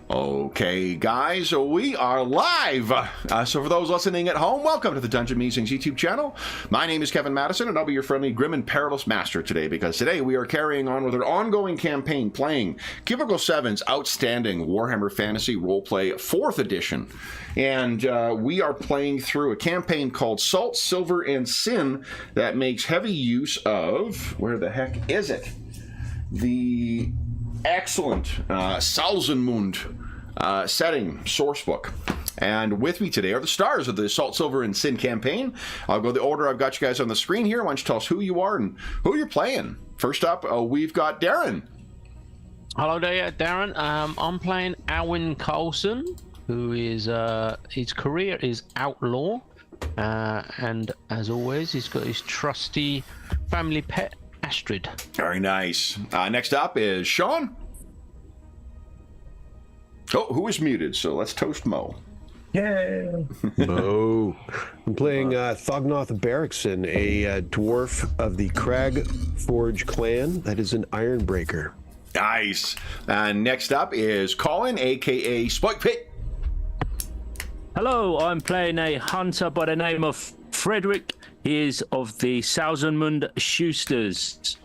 Okay, guys, so we are live. So for those listening at home, welcome to the Dungeon Musings YouTube channel. My name is Kevin Madison, and I'll be your friendly, grim, and perilous master today, because today we are carrying on with our ongoing campaign, playing Cubicle 7's outstanding Warhammer Fantasy Roleplay 4th edition. And we are playing through a campaign called Salt, Silver, and Sin that makes heavy use of... where the heck is it? The excellent Salzenmund setting sourcebook. And with me today are the stars of the Salt, Silver, and Sin campaign. I'll go the order I've got you guys on the screen here. Why don't you tell us who you are and who you're playing? First up, we've got Darren. Hello there, Darren. I'm playing Alwyn Coulson, who is his career is outlaw, and as always, he's got his trusty family pet Astrid. Very nice. Next up is Sean. Oh, who is muted? So let's toast Mo. Yeah. Mo. I'm playing Thognoth Barrickson, a dwarf of the Crag Forge clan that is an Ironbreaker. Nice. Next up is Colin, aka Spike Pit. Hello, I'm playing a hunter by the name of Frederick. He is of the Salzenmund Schusters.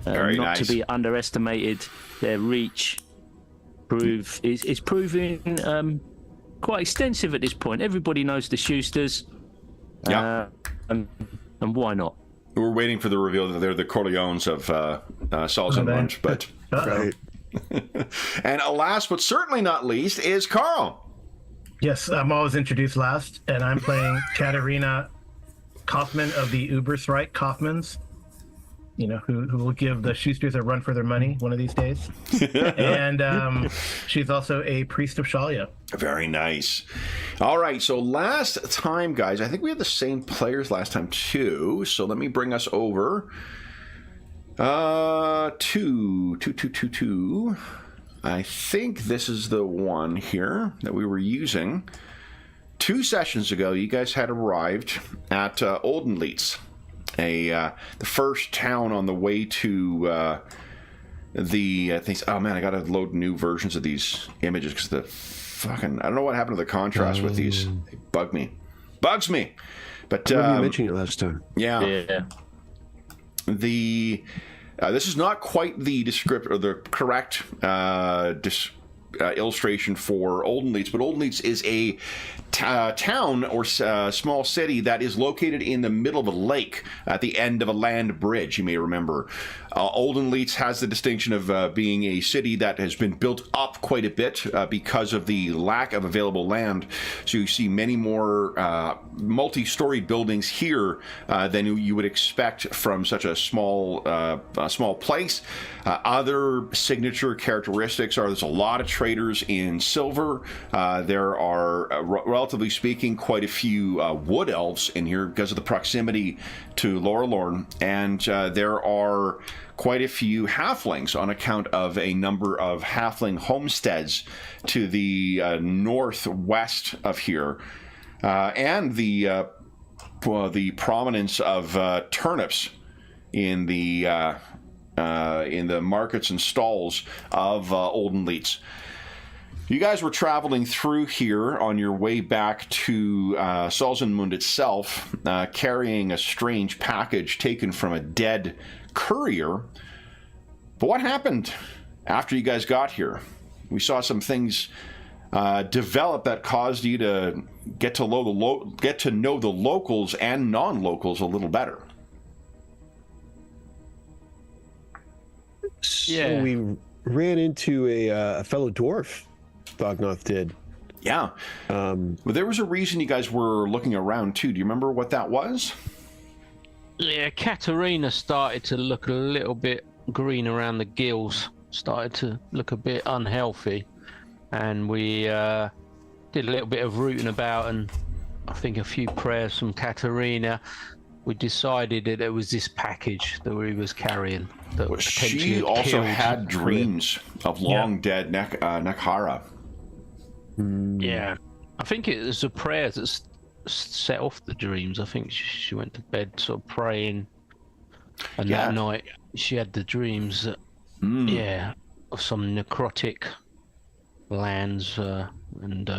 Very not nice. to be underestimated. Their reach is proving quite extensive at this point. Everybody knows the Schusters. Yeah. And why not? We're waiting for the reveal that they're the Corleones of Salzenmund, but... Right. And last but certainly not least is Carl. Yes, I'm always introduced last, and I'm playing Katerina Kaufman of the Ubersreich Kaufmans. You know, who will give the Schusters a run for their money one of these days. And she's also a priest of Shalia. Very nice. All right, so last time, guys, I think we had the same players last time too. So let me bring us over to I think this is the one here that we were using. 2 sessions ago, you guys had arrived at Oldenleitz, the first town on the way to the things. Oh man, I gotta load new versions of these images because the fucking I don't know what happened to the contrast with these. They bugs me. But I remember you mentioning it last time. Yeah. This is not quite the descriptor or the correct illustration for Oldenleitz, but Oldenleitz is a town or small city that is located in the middle of a lake at the end of a land bridge, you may remember. Oldenleitz has the distinction of being a city that has been built up quite a bit because of the lack of available land. So you see many more multi-storied buildings here than you would expect from such a small place. Other signature characteristics are there's a lot of traders in silver. There are, relatively speaking, quite a few wood elves in here because of the proximity to Lorelorn, and there are quite a few halflings on account of a number of halfling homesteads to the northwest of here, and the prominence of turnips in the markets and stalls of Oldenleitz. You guys were traveling through here on your way back to Salzenmund itself, carrying a strange package taken from a dead courier. But what happened after you guys got here? We saw some things develop that caused you to get to know the locals and non-locals a little better. So we ran into a fellow dwarf. Thognoth did. Yeah. Well, there was a reason you guys were looking around too. Do you remember what that was? Yeah, Katerina started to look a little bit green around the gills, started to look a bit unhealthy, and we did a little bit of rooting about, and I think a few prayers from Katerina. We decided that there was this package that he was carrying. That Well, she also had dreams of long dead Nakhara. Yeah, I think it was the prayers that set off the dreams. I think she went to bed sort of praying, and that night she had the dreams that, of some necrotic lands and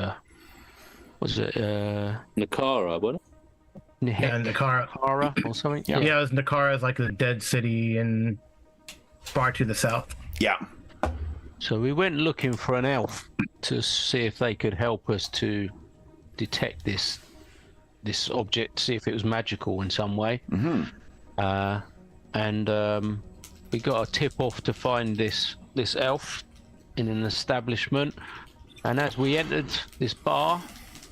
was it Nakara, wasn't Yeah, Nakara. Hara or something? Yeah, it was Nakara is like the dead city in far to the south. Yeah. So we went looking for an elf to see if they could help us to detect this object, see if it was magical in some way. And we got a tip off to find this elf in an establishment. And as we entered this bar,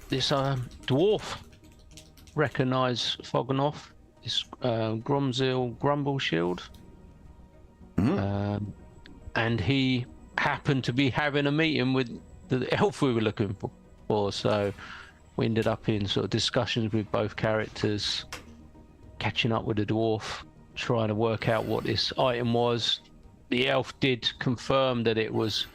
this dwarf recognised Fogonoff, this Gromzil Grumbleshield. And he happened to be having a meeting with the elf we were looking for. So we ended up in sort of discussions with both characters, catching up with the dwarf, trying to work out what this item was. The elf did confirm that it was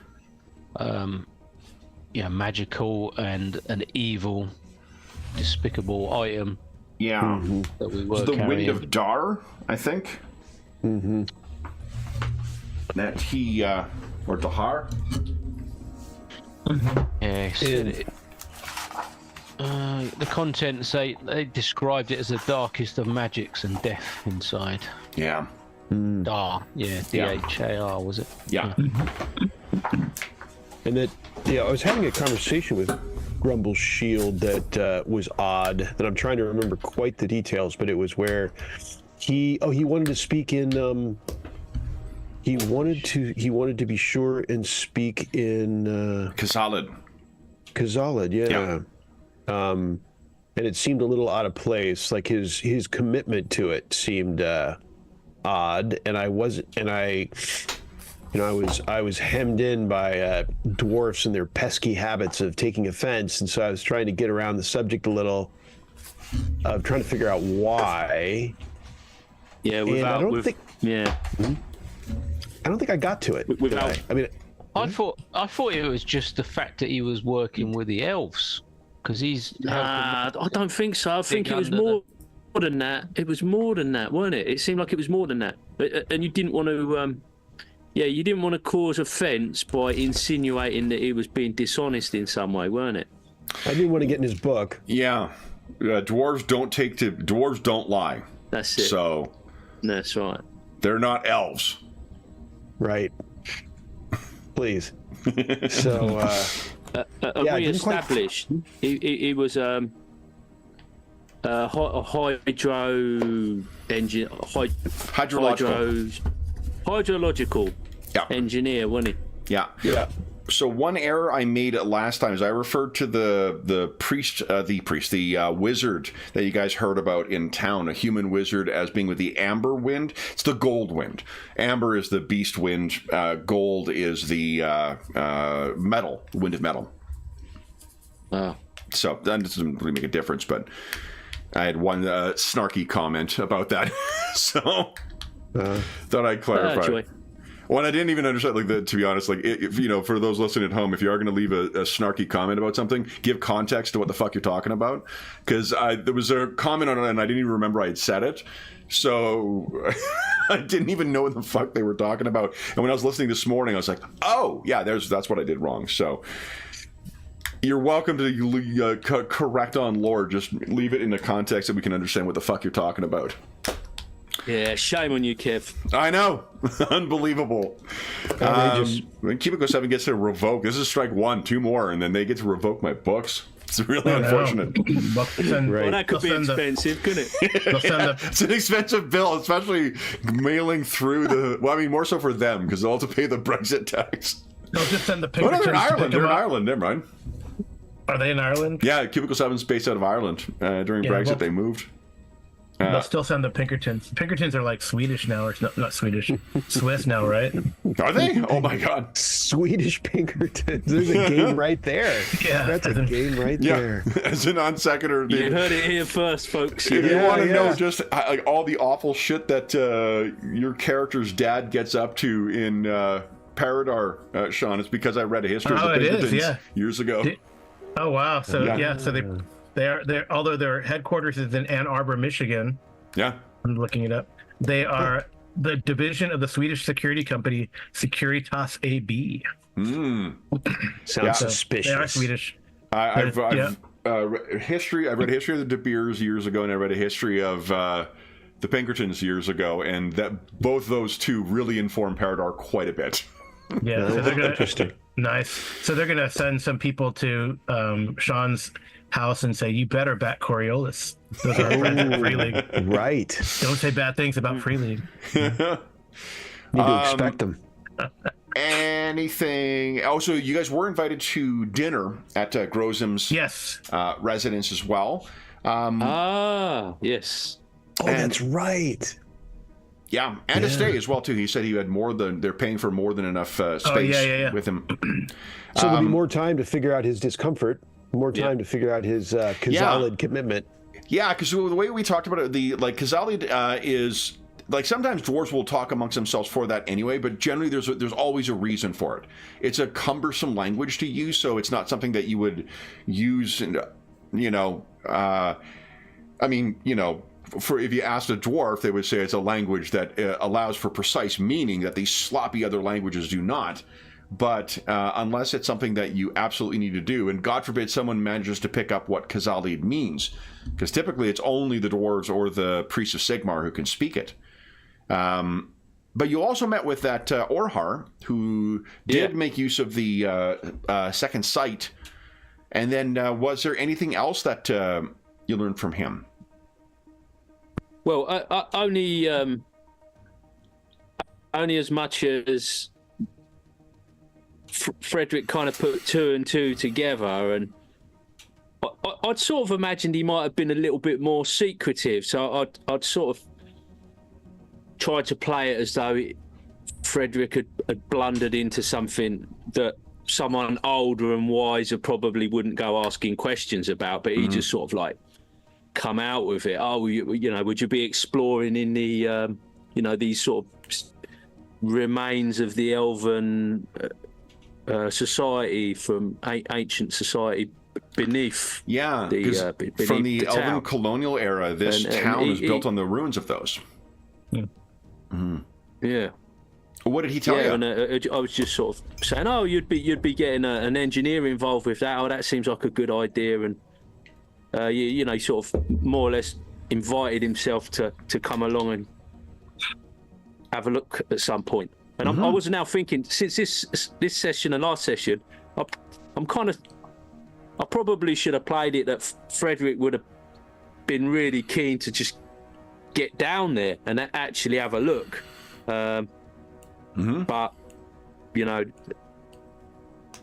magical and an evil, despicable item. Yeah. That we were the carrying. Wind of Dar, I think. That he or Dahar. Yes. The contents they described it as the darkest of magics and death inside. Yeah. Dar, yeah, D-H-A-R, was it? Yeah. And that, I was having a conversation with Grumble Shield that was odd, and I'm trying to remember quite the details, but it was where he wanted to speak in he wanted to be sure and speak in Kazalid. Yeah. And it seemed a little out of place, like his commitment to it seemed odd, and I was hemmed in by dwarfs and their pesky habits of taking offense, and so I was trying to get around the subject a little, of trying to figure out why. Yeah, I don't think I got to it. Without, did I? I mean, I thought it was just the fact that he was working with the elves, because he's. I don't think so. I think it was under more than that. It was more than that, wasn't it? It seemed like it was more than that. And you didn't want to. You didn't want to cause offence by insinuating that he was being dishonest in some way, weren't it? I didn't want to get in his book. Yeah. Dwarves don't lie. That's it. So. That's right. They're not elves. Right. Please. So, re-established. He was a hydrological engineer, wasn't he? Yeah. So one error I made last time is I referred to the wizard that you guys heard about in town, a human wizard, as being with the amber wind. It's the gold wind. Amber is the beast wind. Gold is the metal, wind of metal. Oh. So that doesn't really make a difference, but I had one snarky comment about that. So thought I'd clarify. Well, I didn't even understand, to be honest, if, for those listening at home, if you are going to leave a snarky comment about something, give context to what the fuck you're talking about. Because there was a comment on it, and I didn't even remember I had said it. So I didn't even know what the fuck they were talking about. And when I was listening this morning, I was like, oh, yeah, that's what I did wrong. So you're welcome to correct on lore. Just leave it in the context that we can understand what the fuck you're talking about. Yeah, shame on you, Kev. I know. Unbelievable. Cubicle 7 gets to revoke. This is strike one, 2 more, and then they get to revoke my books. It's really unfortunate. Well, that could be expensive, couldn't it? It's an expensive bill, especially mailing through the... Well, I mean, more so for them, because they'll have to pay the Brexit tax. They'll just send the Pinkertons. They're in Ireland. They're in Ireland. Never mind. Are they in Ireland? Yeah, Cubicle 7's based out of Ireland. During Brexit, they moved. They'll still send the Pinkertons. Pinkertons are like Swedish now, or not Swedish, Swiss now, right? Are they? Oh my God! Swedish Pinkertons. There's a game right there. Yeah, that's a game right there. As an on sequitur. You heard it here first, folks. If you want to know just all the awful shit that your character's dad gets up to in Paradar, Sean, it's because I read a history of the Pinkertons years ago. Oh wow! So so they're although their headquarters is in Ann Arbor, Michigan. Yeah. I'm looking it up. They are the division of the Swedish security company Securitas AB. Sounds So suspicious. they are Swedish. I've Yeah. history. I read a history of the De Beers years ago, and I read a history of the Pinkertons years ago, and that both those two really inform Paradar quite a bit. Yeah, so they're gonna, Interesting. nice. So they're gonna send some people to Sean's house and say, "You better back Coriolis. Those are our friends at Free League. Right. Don't say bad things about Free League." Need to expect them. Anything? Also, you guys were invited to dinner at Grozim's Yes. residence as well. Yes. Oh, that's right. Yeah, and to stay as well too. He said he had more than they're paying for more than enough space yeah. with him. So there'll be more time to figure out his discomfort, more time to figure out his Kazalid commitment. Yeah, because the way we talked about it, the like Kazalid is like sometimes dwarves will talk amongst themselves for that anyway, but generally there's always a reason for it. It's a cumbersome language to use, so it's not something that you would use. And for if you asked a dwarf, they would say it's a language that allows for precise meaning that these sloppy other languages do not. But unless it's something that you absolutely need to do, and God forbid someone manages to pick up what Kazalid means, because typically it's only the dwarves or the priests of Sigmar who can speak it. But you also met with that Orhar, who did make use of the second sight. And then was there anything else that you learned from him? Well, only as much as Frederick kind of put two and two together, and I'd sort of imagined he might have been a little bit more secretive. So I'd sort of tried to play it as though Frederick had blundered into something that someone older and wiser probably wouldn't go asking questions about, but he just sort of like come out with it. Oh, would you be exploring in the these sort of remains of the elven society from ancient society beneath from the elven town. colonial era, this town was built on the ruins of those. Yeah. What did he tell you? And I was just sort of saying, oh, you'd be getting an engineer involved with that. Oh, that seems like a good idea. And he sort of more or less invited himself to come along and have a look at some point. And I was now thinking, since this session and last session, I probably should have played it that Frederick would have been really keen to just get down there and actually have a look. But It could have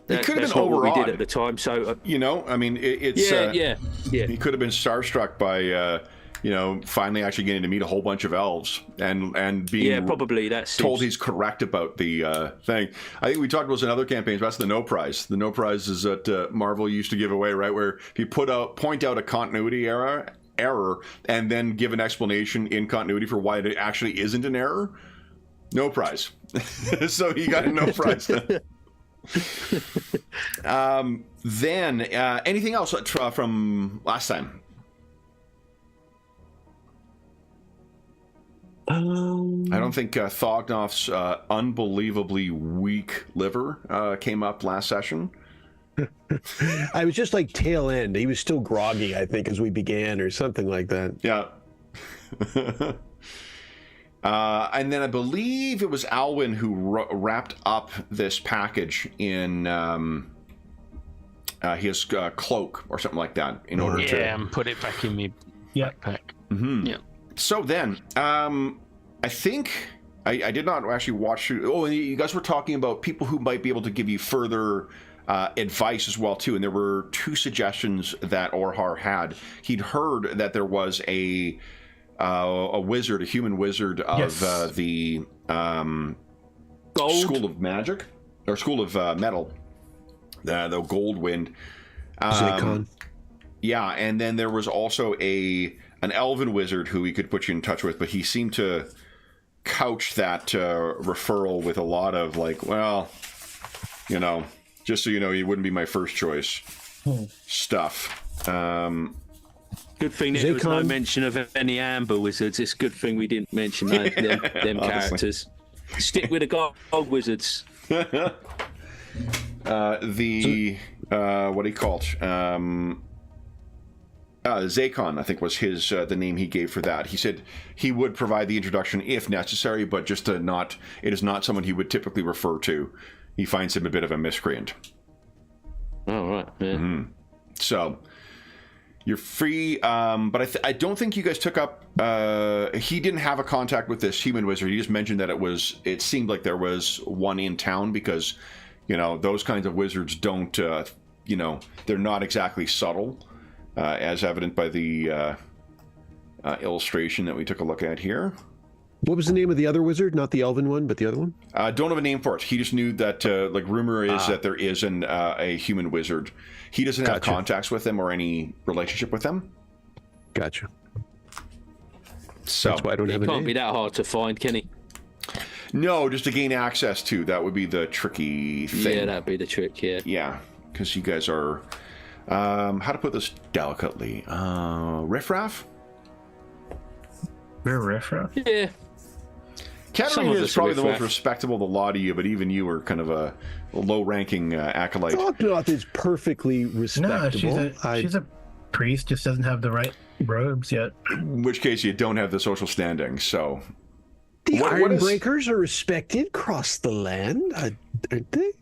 that's been not what we overawed. did at the time. So I mean, it's He could have been starstruck by finally actually getting to meet a whole bunch of elves and being probably that's told he's correct about the thing. I think we talked about this in other campaigns. But that's the no prize. The no prize is that Marvel used to give away, right? Where if you point out a continuity error and then give an explanation in continuity for why it actually isn't an error, no prize. So he got a no prize. Then anything else from last time? I don't think Thognoff's unbelievably weak liver came up last session. I was just like tail end. He was still groggy, I think, as we began, or something like that. Yeah. And then I believe it was Alwyn who wrapped up this package in his cloak or something like that in order to... and put it back in my backpack. Mm-hmm. Yeah. So then, I think I did not actually watch through... Oh, and you guys were talking about people who might be able to give you further advice as well, too. And there were two suggestions that Orhar had. He'd heard that there was a wizard, a human wizard of the School of Magic, or School of Metal, the Goldwind. Zacon. Yeah, and then there was also an elven wizard who he could put you in touch with, but he seemed to couch that referral with a lot of like, well, just so you know, he wouldn't be my first choice stuff. Good thing there was no mention of any amber wizards. It's a good thing we didn't mention them characters. Stick with the gold wizards. What do you call it? Zakon, I think, was his the name he gave for that. He said he would provide the introduction if necessary, but just it is not someone he would typically refer to. He finds him a bit of a miscreant. Oh, right. Yeah. Mm-hmm. So you're free, but I don't think you guys took up. He didn't have a contact with this human wizard. He just mentioned that it seemed like there was one in town because, those kinds of wizards don't, they're not exactly subtle, as evident by the illustration that we took a look at here. What was the name of the other wizard? Not the elven one, but the other one? Don't have a name for it. He just knew that, rumor is that there is a human wizard. He doesn't have contacts with them or any relationship with them. Gotcha. So that's why I don't have a name. Can't be that hard to find, can he? No, just to gain access to. That would be the tricky thing. Yeah, that'd be the trick, yeah. Yeah, because you guys are... how to put this delicately? Riffraff? We're riffraff? Yeah. Katarina is probably the most respectable of the lot of you, but even you were kind of a low-ranking acolyte. Thognoth is perfectly respectable. No, she's a priest, just doesn't have the right robes yet. In which case, you don't have the social standing, so... The Ironbreakers are respected across the land, aren't they?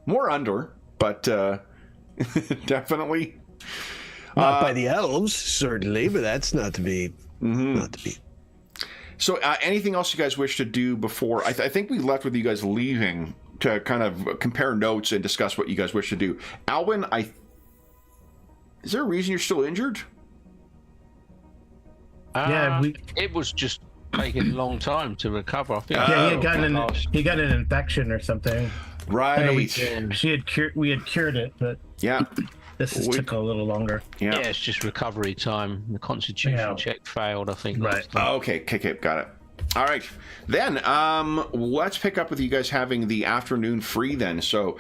More under, but definitely... Not by the elves, certainly, but that's not to be... Not to be. So anything else you guys wish to do before... I think we left with you guys leaving to kind of compare notes and discuss what you guys wish to do. Alwyn, is there a reason you're still injured? It was just taking a long time to recover. I think. He got an infection or something. Right. We had cured it, but this took a little longer. Yeah, it's just recovery time. The constitution check failed, I think. Right. Okay, got it. All right, then let's pick up with you guys having the afternoon free then. So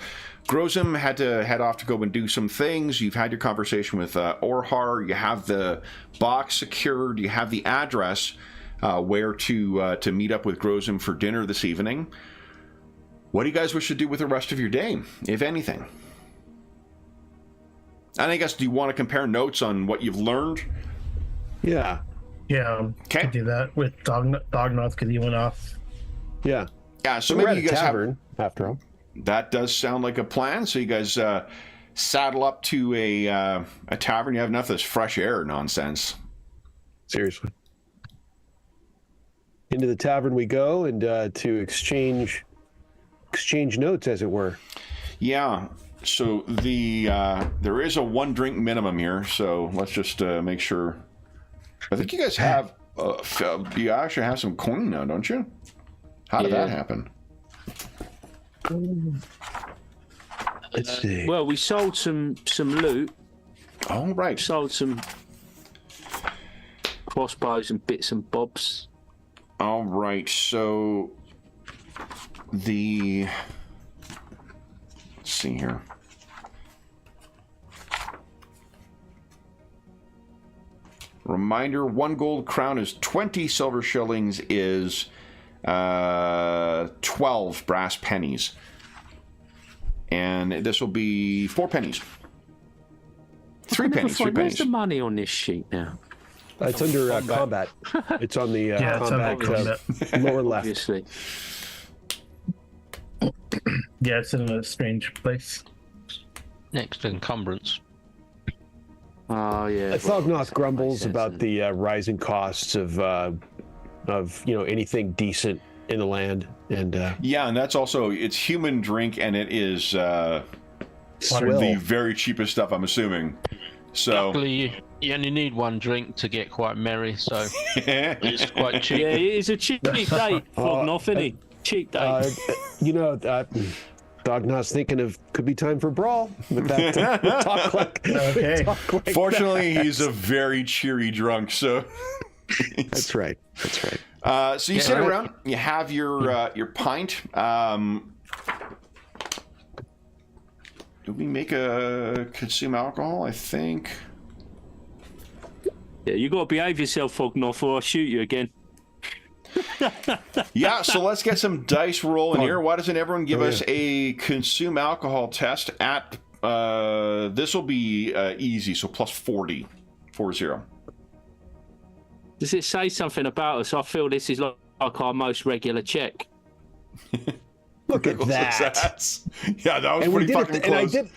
Grozum had to head off to go and do some things. You've had your conversation with Orhar. You have the box secured. You have the address where to meet up with Grozum for dinner this evening. What do you guys wish to do with the rest of your day, if anything? And I guess, do you want to compare notes on what you've learned? Yeah, okay. Could do that with Dognoth because he went off. Yeah. So we're maybe you guys tavern, after all. That does sound like a plan. So you guys saddle up to a tavern. You have enough of this fresh air nonsense. Seriously. Into the tavern we go, and to exchange notes, as it were. Yeah. So there is a 1 drink minimum here. So let's just make sure. I think you guys have. You actually have some coin now, don't you? How did that happen? Let's see. Well, we sold some loot. Oh, right. Sold some crossbows and bits and bobs. All right. So let's see here. Reminder: 1 gold crown is 20 silver shillings is 12 brass pennies, and this will be 4 pennies. 3 pennies. 3 pennies. Where's the money on this sheet now? It's under combat. It's on the combat lower left. Obviously. Yeah, it's in a strange place. Next to encumbrance. Oh yeah. Thognoth grumbles about the rising costs of anything decent in the land, and and that's also, it's human drink, and it is the very cheapest stuff, I'm assuming. So luckily, you only need 1 drink to get quite merry, so it's quite cheap. Yeah, it's a cheap date, Thognoth, isn't he? Cheap date. Thognoth's thinking could be time for a brawl with that talk like. Okay. Fortunately, he's a very cheery drunk, so That's right. So you sit around, you have your pint. Do we make a consume alcohol? I think. Yeah, you got to behave yourself, Thognoth, or I'll shoot you again. Yeah, so let's get some dice rolling here. Why doesn't everyone give us a consume alcohol test at, this will be easy, so plus 40. 40. Does it say something about us? I feel this is like our most regular check. Look at that. Yeah, that was And we pretty did fucking it, close. and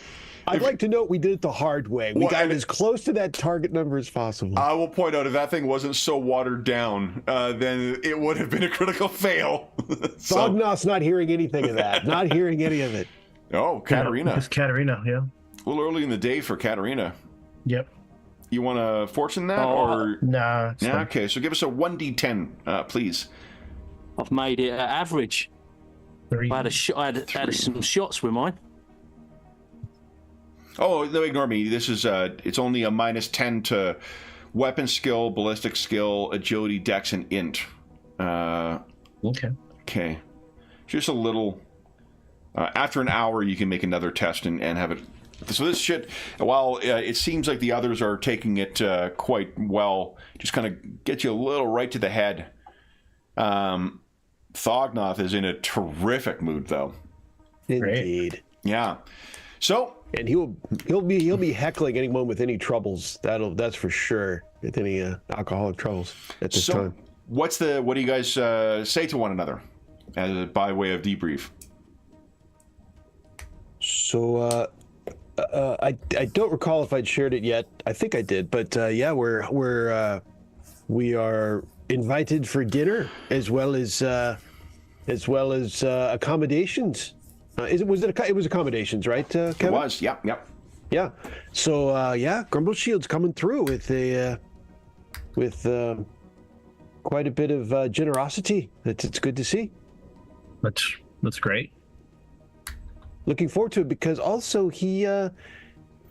I'd like to note we did it the hard way. We got as close to that target number as possible. I will point out if that thing wasn't so watered down, then it would have been a critical fail. Sognaugh's not hearing anything of that. Not hearing any of it. Oh, Katarina. It's Katarina, yeah. A little early in the day for Katarina. Yep. You want to fortune that? or Nah. It's Yeah, fine. okay. So give us a 1d10, please. I've made it average. 3. I had some shots with mine. Oh, no, ignore me. This is, it's only a minus 10 to weapon skill, ballistic skill, agility, dex, and int. Okay. Okay. Just a little... after an hour, you can make another test and have it... So this shit, while it seems like the others are taking it quite well, just kind of gets you a little right to the head. Thognoth is in a terrific mood, though. Indeed. Yeah. So... And he'll be heckling anyone with any troubles. That's for sure. With any alcoholic troubles at this time. What do you guys say to one another by way of debrief? So I don't recall if I'd shared it yet. I think I did, but yeah, we are invited for dinner as well as accommodations. It was accommodations, right, Kevin? It was, yep. Yeah. So yeah, Grumble Shield's coming through with quite a bit of generosity. It's good to see. That's great. Looking forward to it because also he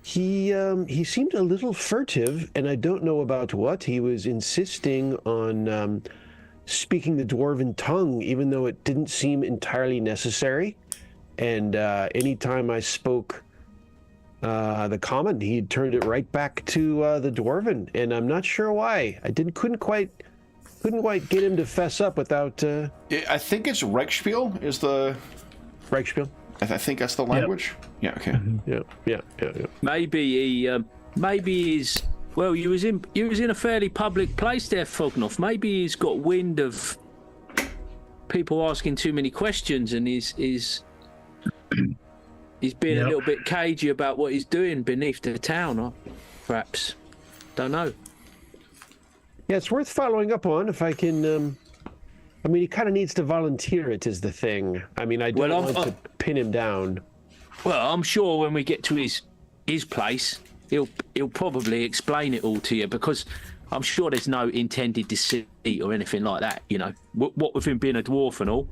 seemed a little furtive, and I don't know about what. He was insisting on speaking the Dwarven tongue, even though it didn't seem entirely necessary. And anytime I spoke the common, he turned it right back to the Dwarven, and I'm not sure why. I couldn't quite get him to fess up without. I think it's Reichspiel is the Reichspiel. I think that's the language. Yeah. Okay. Yeah. Maybe he's well. You was in a fairly public place there, Fognoff. Maybe he's got wind of people asking too many questions, and he's being a little bit cagey about what he's doing beneath the town, or perhaps. Don't know. Yeah, it's worth following up on if I can. I mean, he kind of needs to volunteer it is the thing. I mean, I don't want to pin him down. Well, I'm sure when we get to his place, he'll probably explain it all to you, because I'm sure there's no intended deceit or anything like that. You know, what with him being a dwarf and all.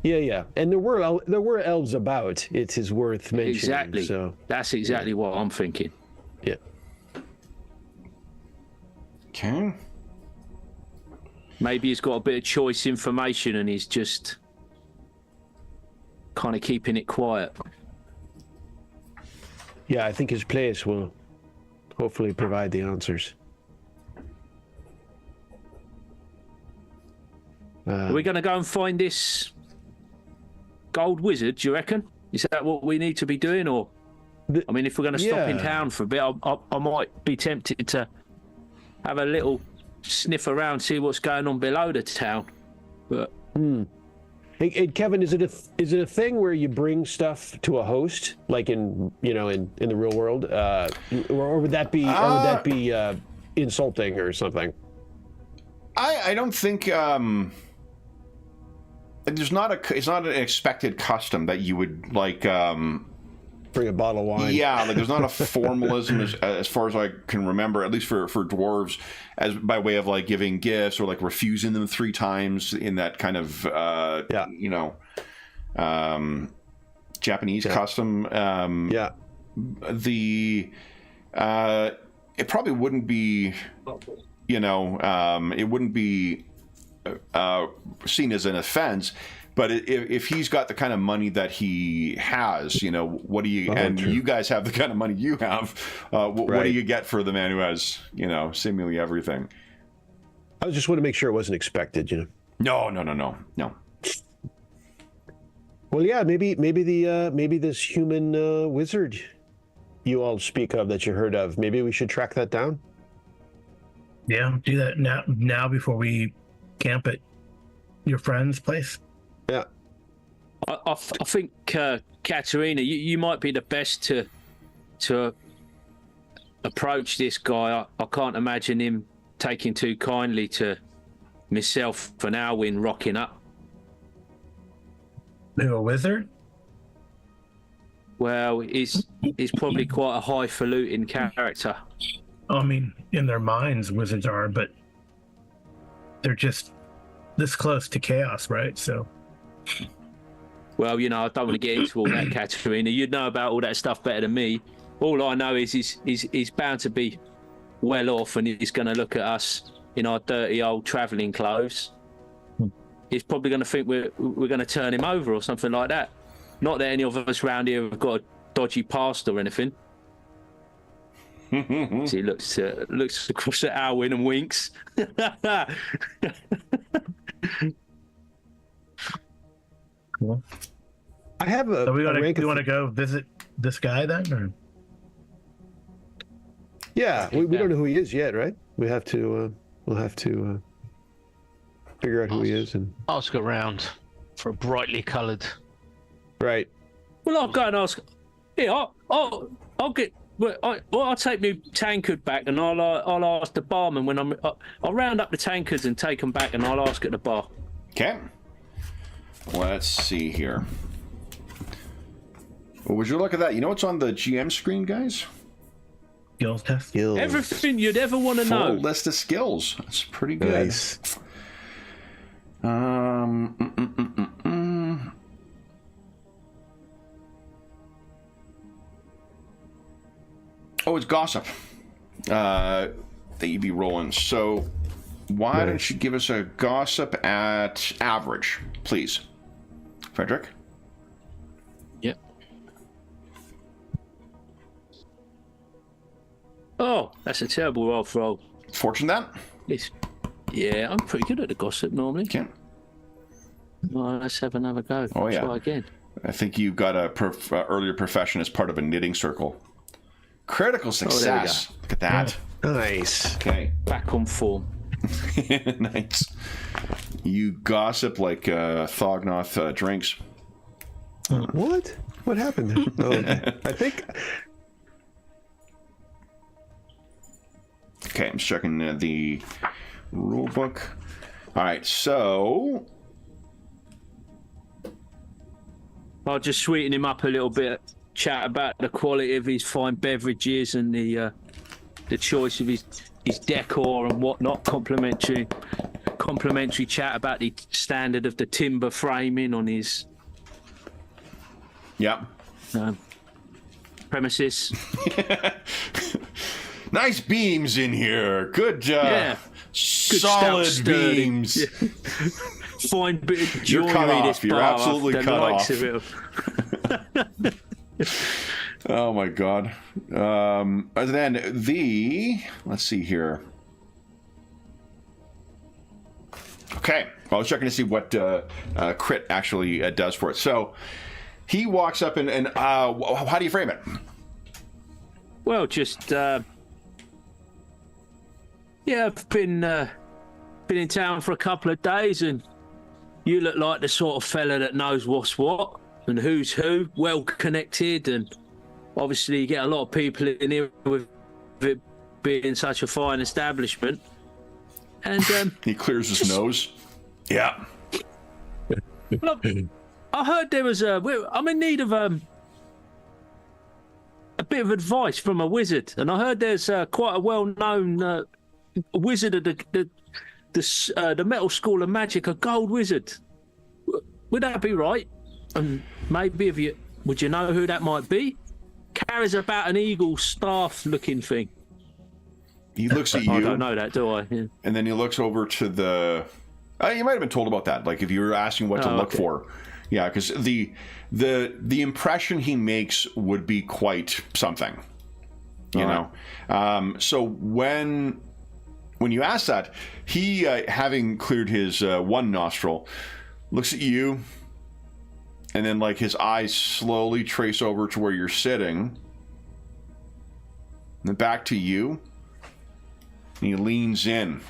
Yeah, and there were elves about. It is worth mentioning. Exactly. So that's exactly what I'm thinking. Yeah. Okay. Maybe he's got a bit of choice information and he's just kind of keeping it quiet. Yeah, I think his place will hopefully provide the answers. Are we going to go and find this gold wizard, do you reckon? Is that what we need to be doing? Or, I mean, if we're going to stop in town for a bit, I might be tempted to have a little sniff around, see what's going on below the town. But Hey, Kevin, is it a thing where you bring stuff to a host, like in the real world, or would that be insulting or something? I don't think it's not an expected custom that you would like Bring a bottle of wine. Yeah, like there's not a formalism as far as I can remember, at least for dwarves, as by way of like giving gifts or like refusing them 3 times in that kind of Japanese custom. It probably wouldn't be, it wouldn't be seen as an offense. But if he's got the kind of money that he has, what do you? And true. You guys have the kind of money you have. What do you get for the man who has, seemingly everything? I just want to make sure it wasn't expected, No. Well, yeah, maybe this human wizard you all speak of that you heard of. Maybe we should track that down. Yeah, do that now before we camp at your friend's place. Yeah. I think Katerina, you might be the best to approach this guy. I can't imagine him taking too kindly to myself and Alwyn rocking up. Who, a wizard? Well, he's probably quite a highfalutin character. I mean, in their minds, wizards are, but they're just this close to chaos, right? So. Well, you know, I don't want to get into all that, Katerina. You'd know about all that stuff better than me. All I know is he's bound to be well off, and he's going to look at us in our dirty old travelling clothes. He's probably going to think we're going to turn him over or something like that. Not that any of us round here have got a dodgy past or anything. So he looks across at Alwyn and winks. Cool. I have a. So we rank want of- to go visit this guy then, or? Yeah, we don't know who he is yet, right? We have to. We'll have to figure out who he is and. Ask around for a brightly coloured. Right. Well, I'll go and ask. Yeah, I'll get. Well, I'll take my tankard back, and I'll ask the barman when I'll round up the tankards and take them back, and I'll ask at the bar. Okay. Let's see here. Well, would you look at that? You know what's on the GM screen, guys? Skills test. Skills. Everything you'd ever want to Full know. list of skills. That's pretty good. Nice. Oh, it's gossip that you'd be rolling. So why don't you give us a gossip at average, please? Frederick? Yep. Oh, that's a terrible roll for roll. Fortune that? Yeah, I'm pretty good at the gossip normally. Okay. Well, let's have another go. Oh, yeah. Try again. I think you got a earlier profession as part of a knitting circle. Critical success. Look at that. Nice. Okay. Back on form. Nice. You gossip like Thognoth drinks. What? What happened there? Oh, okay. I think. Okay, I'm just checking the rule book. All right, so I'll just sweeten him up a little bit. Chat about the quality of his fine beverages and the choice of his decor and whatnot. Complimentary chat about the standard of the timber framing on his yeah. Premises. Nice beams in here. Good Yeah. solid stout, sturdy. beams. Yeah. Fine bit of You're joinery. cut off. This You're bar absolutely after the cut likes off. of it. Oh my god. And then let's see here. Okay, I was checking to see what crit actually does for it. So he walks up and how do you frame it? Well, just yeah, I've been in town for a couple of days, and you look like the sort of fella that knows what's what and who's who, well connected, and obviously you get a lot of people in here with it being such a fine establishment. And He clears his nose. Yeah. look, I heard there was I'm in need of a bit of advice from a wizard, and I heard there's quite a well-known wizard of the Metal School of Magic, a gold wizard. Would that be right? And maybe would you know who that might be? Carries about an eagle staff-looking thing. He looks at you. I don't know that, do I? Yeah. And then he looks over to the. You might have been told about that. Like if you were asking what to look okay. for, yeah, because the impression he makes would be quite something, you know. So when when you ask that, he, having cleared his one nostril, looks at you, and then like his eyes slowly trace over to where you're sitting, and then back to you, and he leans in.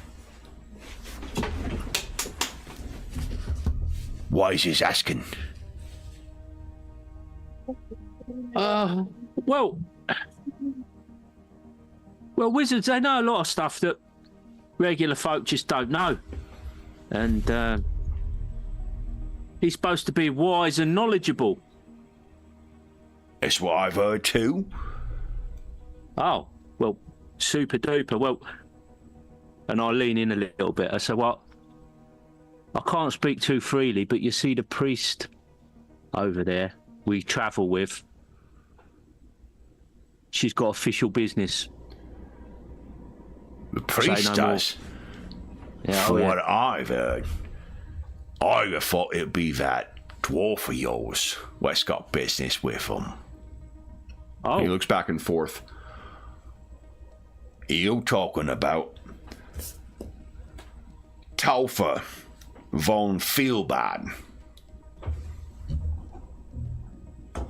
Why is he asking? Well, wizards, they know a lot of stuff that regular folk just don't know. And he's supposed to be wise and knowledgeable. That's what I've heard too. Oh, well, super duper. Well, and I lean in a little bit. I say, well, I can't speak too freely, but you see the priest over there we travel with. She's got official business. The priest does? Yeah, From what I've heard, I thought it'd be that dwarf of yours what's got business with him. Oh. He looks back and forth. You talking about Taufer von Feelbad?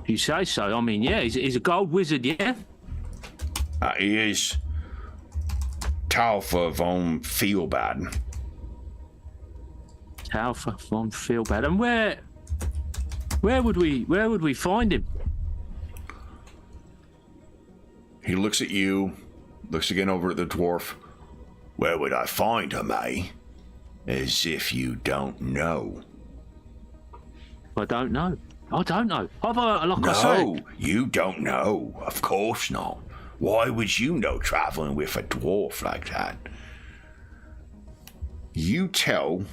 You say so. I mean, yeah, he's a gold wizard, yeah? He is Taufer von Feelbad. Taufer von Feelbad. And where would we find him? He looks at you, looks again over at the dwarf. Where would I find him, eh? As if you don't know. I don't know. I don't know. I said. No, you don't know. Of course not. Why would you know traveling with a dwarf like that? You tell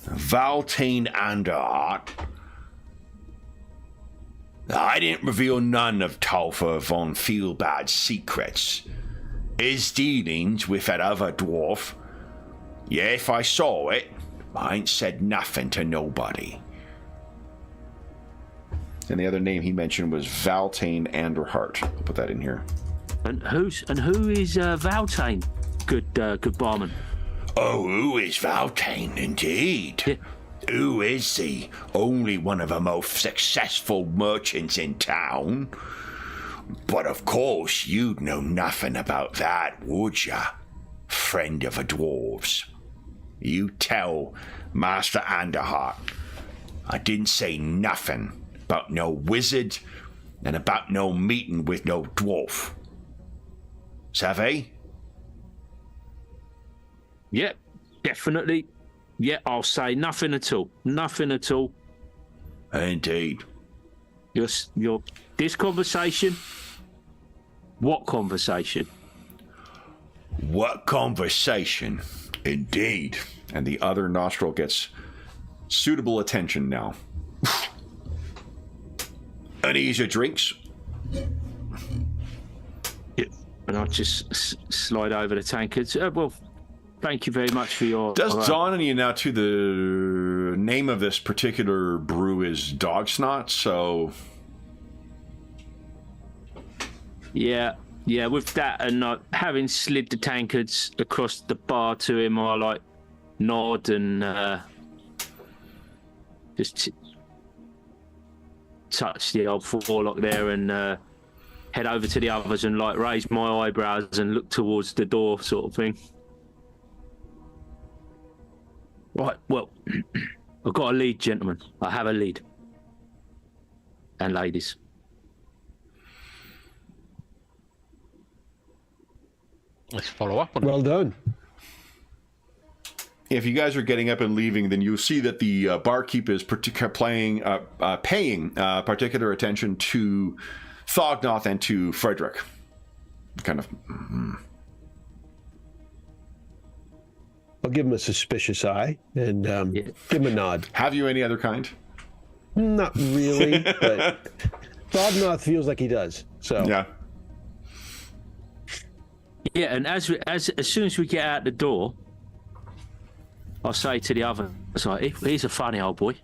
Valtine Anderhart I didn't reveal none of Taufer von Feelbad's secrets. His dealings with that other dwarf. Yeah, if I saw it, I ain't said nothing to nobody. And the other name he mentioned was Valtane Anderhart. I'll put that in here. And who is Valtane? Good barman. Oh, who is Valtane, indeed? Yeah. Who is he? Only one of the most successful merchants in town. But of course, you'd know nothing about that, would ya? Friend of the dwarves. You tell Master Anderhart I didn't say nothing about no wizard and about no meeting with no dwarf. Savvy? Yeah, definitely. Yeah, I'll say nothing at all. Nothing at all. Indeed. Your this conversation. What conversation? What conversation? Indeed. And the other nostril gets suitable attention now. Any easier drinks? Yeah. And I'll just slide over the tankards. Well, thank you very much for your... Does dawn on you now, too, the name of this particular brew is Dog Snot, so... Yeah, with that and having slid the tankards across the bar to him, I nod and just touch the old forelock there and head over to the others and raise my eyebrows and look towards the door, sort of thing. Right, well, I've got a lead, gentlemen. I have a lead. And ladies. Let's follow up on Well done. If you guys are getting up and leaving, then you'll see that the barkeep is paying particular attention to Thognoth and to Frederick. Kind of... I'll give him a suspicious eye and give him a nod. Have you any other kind? Not really, but Thognoth feels like he does. So Yeah. Yeah, and as soon as we get out the door, I'll say to the other, he's a funny old boy.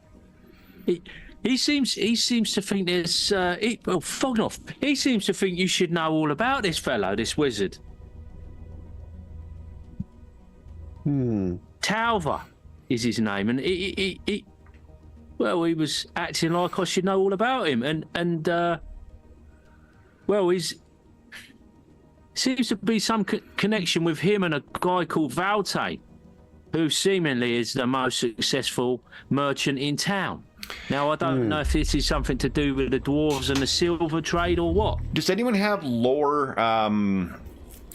He seems to think there's Thognoth. He seems to think you should know all about this fellow, this wizard. Talva is his name, and he was acting like I should know all about him, and he's seems to be some connection with him and a guy called Valte, who seemingly is the most successful merchant in town. Now, I don't know if this is something to do with the dwarves and the silver trade or what. Does anyone have lore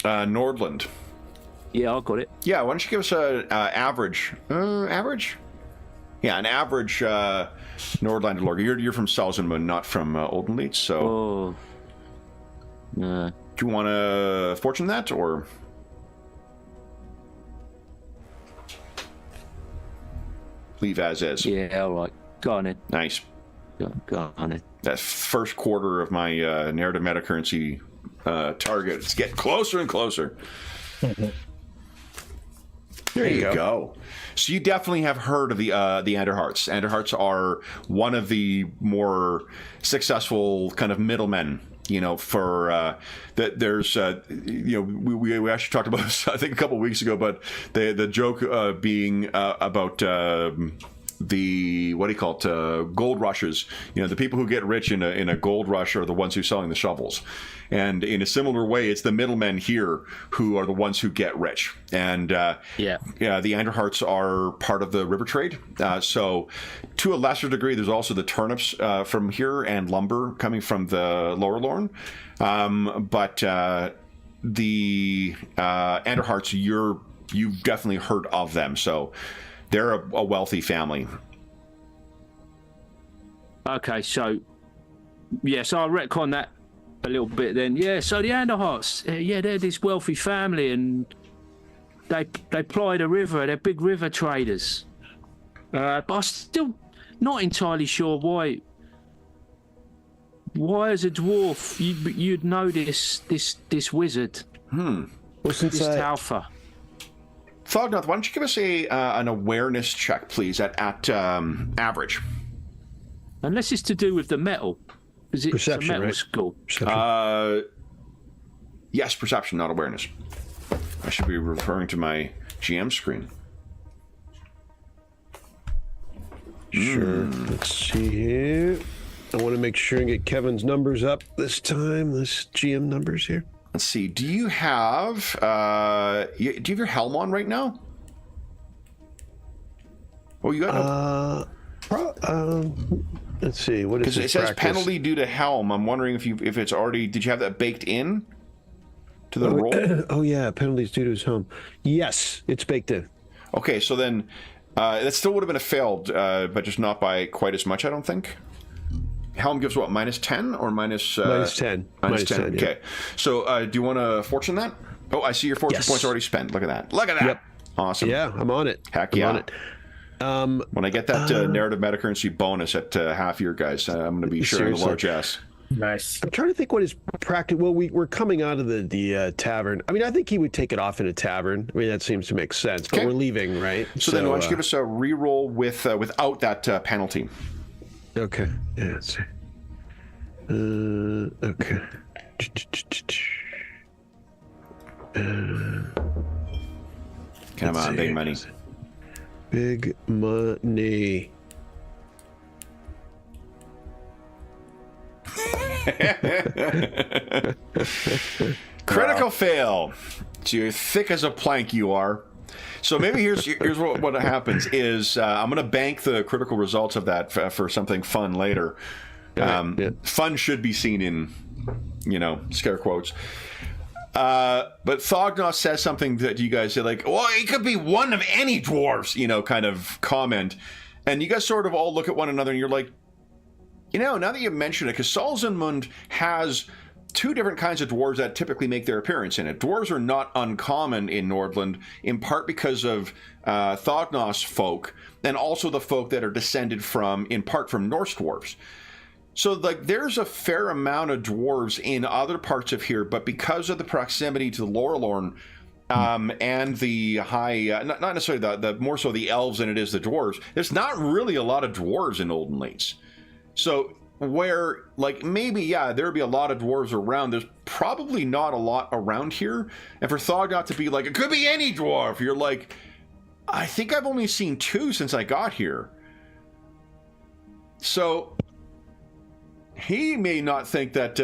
Nordland? Yeah, I got it. Yeah, why don't you give us an average? Average? Yeah, an average Nordland lore. You're from Salzenmund, not from Oldenleitz, so... Do you want to fortune that, or... Leave as is? Yeah, all right. Go on it. Nice. Go on it. That first quarter of my narrative metacurrency target. It's getting closer and closer. There you go. So you definitely have heard of the Anderharts. Anderharts are one of the more successful kind of middlemen. You know, for that there's we actually talked about this I think a couple of weeks ago, but the joke being about the what do you call it, gold rushes. You know, the people who get rich in a gold rush are the ones who are selling the shovels, and in a similar way, it's the middlemen here who are the ones who get rich. And the Anderharts are part of the river trade. So to a lesser degree, there's also the turnips from here and lumber coming from the Lower Lorne. But the Anderharts, you've definitely heard of them. So they're a wealthy family. Okay, so I'll retcon that a little bit then. Yeah, so the Anderharts, they're this wealthy family, and they ply the river. They're big river traders. But I'm still not entirely sure why as a dwarf you'd know this wizard. Well, since this Talfa. Thognoth, why don't you give us an awareness check, please, at average? Unless it's to do with the metal. Is it Perception, a metal right? school? Perception. Yes, perception, not awareness. I should be referring to my GM screen. Sure. Let's see here. I want to make sure and get Kevin's numbers up this time. This GM numbers here. Let's see. Do you have your helm on right now? Oh, you got let's see. What is because it says penalty due to helm. I'm wondering if it's already. Did you have that baked in to the roll? Oh yeah, penalties due to his home. Yes, it's baked in. Okay, so then that still would have been a failed, but just not by quite as much, I don't think. Helm gives what, -10 or minus? -10. -10. Okay. Yeah. So do you want to fortune that? Oh, I see your fortune points already spent. Look at that. Look at that. Yep. Awesome. Yeah, I'm on it. Heck I'm yeah. on it. When I get that narrative metacurrency bonus at half year, guys, I'm going to be sharing a large ass. Nice. I'm trying to think what is practical. Well, we're coming out of the tavern. I mean, I think he would take it off in a tavern. I mean, that seems to make sense. But Okay. we're leaving, right? So then why don't you give us a reroll without that penalty? Okay. Yeah. Let's see. Okay. Come on, big money. Big money. Critical fail. So you're thick as a plank, you are. So maybe here's what happens is I'm going to bank the critical results of that for something fun later. Fun should be seen in, scare quotes. But Thognoth says something that you guys say, like, well, it could be one of any dwarves, kind of comment. And you guys sort of all look at one another and you're like, now that you mention it, because Salzenmund has two different kinds of dwarves that typically make their appearance in it. Dwarves are not uncommon in Nordland, in part because of Thognoth's folk, and also the folk that are descended in part from Norse dwarves. So, there's a fair amount of dwarves in other parts of here, but because of the proximity to the Lower Lorne, and the high, not necessarily the more so the elves than it is the dwarves, there's not really a lot of dwarves in Oldenleitz. So, where, maybe, there'd be a lot of dwarves around, there's probably not a lot around here. And for Thognoth to be like, it could be any dwarf, you're like, I think I've only seen 2 since I got here. So he may not think that,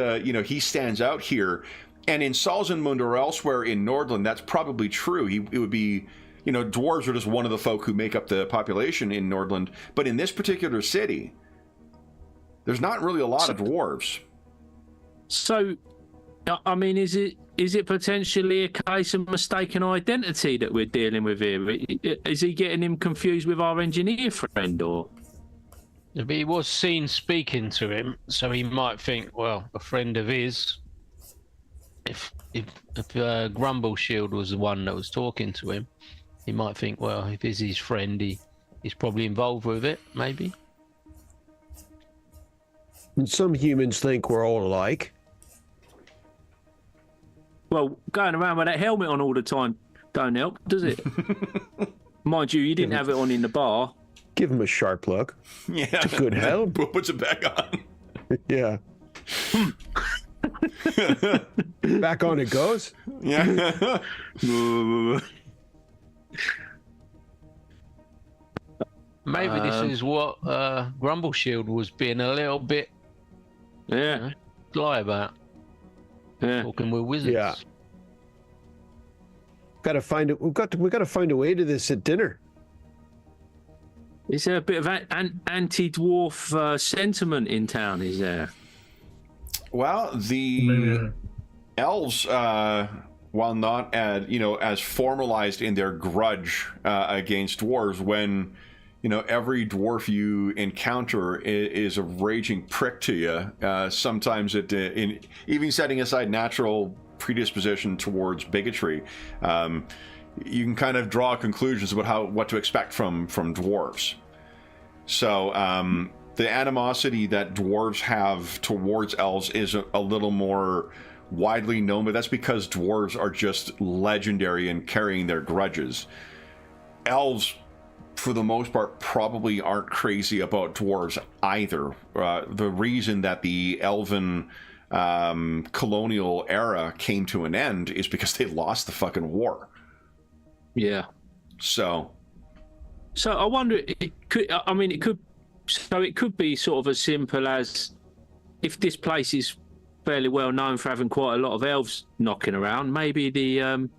he stands out here. And in Salzenmund or elsewhere in Nordland, that's probably true. It would be, dwarves are just one of the folk who make up the population in Nordland. But in this particular city, there's not really a lot of dwarves. So, I mean, is it potentially a case of mistaken identity that we're dealing with here? Is he getting him confused with our engineer friend, or? He was seen speaking to him, so he might think, well, a friend of his. If Grumble Shield was the one that was talking to him, he might think, well, if he's his friend, he's probably involved with it, maybe. And some humans think we're all alike. Well, going around with that helmet on all the time don't help, does it? Mind you, you didn't have it on in the bar. Give him a sharp look. Yeah. It's a good help. Puts it back on. Yeah. Back on it goes. Yeah. Maybe this is what Grumble Shield was being a little bit sly about. Yeah. Talking with wizards. Yeah. Got to find it. We got to find a way to this at dinner. Is there a bit of anti-dwarf sentiment in town? Is there? Well, the elves, while not as formalized in their grudge against dwarves, when every dwarf you encounter is a raging prick to you, sometimes in even setting aside natural predisposition towards bigotry, you can kind of draw conclusions about what to expect from dwarves. So the animosity that dwarves have towards elves is a little more widely known, but that's because dwarves are just legendary in carrying their grudges. Elves, for the most part, probably aren't crazy about dwarves either. The reason that the elven colonial era came to an end is because they lost the fucking war. Yeah. So I wonder, it could be sort of as simple as, if this place is fairly well known for having quite a lot of elves knocking around, maybe the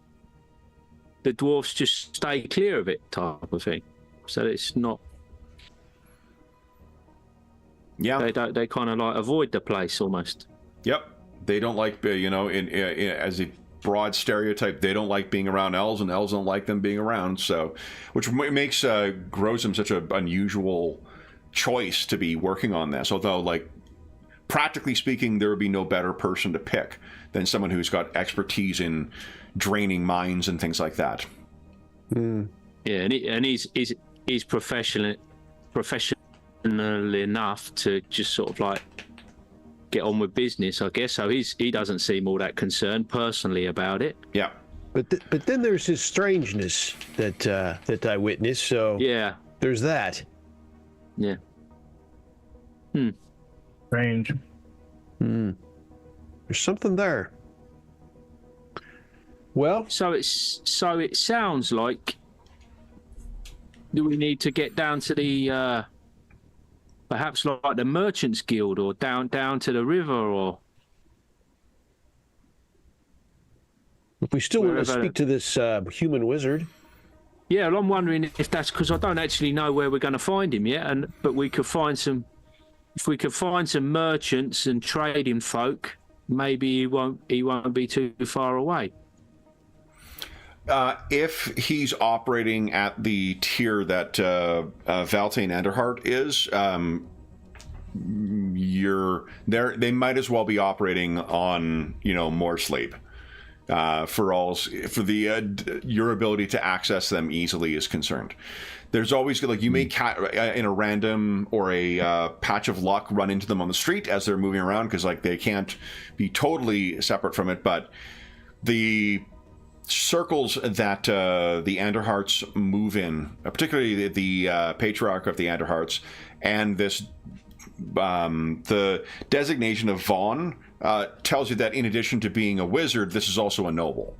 dwarfs just stay clear of it, type of thing. So it's not. Yeah. They kind of like avoid the place almost. Yep. They don't like, as a broad stereotype, they don't like being around elves, and elves don't like them being around. So, which makes Grozem such an unusual choice to be working on this. Although, like, practically speaking, there would be no better person to pick than someone who's got expertise in draining mines and things like that. Mm. Yeah, and he's professional enough to just sort of like get on with business, I guess. So he doesn't seem all that concerned personally about it. Yeah. But then there's his strangeness that I witnessed. So yeah, there's that. Yeah. Strange. There's something there. Well, so it sounds like, do we need to get down to the perhaps like the Merchants Guild, or down to the river, or if we still want to speak to this human wizard. Yeah, well, I'm wondering if that's because I don't actually know where we're going to find him yet, but we could find some. If we could find some merchants and trading folk, maybe he won't be too far away. If he's operating at the tier that Valtane Enderheart is, they might as well be operating on more sleep. For your ability to access them easily is concerned. There's always, like, you may in a random or a patch of luck run into them on the street as they're moving around, because like they can't be totally separate from it. But the circles that the Anderharts move in, particularly the Patriarch of the Anderharts, and this the designation of Vaughn, tells you that in addition to being a wizard, this is also a noble.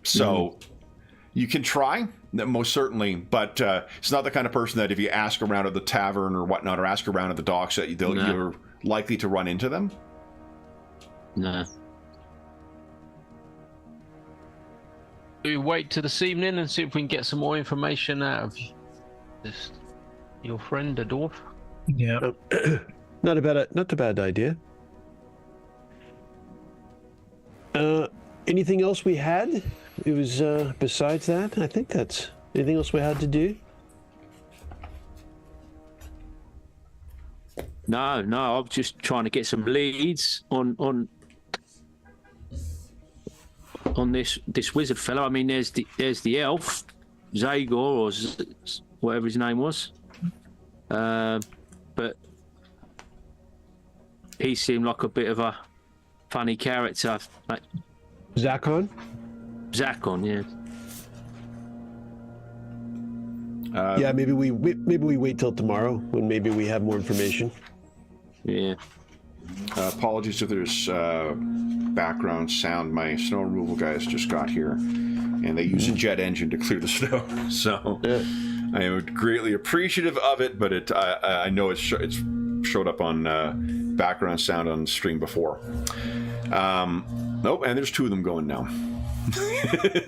So You can try, most certainly, but it's not the kind of person that if you ask around at the tavern or whatnot, or ask around at the docks, that you're likely to run into them. No. Do we wait till this evening and see if we can get some more information out of your friend, the dwarf? Yeah. Not a bad idea. Anything else we had? It was besides that. I think that's anything else we had to do. No, I'm just trying to get some leads on this wizard fellow. I mean, there's the elf, Zagor, or whatever his name was. But he seemed like a bit of a funny character. Like Zakon, yeah. yeah, maybe we wait till tomorrow when maybe we have more information. Yeah. Apologies if there's background sound. My snow removal guys just got here, and they use a jet engine to clear the snow. So I am greatly appreciative of it, but I know it's showed up on background sound on the stream before. Nope, and there's two of them going now.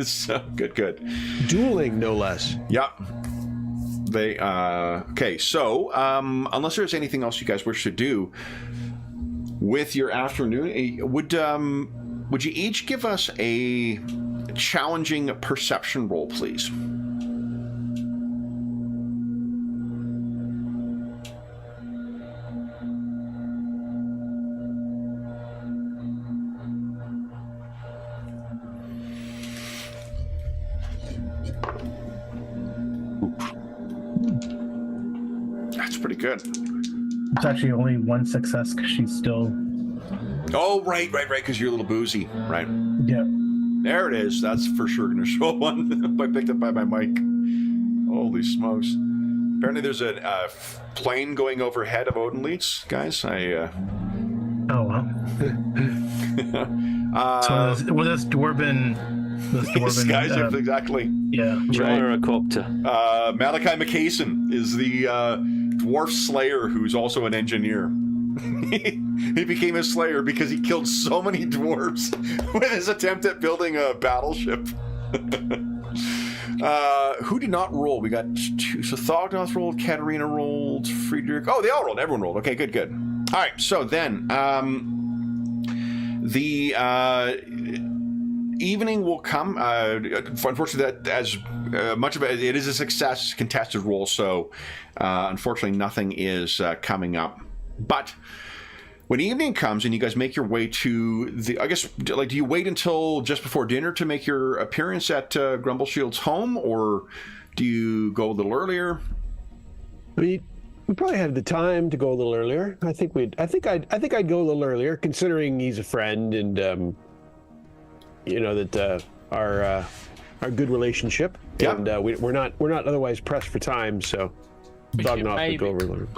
So good. Dueling, no less. Yep. They okay. So unless there's anything else you guys wish to do with your afternoon, would you each give us a challenging perception roll, please? That's pretty good. It's actually only one success because she's still. Oh, right, because you're a little boozy. Right. Yeah. There it is. That's for sure going to show one. I picked up by my mic. Holy smokes. Apparently there's a plane going overhead of Odenleitz, guys. Oh, wow. So one of those dwarven guys, exactly. Yeah. Gyrocopter. Malachi McCason is the dwarf slayer who's also an engineer. He became a slayer because he killed so many dwarves with his attempt at building a battleship. Who did not roll? We got two. So Thognoth rolled, Katarina rolled, Friedrich. Oh, they all rolled. Everyone rolled. Okay, good. All right, so then the evening will come. Unfortunately, that as much of it is a success, contested roll. So unfortunately, nothing is coming up. But when evening comes and you guys make your way to the, I guess, like, do you wait until just before dinner to make your appearance at Grumbleshield's home, or do you go a little earlier? We probably had the time to go a little earlier. I think I'd go a little earlier, considering he's a friend and you know that our good relationship. Yeah. And we're not otherwise pressed for time, so. We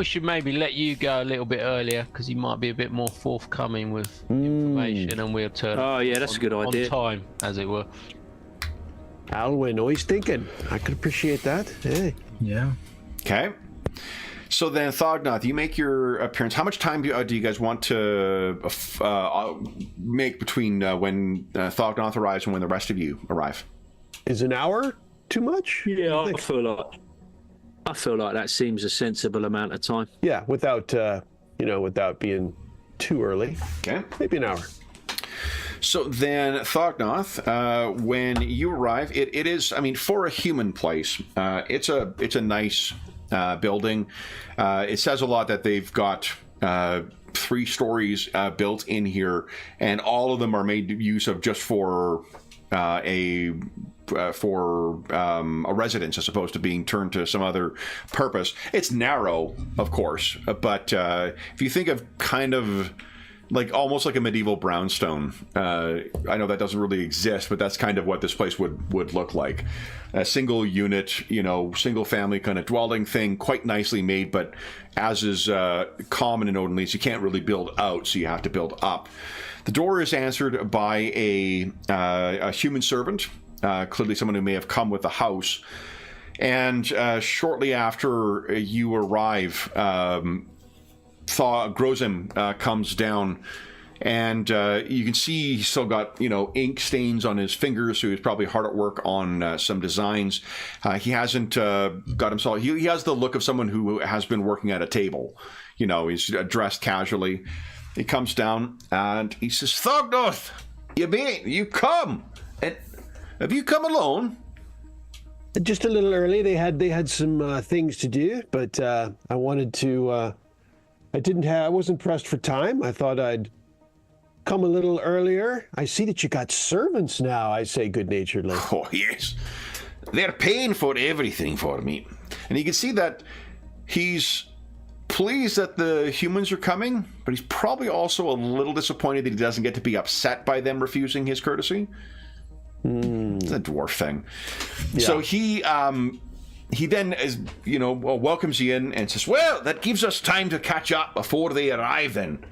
should maybe let you go a little bit earlier because you might be a bit more forthcoming with information, and we'll turn. Oh yeah, that's a good idea. On time, as it were. Alwyn, always thinking. I could appreciate that. Hey. Yeah. Okay. So then, Thognoth, you make your appearance. How much time do you guys want to make between when Thognoth arrives and when the rest of you arrive? Is an hour too much? Yeah, I feel like that seems a sensible amount of time. Yeah, without without being too early. Okay. Maybe an hour. So then, Thognoth, when you arrive, it is, I mean, for a human place, it's a nice building. It says a lot that they've got 3 stories built in here, and all of them are made use of just for a residence as opposed to being turned to some other purpose. It's narrow, of course, but if you think of kind of like almost like a medieval brownstone, I know that doesn't really exist, but that's kind of what this place would look like. A single unit, single family kind of dwelling thing, quite nicely made, but as is common in Odenleitz, you can't really build out, so you have to build up. The door is answered by a human servant clearly someone who may have come with the house. And shortly after you arrive, Grozim comes down, and you can see he's still got, ink stains on his fingers, so he's probably hard at work on some designs. He hasn't got himself... He has the look of someone who has been working at a table. He's dressed casually. He comes down, and he says, Thognoth, you come! And have you come alone? Just a little early. They had some things to do, but I wanted to... I wasn't pressed for time. I thought I'd come a little earlier. I see that you got servants now, I say good-naturedly. Oh, yes. They're paying for everything for me. And you can see that he's pleased that the humans are coming, but he's probably also a little disappointed that he doesn't get to be upset by them refusing his courtesy. It's a dwarf thing. Yeah. So he then welcomes you in and says, well, that gives us time to catch up before they arrive then.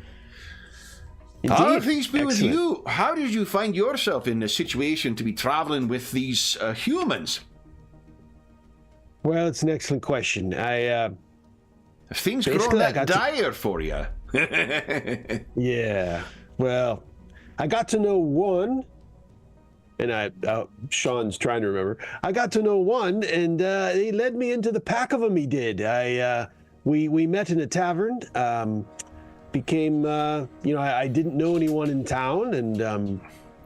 Indeed. How have things been with you? How did you find yourself in a situation to be traveling with these humans? Well, it's an excellent question. Have things grown that dire for you? Yeah. Well, I got to know one, and Sean's trying to remember. I got to know one, and he led me into the pack of them. He did. We met in a tavern. Became, I didn't know anyone in town, and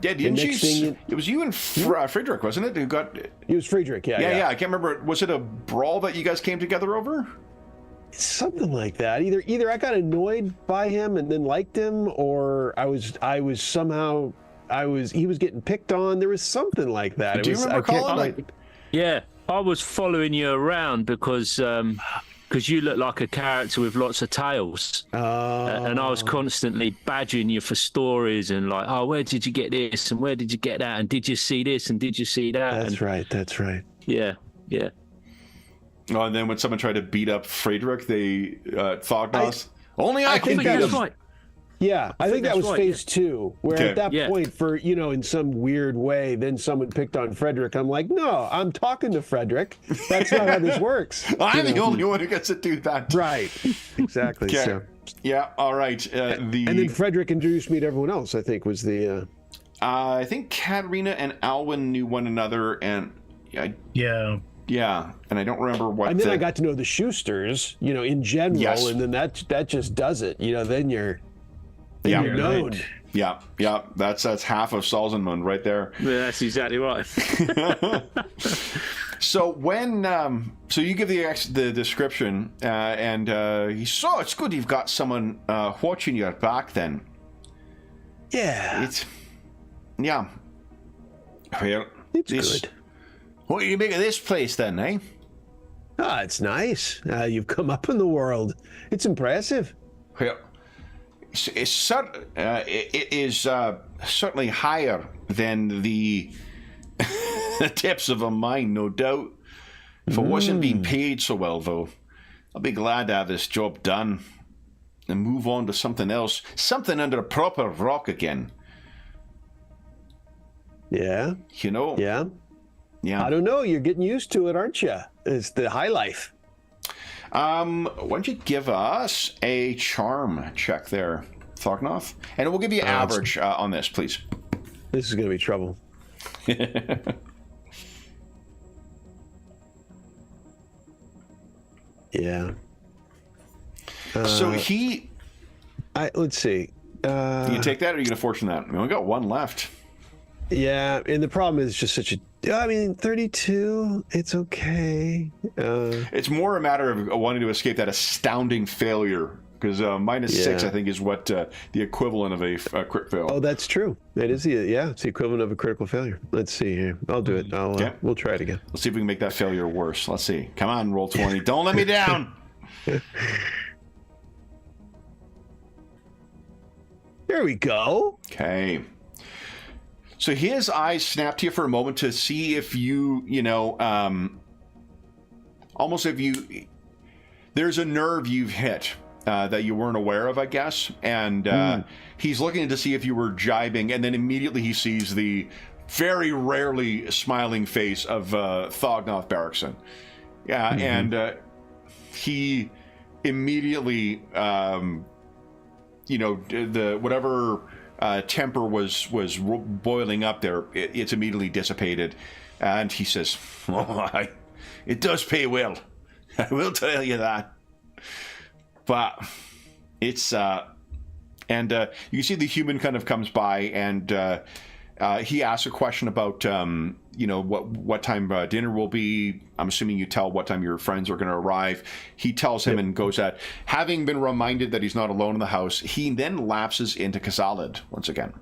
yeah, didn't you? It was you and Friedrich, wasn't it? Who got? It was Friedrich. Yeah. I can't remember. Was it a brawl that you guys came together over? Something like that. Either I got annoyed by him and then liked him, or he was getting picked on. There was something like that. Do you remember calling? Yeah, I was following you around because you look like a character with lots of tails. And I was constantly badgering you for stories and like, oh, where did you get this? And where did you get that? And did you see this? And did you see that? That's right. Yeah. Oh, and then when someone tried to beat up Friedrich, they thought us. Only I can beat him. Right. Yeah, I think that was phase 2, where at that point, for, in some weird way, then someone picked on Frederick. I'm like, no, I'm talking to Frederick. That's not how this works. I'm the only one who gets to do that. Right, exactly. Okay. So. Yeah, all right. And then Frederick introduced me to everyone else, I think, was the... I think Katerina and Alwyn knew one another, and... Yeah, and I don't remember what. And then I got to know the Schusters, in general, yes. And then that just does it. Then you're known. Right. Yeah. That's half of Salzenmund right there. Yeah, that's exactly right. So when so you give the description, and he saw it's good you've got someone watching your back. Then. Yeah. Well, it's good. What do you make of this place, then, eh? It's nice. You've come up in the world. It's impressive. Well, it is certainly higher than the tips of a mine, no doubt. If I wasn't being paid so well, though, I'll be glad to have this job done and move on to something else, something under a proper rock again. Yeah. Yeah. Yeah. I don't know. You're getting used to it, aren't you? It's the high life. Why don't you give us a charm check there, Thognoth? And we'll give you average on this, please. This is going to be trouble. Yeah. So let's see. You take that, or are you going to fortune that? We only got one left. Yeah, and the problem is just 32, it's okay. It's more a matter of wanting to escape that astounding failure, because -6, I think, is what the equivalent of a crit fail. Oh, that's true. It is, it's the equivalent of a critical failure. Let's see here. I'll do it. We'll try it again. Let's see if we can make that failure worse. Let's see. Come on, roll 20. Don't let me down. There we go. Okay. So his eyes snap to you for a moment to see if almost if there's a nerve you've hit that you weren't aware of, I guess. And he's looking to see if you were jibing, and then immediately he sees the very rarely smiling face of Thognoth Barrickson. Yeah, and he immediately, the whatever temper was boiling up there, it's immediately dissipated, and he says, it does pay well. I will tell you that. But it's and you see the human kind of comes by, and he asks a question about what time dinner will be. I'm assuming you tell what time your friends are going to arrive. He tells him and goes at, having been reminded that he's not alone in the house, he then lapses into Kazalid once again.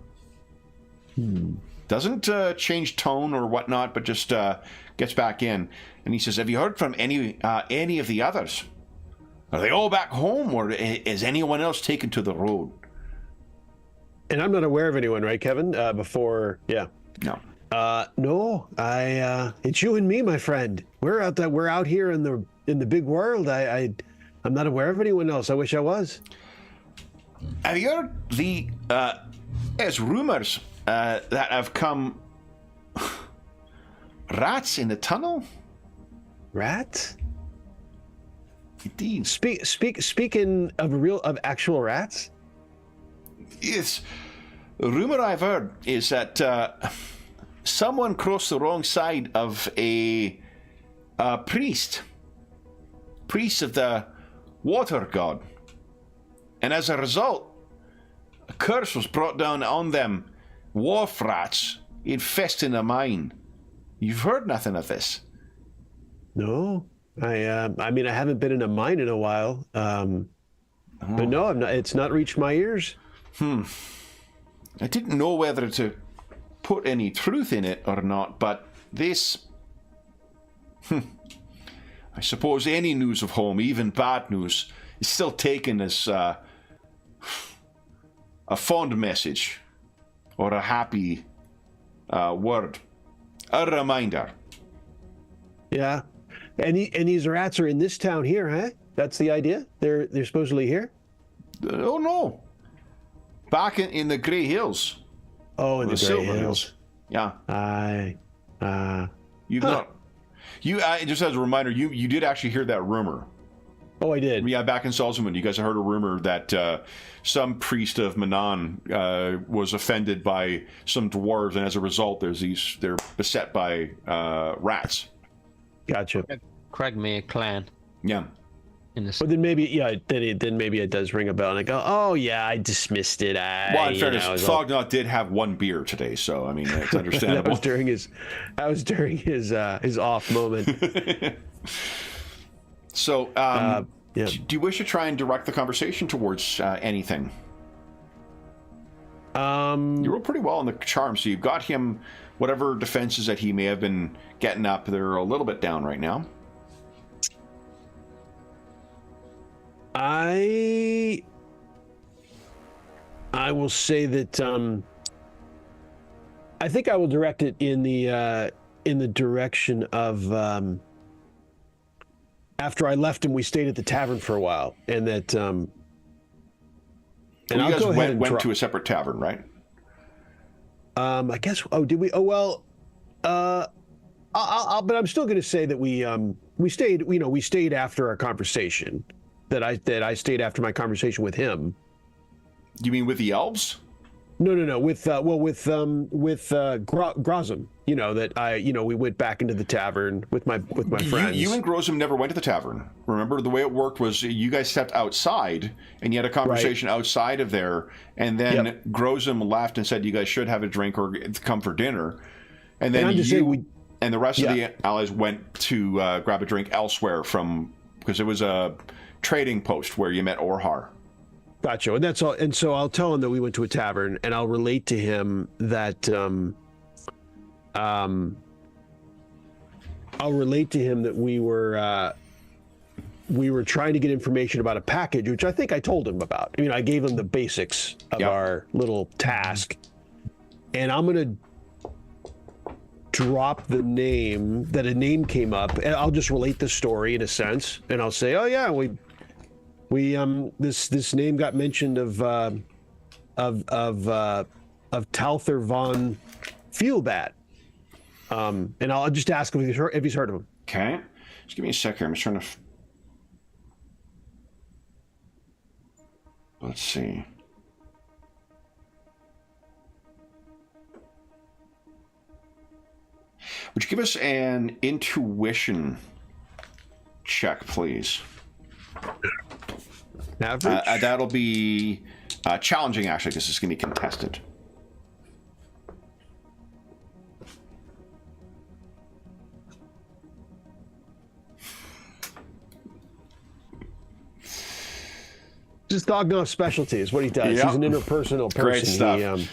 Doesn't change tone or whatnot, but just gets back in, and he says, have you heard from any of the others? Are they all back home, or is anyone else taken to the road? And I'm not aware of anyone, right, Kevin? Before, yeah. No. No. It's you and me, my friend. We're out here in the big world. I'm not aware of anyone else. I wish I was. Have you heard there's rumors that have come? Rats in the tunnel. Rats? Indeed. Speaking of actual rats. Yes. The rumor I've heard is that someone crossed the wrong side of a priest of the water god, and as a result, a curse was brought down on them. Wharf rats infesting the mine. You've heard nothing of this? No. I mean, I haven't been in a mine in a while. But no, I'm not. It's not reached my ears. I didn't know whether to put any truth in it or not, but this... I suppose any news of home, even bad news, is still taken as a fond message or a happy word. A reminder. Yeah. And these rats are in this town here, huh? That's the idea? They're supposedly here? Oh, no. Back in the Grey Hills. Oh, in the Grey Silver Hills. Yeah. You've not... You just as a reminder, you did actually hear that rumor. Oh, I did. Yeah, back in Salzman, you guys heard a rumor that some priest of Manon was offended by some dwarves, and as a result, they're beset by rats. Gotcha. Cragmere clan. Yeah. But then maybe, then maybe it does ring a bell, and I go, oh yeah, I dismissed it. Well, in fairness, Thognot did have one beer today, so I mean, it's understandable. That was during his off moment. So, do you wish to try and direct the conversation towards anything? You roll pretty well on the charm, so you've got him. Whatever defenses that he may have been getting up, they're a little bit down right now. I will say that I think I will direct it in the direction of after I left him, we stayed at the tavern for a while, and that and you guys went to a separate tavern, right? I guess. Oh, did we? Oh well. But I'm still going to say that we stayed. We stayed after our conversation. That I stayed after my conversation with him. You mean with the elves? No. With Grozum. We went back into the tavern with my friends. You and Grozum never went to the tavern. Remember, the way it worked was you guys stepped outside and you had a conversation outside of there, and then Grozum left and said you guys should have a drink or come for dinner, and then and the rest of the allies went to grab a drink elsewhere because it was a trading post where you met Orhar. Gotcha. And that's all. And so I'll tell him that we went to a tavern, and I'll relate to him that we were trying to get information about a package, which I think I told him about. I gave him the basics of our little task, and I'm gonna drop the name that a name came up, and I'll just relate the story in a sense, and I'll say, oh yeah, we this name got mentioned of Talther von feel bad. And I'll just ask him if he's heard of him. Okay. Just give me a sec here. I'm just trying to... Let's see. Would you give us an intuition check, please? Average? That'll be challenging, actually, because it's going to be contested. Just Dognoff's specialty is what he does. Yep. He's an interpersonal person. Great stuff.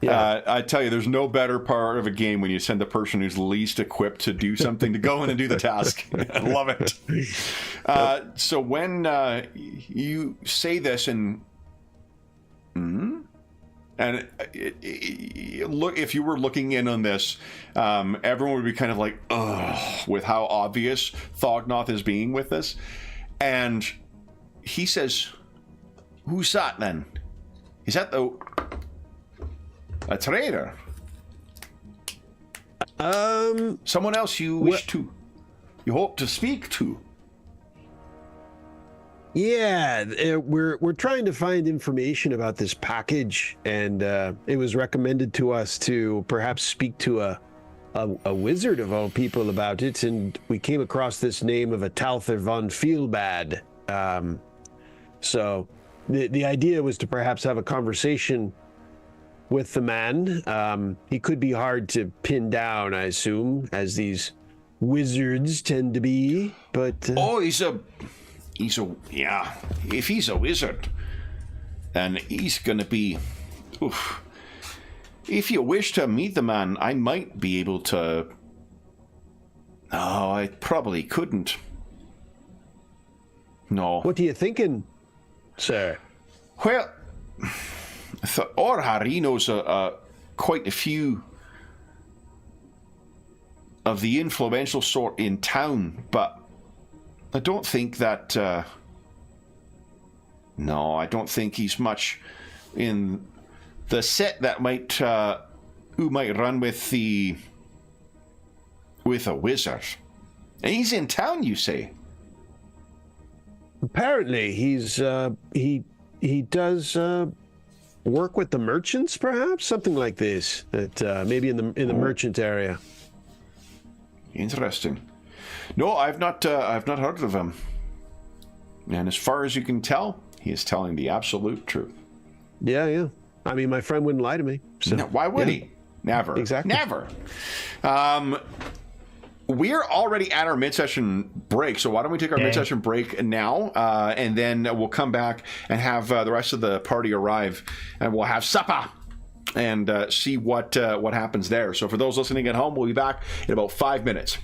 Yeah. I tell you, there's no better part of a game when you send the person who's least equipped to do something to go in and do the task. I love it. So when you say this and look, if you were looking in on this, everyone would be kind of like, ugh, with how obvious Thognoth is being with this. And he says, "Who's that then? Is that a traitor? Someone else you hope to speak to?" Yeah, we're trying to find information about this package, and it was recommended to us to perhaps speak to a wizard of all people about it, and we came across this name of a Talther von Feelbad. So the idea was to perhaps have a conversation with the man. He could be hard to pin down, I assume, as these wizards tend to be, but... yeah, if he's a wizard, then he's gonna be... Oof. If you wish to meet the man, I might be able to... Oh, I probably couldn't. No. What are you thinking, sir? Well, Orhar, he knows quite a few of the influential sort in town, but I don't think that... no, I don't think he's much in the set that might... who might run with a wizard. And he's in town, you say? Apparently, he does work with the merchants, perhaps something like this. That maybe in the merchant area. Interesting. No, I've not heard of him. And as far as you can tell, he is telling the absolute truth. Yeah. I mean, my friend wouldn't lie to me. So, no, why would he? Never. Exactly. Never. We're already at our mid-session break, so why don't we take our mid-session break now, and then we'll come back and have the rest of the party arrive, and we'll have supper and see what happens there. So for those listening at home, we'll be back in about 5 minutes.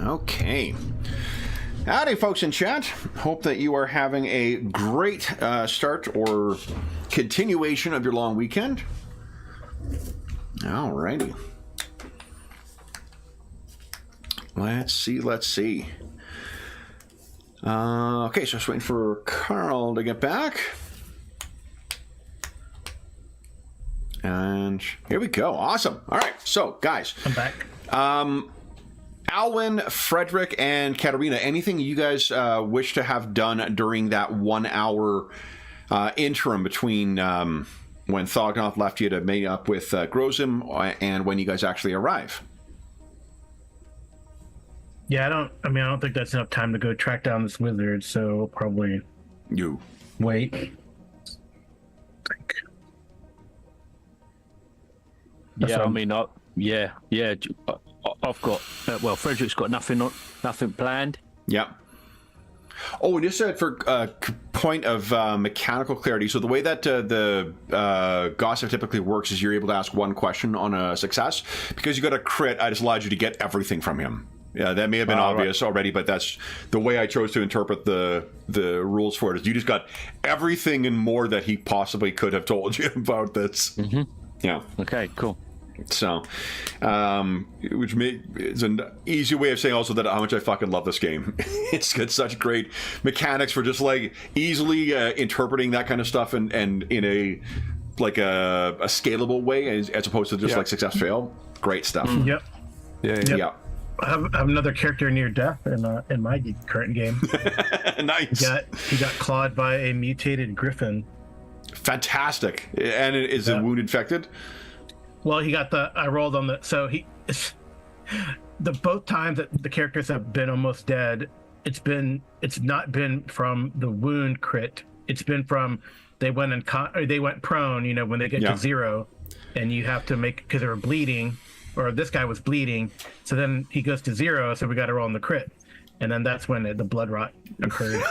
Okay. Howdy, folks in chat. Hope that you are having a great start or continuation of your long weekend. Alrighty. Let's see. Okay, so just waiting for Carl to get back. And here we go. Awesome. All right, so guys. I'm back. Alwyn, Frederick, and Katerina, anything you guys wish to have done during that 1 hour interim between when Thognoth left you to meet up with Grozim and when you guys actually arrive? Yeah, I don't think that's enough time to go track down this wizard, so we'll probably wait. Yeah, I mean, I've got Frederick's got nothing planned. Yeah. Oh, and just for point of mechanical clarity, so the way that the gossip typically works is you're able to ask one question on a success. Because you got a crit, I just allowed you to get everything from him. Yeah, that may have been obvious already, but that's the way I chose to interpret the rules for it. Is you just got everything and more that he possibly could have told you about this. Mm-hmm. Yeah. Okay, cool. So, which is an easy way of saying also that how much I fucking love this game. It's got such great mechanics for just like easily interpreting that kind of stuff and in a like a scalable way as opposed to just like success fail. Great stuff. Yep. Yeah. I have another character near death in my current game. Nice. He got clawed by a mutated griffin. Fantastic. And is the wound infected? Well, I rolled on both times that the characters have been almost dead, it's not been from the wound crit. It's been from they went prone, when they get to 0 and you have to because they were bleeding, or this guy was bleeding, so then he goes to 0, so we got to roll on the crit. and then that's when the blood rot occurred.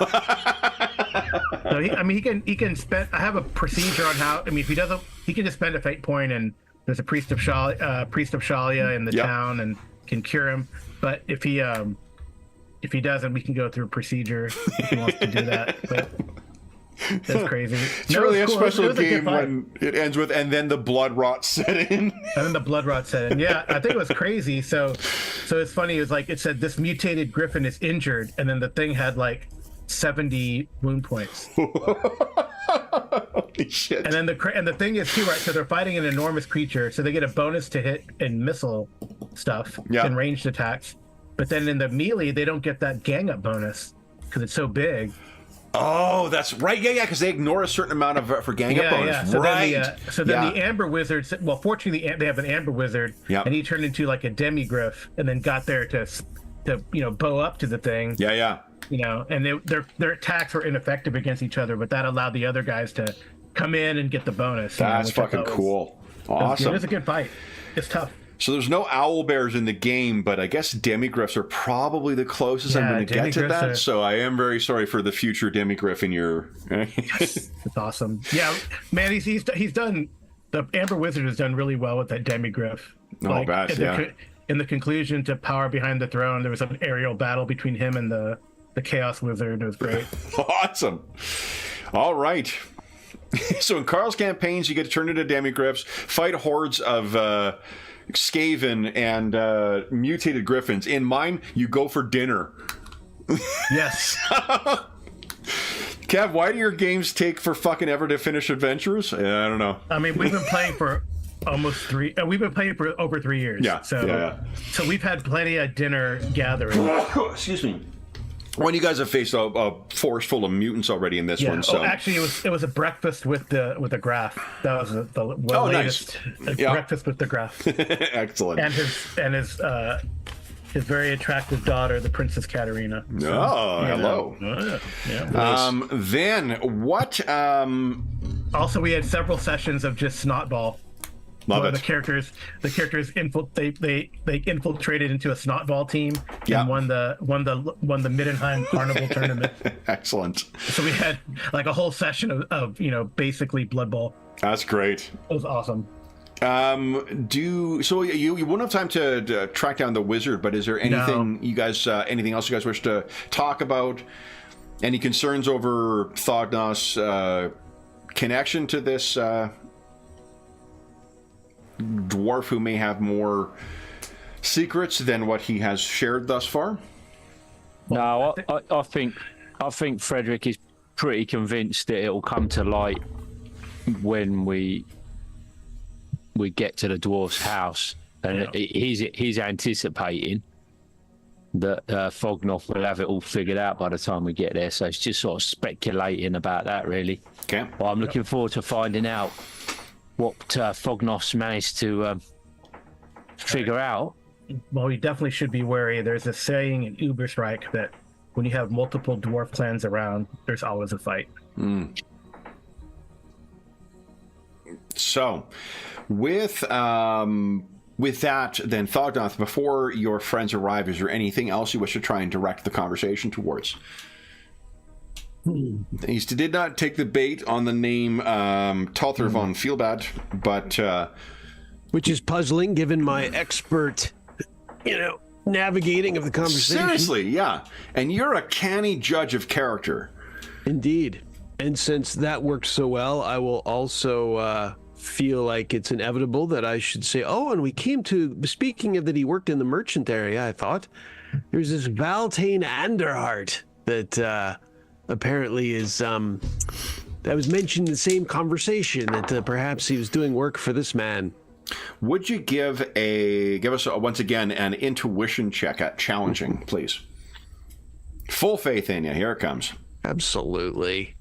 So he can spend. I have a procedure on how. I mean, if he doesn't, he can just spend a fate point, and there's a priest of Shalia in the town and can cure him. But if he doesn't, we can go through a procedure if he wants to do that. But that's crazy. It's really a special game when it ends with, and then the blood rot set in. And then the blood rot set in. Yeah, I think it was crazy. So it's funny. It was like, it said this mutated griffin is injured, and then the thing had like 70 wound points. Holy shit. And then the thing is too, right? So they're fighting an enormous creature, so they get a bonus to hit and missile stuff and ranged attacks. But then in the melee, they don't get that gang up bonus because it's so big. Oh, that's right. Yeah, because they ignore a certain amount of for gang up bonus. Yeah. So right. Then the Amber Wizard. Well, fortunately, they have an Amber Wizard, and he turned into like a demigriff, and then got there to bow up to the thing. Yeah. And their attacks were ineffective against each other, but that allowed the other guys to come in and get the bonus. That's fucking cool. Awesome. It was a good fight. It's tough. So there's no owl bears in the game, but I guess demigriffs are probably the closest I'm going to get to that. So I am very sorry for the future demigriff in your. It's awesome. Yeah, man, he's done. The Amber Wizard has done really well with that demigriff. Oh, bad. In the conclusion to Power Behind the Throne, there was an aerial battle between him and the Chaos Wizard. It was great. Awesome. All right. So in Carl's campaigns, you get to turn into demigriffs, fight hordes of Skaven and mutated griffins. In mine, you go for dinner. Yes. Kev, why do your games take for fucking ever to finish adventures? I don't know. I mean, we've been playing for almost we've been playing for over 3 years. Yeah. So we've had plenty of dinner gatherings. Excuse me. When you guys have faced a forest full of mutants already in this one, so actually, it was a breakfast with the graph. That was the latest breakfast with the graph. Excellent. And his very attractive daughter, the Princess Katarina. Hello. Yeah. Then what? Also, we had several sessions of just snotball. Love it. The characters they infiltrated into a snotball team and won the Middenheim Carnival tournament. Excellent. So we had like a whole session of basically Blood Bowl. That's great. It was awesome. You won't have time to track down the wizard, but is there anything anything else you guys wish to talk about? Any concerns over Thognos' connection to this dwarf who may have more secrets than what he has shared thus far? No, I think Frederick is pretty convinced that it'll come to light when we get to the dwarf's house, and he's anticipating that Thognos will have it all figured out by the time we get there. So it's just sort of speculating about that, really. Okay. Well, I'm looking forward to finding out what Thognos managed to figure out. Well, we definitely should be wary. There's a saying in Uberstrike that when you have multiple dwarf clans around, there's always a fight. So, with that, then Thognos, before your friends arrive, is there anything else you wish to try and direct the conversation towards? He did not take the bait on the name Talther von Feelbad, but which is puzzling given my expert, navigating of the conversation. Seriously, yeah. And you're a canny judge of character. Indeed. And since that worked so well, I will also feel like it's inevitable that I should say, and we came to, speaking of that he worked in the merchant area, I thought, there's this Valtane Anderhart that apparently is that was mentioned in the same conversation, that perhaps he was doing work for this man. Would you give us once again an intuition check at challenging, please? Full faith in you. Here it comes. Absolutely.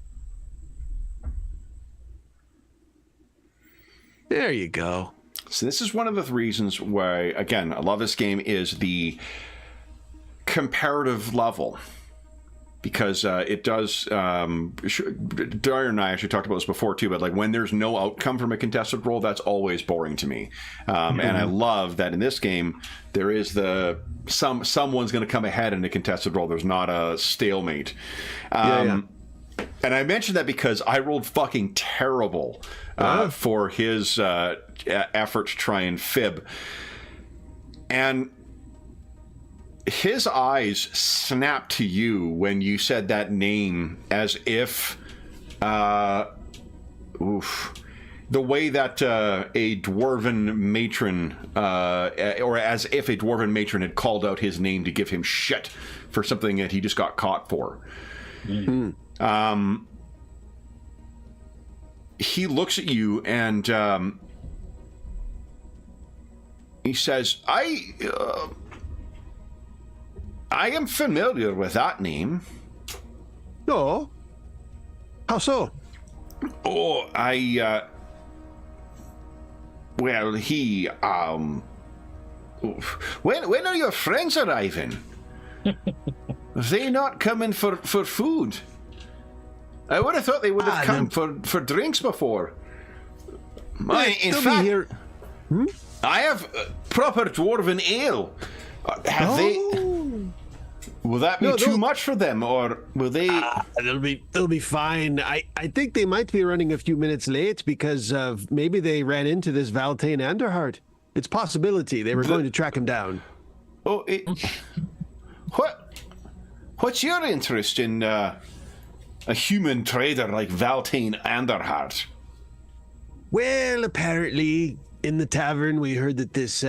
There you go. So this is one of the reasons why, again, I love this game, is the comparative level. because it does. Dyer and I actually talked about this before too, but like when there's no outcome from a contested roll, that's always boring to me. And I love that in this game there is someone's going to come ahead in a contested roll. There's not a stalemate. And I mentioned that because I rolled fucking terrible for his effort to try and fib, and his eyes snapped to you when you said that name, as if the way that a dwarven matron or as if a dwarven matron had called out his name to give him shit for something that he just got caught for. He looks at you and he says, I am familiar with that name. No. How so? Oh, well, he, when are your friends arriving? Are they not coming for food? I would have thought they would have come for drinks before. In fact, I have proper dwarven ale. Have they... Will that be too much for them, or will they... They'll be fine. I think they might be running a few minutes late because of maybe they ran into this Valtane Anderhart. It's a possibility. They were going to track him down. Oh, what's your interest in a human trader like Valtane Anderhart? Well, apparently in the tavern we heard that this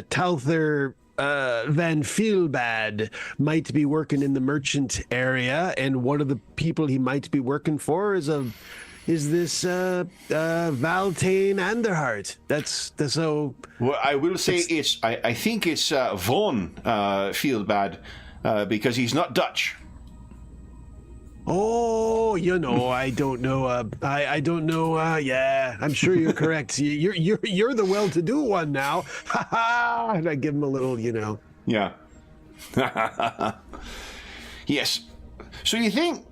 Talther Van Feelbad might be working in the merchant area, and one of the people he might be working for is this Valtane Anderhart. That's so. Well, I will say I think it's Von Feelbad because he's not Dutch. Oh, I don't know. I don't know. Yeah, I'm sure you're correct. You're the well-to-do one now. Ha ha! And I give him a little, Yeah. Yes. So you think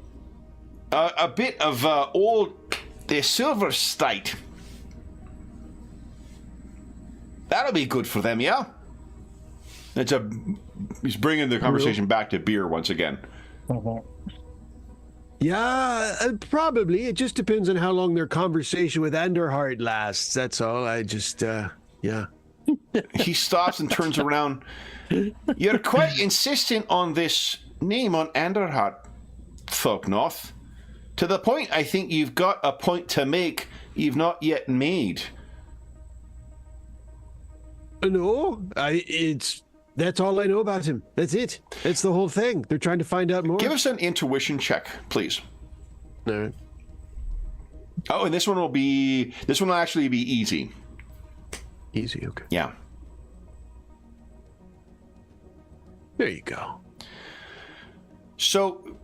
a bit of old the silver stite? That'll be good for them, yeah. He's bringing the conversation back to beer once again. Yeah, probably. It just depends on how long their conversation with Anderhart lasts. That's all. I just, yeah. He stops and turns around. You're quite insistent on this name on Anderhart, Thognoth. To the point I think you've got a point to make you've not yet made. No, that's all I know about him. That's it. That's the whole thing. They're trying to find out more. Give us an intuition check, please. All right. Oh, and this one will actually be easy. Easy, okay. Yeah. There you go. So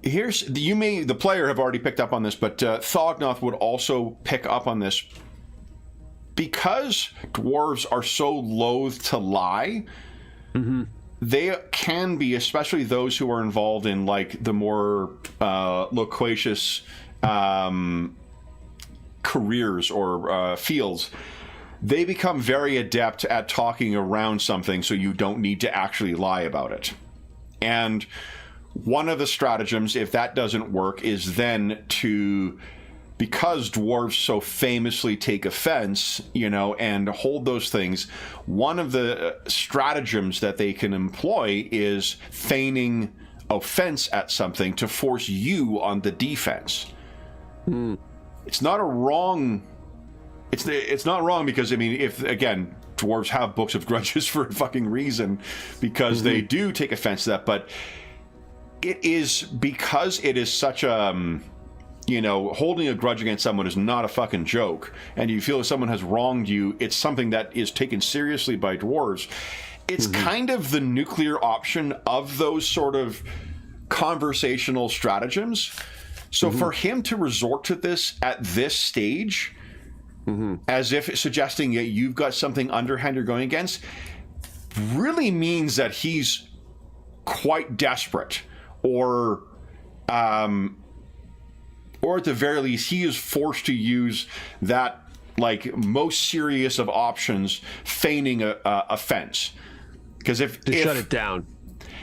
the player have already picked up on this, but Thognoth would also pick up on this. Because dwarves are so loath to lie, they can be, especially those who are involved in like the more loquacious careers or fields, they become very adept at talking around something so you don't need to actually lie about it. And one of the stratagems, if that doesn't work, is then to... Because dwarves so famously take offense, and hold those things, one of the stratagems that they can employ is feigning offense at something to force you on the defense. It's not a wrong... It's not wrong because, if, again, dwarves have books of grudges for a fucking reason, because they do take offense to that, but it is because it is such a... holding a grudge against someone is not a fucking joke, and you feel if someone has wronged you, it's something that is taken seriously by dwarves. It's kind of the nuclear option of those sort of conversational stratagems. So for him to resort to this at this stage, as if suggesting that you've got something underhand you're going against, really means that he's quite desperate, or at the very least, he is forced to use that, like, most serious of options, feigning a fence. Because if shut it down.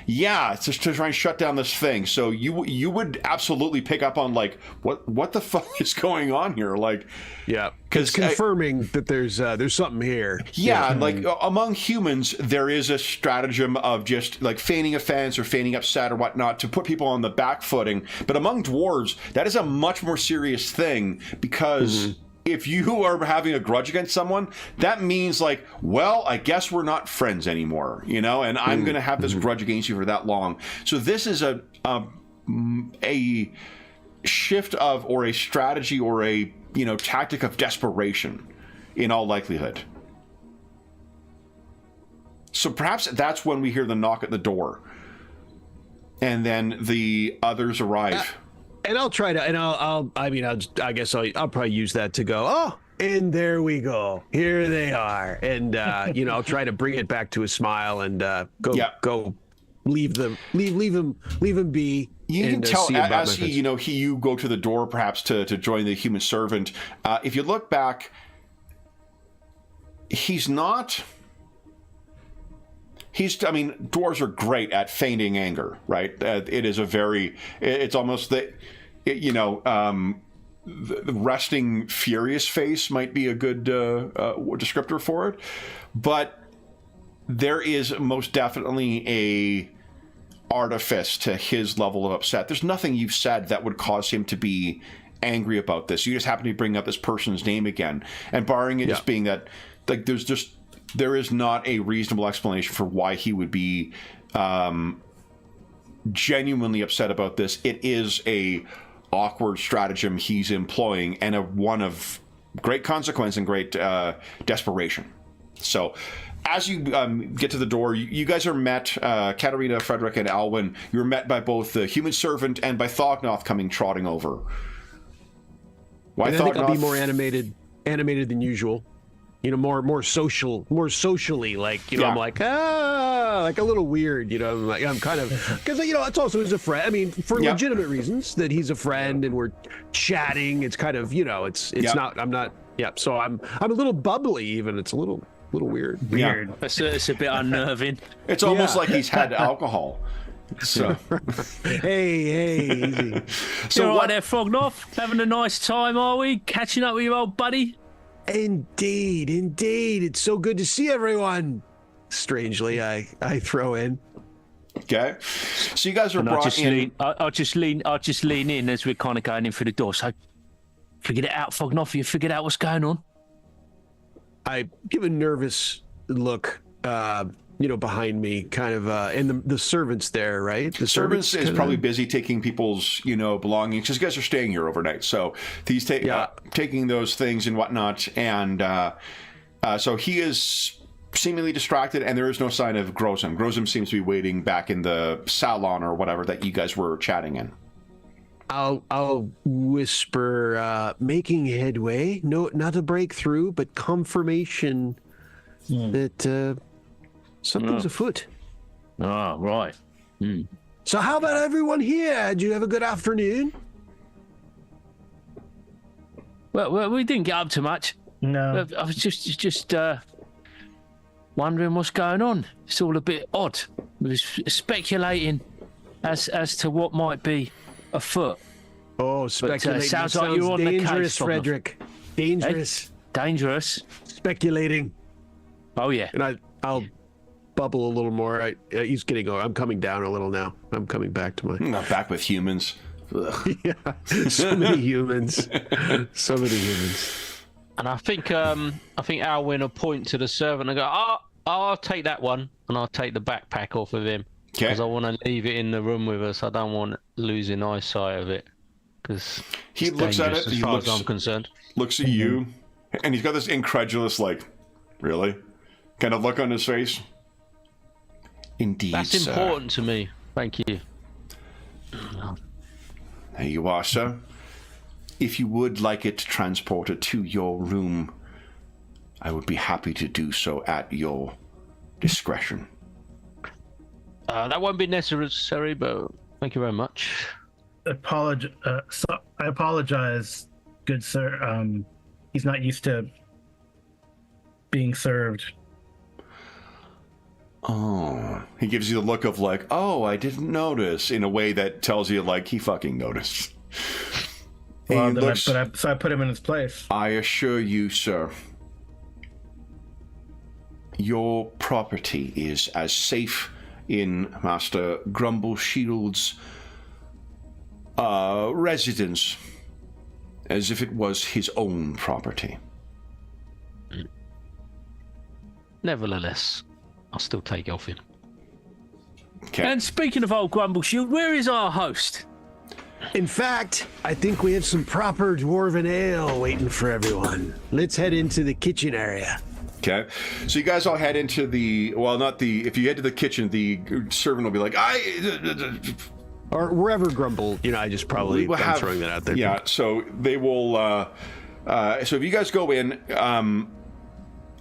Yeah, it's just to try and shut down this thing. So you would absolutely pick up on, like, what the fuck is going on here? Like, yeah, because confirming that there's something here. Yeah, and like among humans, there is a stratagem of just like feigning offense or feigning upset or whatnot to put people on the back footing. But among dwarves, that is a much more serious thing, because if you are having a grudge against someone, that means, like, well, I guess we're not friends anymore, you know, and I'm going to have this grudge against you for that long. So this is a shift of, or a strategy, or a, you know, tactic of desperation in all likelihood. So perhaps that's when we hear the knock at the door, and then the others arrive. And I'll try to, and I guess I'll probably use that to go, oh, and there we go. Here they are. And, you know, I'll try to bring it back to a smile and go leave them be. You can tell as you go to the door, perhaps to join the human servant. If you look back, dwarves are great at feigning anger, right? It is it's almost that, you know, the resting furious face might be a good descriptor for it. But there is most definitely a artifice to his level of upset. There's nothing you've said that would cause him to be angry about this. You just happen to be bringing up this person's name again. And barring it just being that, like, there is not a reasonable explanation for why he would be genuinely upset about this. It is a awkward stratagem he's employing, and one of great consequence and great desperation. So as you get to the door, you guys are met, Katarina, Frederick, and Alwyn. You're met by both the human servant and by Thognoth coming trotting over. Why I think I'll be more animated than usual. You know, more socially, like, you know, I'm like, like a little weird, you know, I'm kind of, because, you know, it's also as a friend, I mean, for legitimate reasons, that he's a friend and we're chatting. It's kind of, you know, it's not, I'm not, so I'm a little bubbly even. It's a little weird. It's a bit unnerving. It's almost like he's had alcohol. So hey, easy. So you all right there, Frognoff? Having a nice time, are we? Catching up with your old buddy? Indeed. It's so good to see everyone. Strangely, I throw in. Okay. So you guys are brought in. I'll just lean in as we're kind of going in through the door. So figured it out, Fognoff. You figured out what's going on? I give a nervous look, you know, behind me, kind of, and the servant's there, right? The servant is probably busy taking people's, you know, belongings, because you guys are staying here overnight. So he's taking those things and whatnot, and so he is seemingly distracted, and there is no sign of Grozem. Grozem seems to be waiting back in the salon or whatever that you guys were chatting in. I'll whisper, making headway. No, not a breakthrough, but confirmation that something's afoot. Oh, right. So how about everyone here? Did you have a good afternoon? Well, we didn't get up to much. No. I was just wondering what's going on. It's all a bit odd. We was speculating as to what might be afoot. Oh, speculating. Sounds like you're on dangerous, the case, Frederick. Dangerous. Dangerous. Speculating. Oh yeah. And I'll bubble a little more. He's getting over. I'm coming down a little now. I'm coming back to my. Not back with humans. Yeah. So many humans. So many humans. And I think Alwyn will point to the servant and go, I'll take that one, and I'll take the backpack off of him. Okay. Because I want to leave it in the room with us. I don't want losing eyesight of it. Because he looks at it. As far as I'm concerned. Looks at you, and he's got this incredulous, like, really, kind of look on his face. Indeed, that's important to me. Thank you. There you are, sir. If you would like it transported to your room, I would be happy to do so at your discretion. That won't be necessary, but thank you very much. I apologize, good sir. He's not used to being served. Oh, he gives you the look of like, oh, I didn't notice, in a way that tells you like he fucking noticed. Well, so I put him in his place. I assure you, sir, your property is as safe in Master Grumbleshield's residence as if it was his own property. Nevertheless, I'll still take it off him. Okay. And speaking of old Grumbleshield, where is our host? In fact, I think we have some proper dwarven ale waiting for everyone. Let's head into the kitchen area. Okay, so you guys all head into if you head to the kitchen, the servant will be like, Or wherever Grumble, I just probably, I'm throwing that out there. Yeah, so they will, so if you guys go in,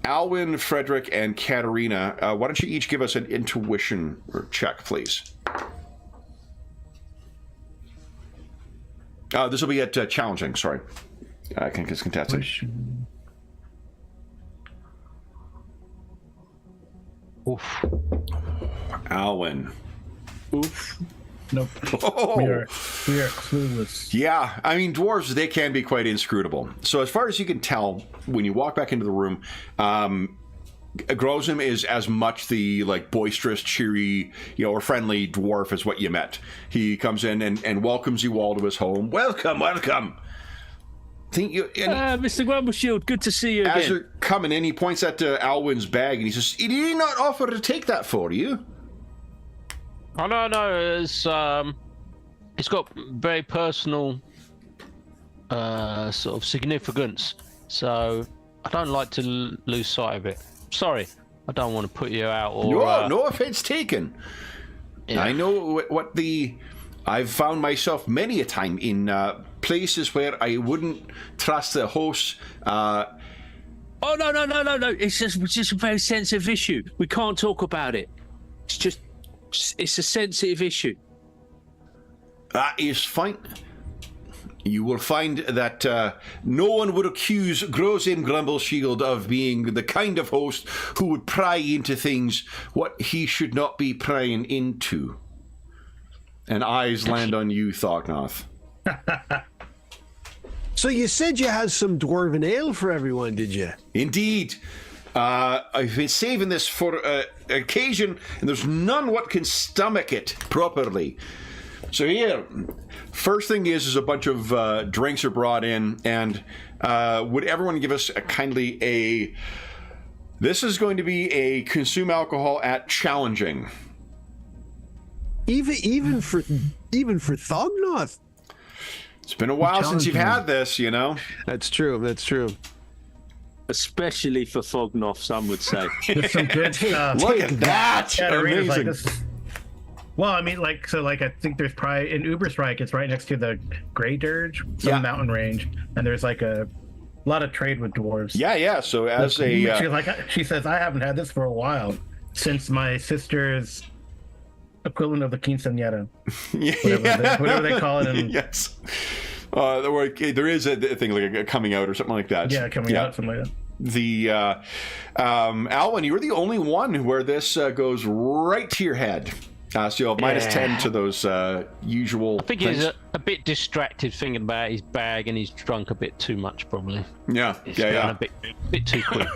Alwyn, Frederick, and Katerina, why don't you each give us an intuition check, please? This will be at challenging, sorry. I think it's contested. Oof. Alwyn. Oof. Nope. Oh. We are clueless. Yeah, I mean, dwarves, they can be quite inscrutable. So as far as you can tell, when you walk back into the room, Grozim is as much the boisterous, cheery, or friendly dwarf as what you met. He comes in and welcomes you all to his home. Welcome. Mr. Grumbleshield, good to see you again. As you're coming in, he points at Alwyn's bag and he says, "Did he not offer to take that for you?" Oh no, it's got very personal sort of significance, so I don't like to lose sight of it. Sorry, I don't want to put you out or... No offense taken. Yeah. I know I've found myself many a time in places where I wouldn't trust the host. Oh, no. It's just a very sensitive issue. We can't talk about it. It's a sensitive issue. That is fine. You will find that no one would accuse Grozim Grumbleshield of being the kind of host who would pry into things what he should not be prying into. And eyes land on you, Thognoth. So you said you had some dwarven ale for everyone, did you? Indeed. I've been saving this for occasion, and there's none what can stomach it properly. So here, first thing is a bunch of drinks are brought in, and would everyone give us this is going to be a consume alcohol at challenging. Even for Thognoth. It's been a while since you've had this, That's true. Especially for Thognoth, some would say. There's some good stuff. Look at that! Amazing. Well, I mean, I think there's probably in Uberstrike, it's right next to the Grey Dirge, some mountain range, and there's a lot of trade with dwarves. Yeah. So as she says, I haven't had this for a while since my sister's equivalent of the quinceañera, whatever they call it. Yes. There is a thing like a coming out or something like that. Yeah, coming out, something like that. The Alwyn, you're the only one where this goes right to your head. So you'll have -10 to those usual. I think he's a bit distracted thinking about his bag, and he's drunk a bit too much, probably. Yeah. A bit too quick.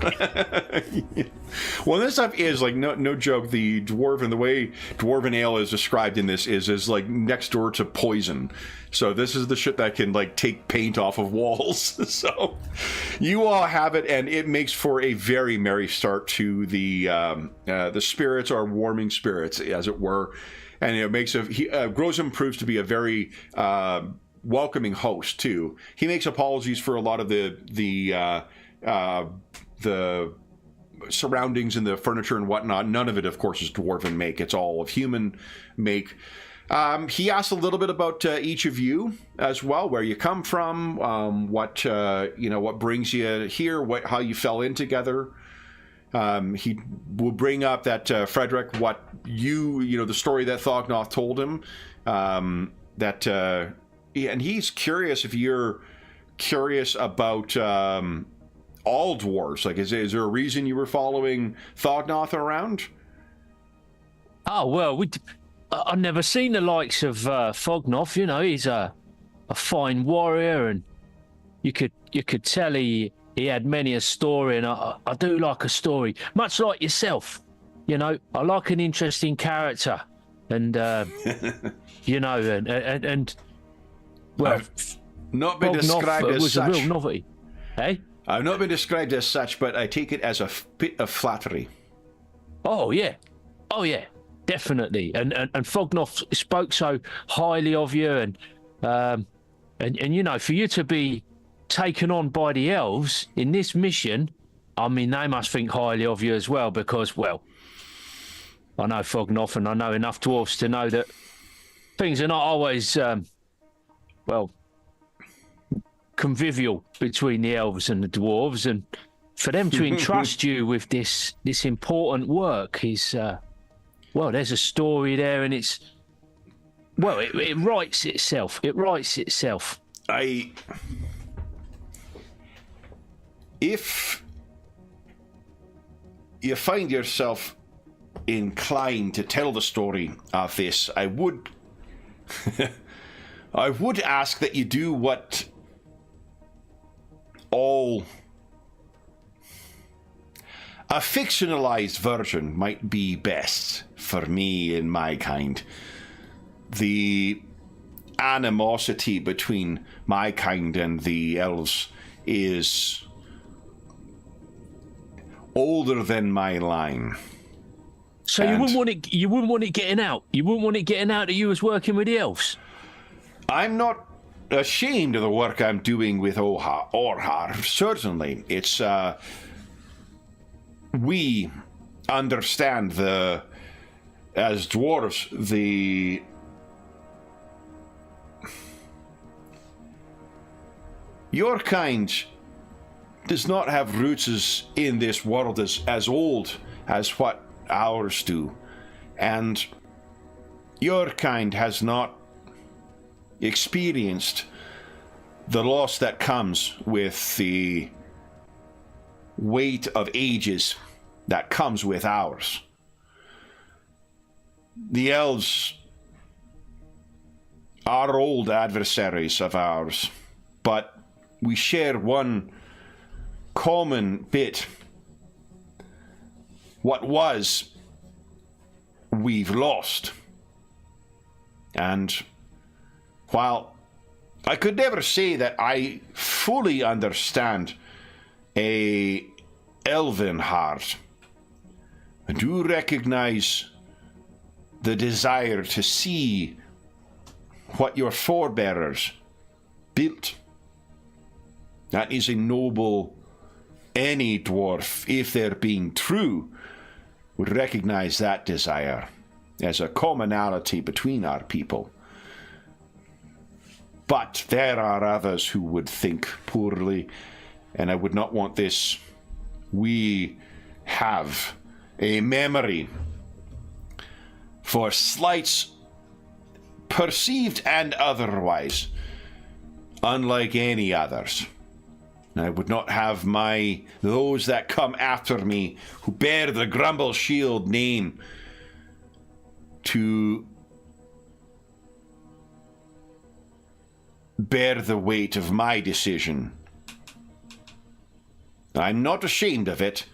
Well, this stuff is no joke. The way dwarven ale is described in this is next door to poison. So this is the shit that can take paint off of walls. So you all have it, and it makes for a very merry start to the spirits are warming spirits, as it were, and it makes Grozim proves to be a very welcoming host too. He makes apologies for a lot of the surroundings and the furniture and whatnot. None of it, of course, is dwarven make. It's all of human make. He asked a little bit about each of you as well, where you come from, what brings you here, how you fell in together, he will bring up that Frederick, what the story that Thognoth told him, and he's curious if you're curious about all dwarves. Like, is there a reason you were following Thognoth around? Oh well, I've never seen the likes of Thognoth. You know, he's a fine warrior, and you could tell he had many a story, and I do like a story, much like yourself. You know, I like an interesting character, and and well, I've not been Thognoth described as was such. a real novelty. Hey? I've not been described as such, but I take it as a bit of flattery. Oh yeah, definitely. And Thognoth spoke so highly of you, and you know, for you to be taken on by the elves in this mission, I mean, they must think highly of you as well, because, well, I know Thognoth, and I know enough dwarves to know that things are not always convivial between the elves and the dwarves, and for them to entrust you with this important work is there's a story there, and it writes itself. If you find yourself inclined to tell the story of this, I would ask that you do what a fictionalized version might be best for me and my kind. The animosity between my kind and the elves is older than my line. So you wouldn't want it getting out. You wouldn't want it getting out that you was working with the elves. I'm not ashamed of the work I'm doing with Orhar. Certainly, it's we understand as dwarves, your kind does not have roots in this world as old as what ours do, and your kind has not experienced the loss that comes with the weight of ages that comes with ours. The elves are old adversaries of ours, but we share one common bit. What was, we've lost. And while I could never say that I fully understand a elven heart, I do recognize the desire to see what your forebears built. That is a noble. Any dwarf, if they're being true, would recognize that desire as a commonality between our people. But there are others who would think poorly, and I would not want this. We have a memory for slights, perceived and otherwise, unlike any others. I would not have those that come after me, who bear the Grumble Shield name, to bear the weight of my decision. I'm not ashamed of it,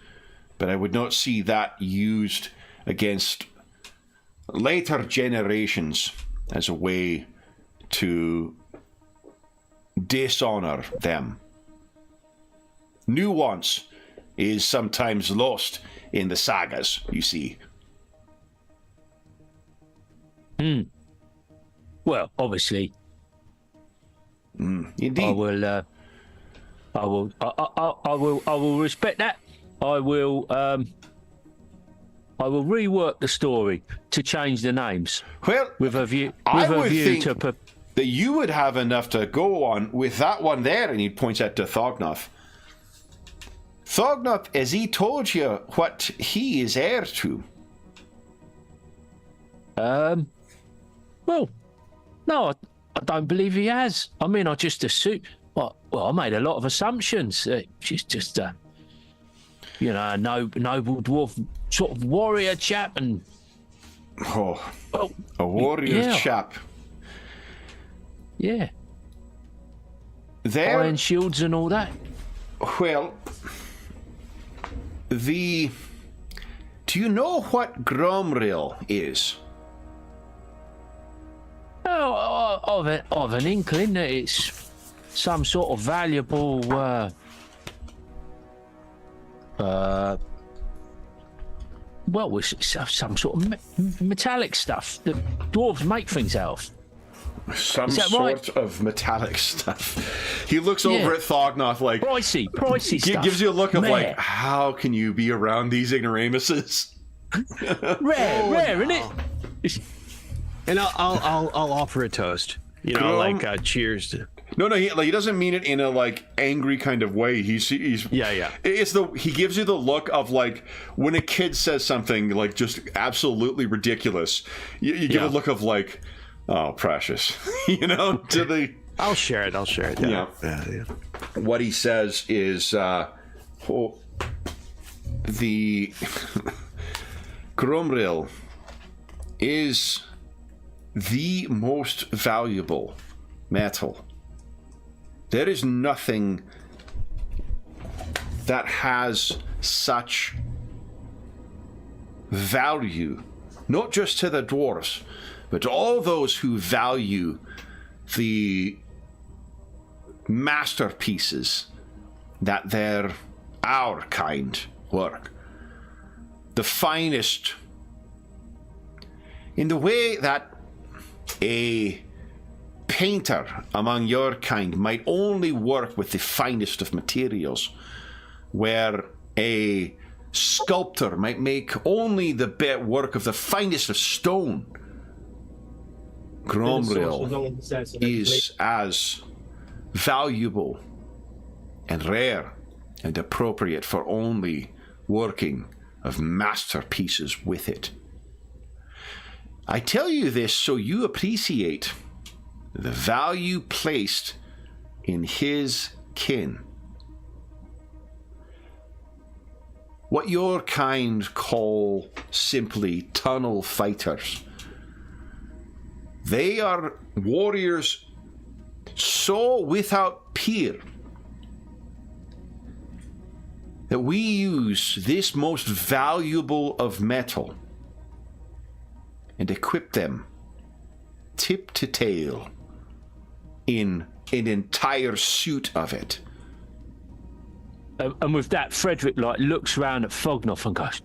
but I would not see that used against later generations as a way to dishonor them. Nuance is sometimes lost in the sagas, you see. Well, obviously. Indeed. I will respect that. I will rework the story to change the names. Well, with a view that you would have enough to go on with that one there, and he points out to Thognoth. Thognoth, has he told you what he is heir to? Well, no, I don't believe he has. I mean, I just assume. Well, I made a lot of assumptions. She's just a noble dwarf sort of warrior chap, and a warrior chap. Yeah. There, Iron shields and all that. well, do you know what Gromril is? Oh, of an inkling that it's some sort of valuable, it's some sort of metallic stuff that dwarves make things out of. Some Is that sort right? of metallic stuff. He looks over at Thognoth like pricey stuff. gives you a look of Rare. like, how can you be around these ignoramuses? rare, isn't it? And I'll offer a toast. You know, like cheers to. No, he doesn't mean it in a like angry kind of way. He's Yeah. he gives you the look of like when a kid says something like just absolutely ridiculous. You give a look of like, oh, precious, you know, to the. I'll share it. Yeah. What he says is, the Gromril is the most valuable metal. There is nothing that has such value, not just to the dwarves, but to all those who value the masterpieces that our kind work. The finest, in the way that a painter among your kind might only work with the finest of materials, where a sculptor might make only the work of the finest of stone. Gromril is as valuable and rare and appropriate for only working of masterpieces with it. I tell you this so you appreciate the value placed in his kin. What your kind call simply tunnel fighters. They are warriors so without peer that we use this most valuable of metal and equip them tip to tail in an entire suit of it. And with that, Frederick looks round at Thognoth and goes,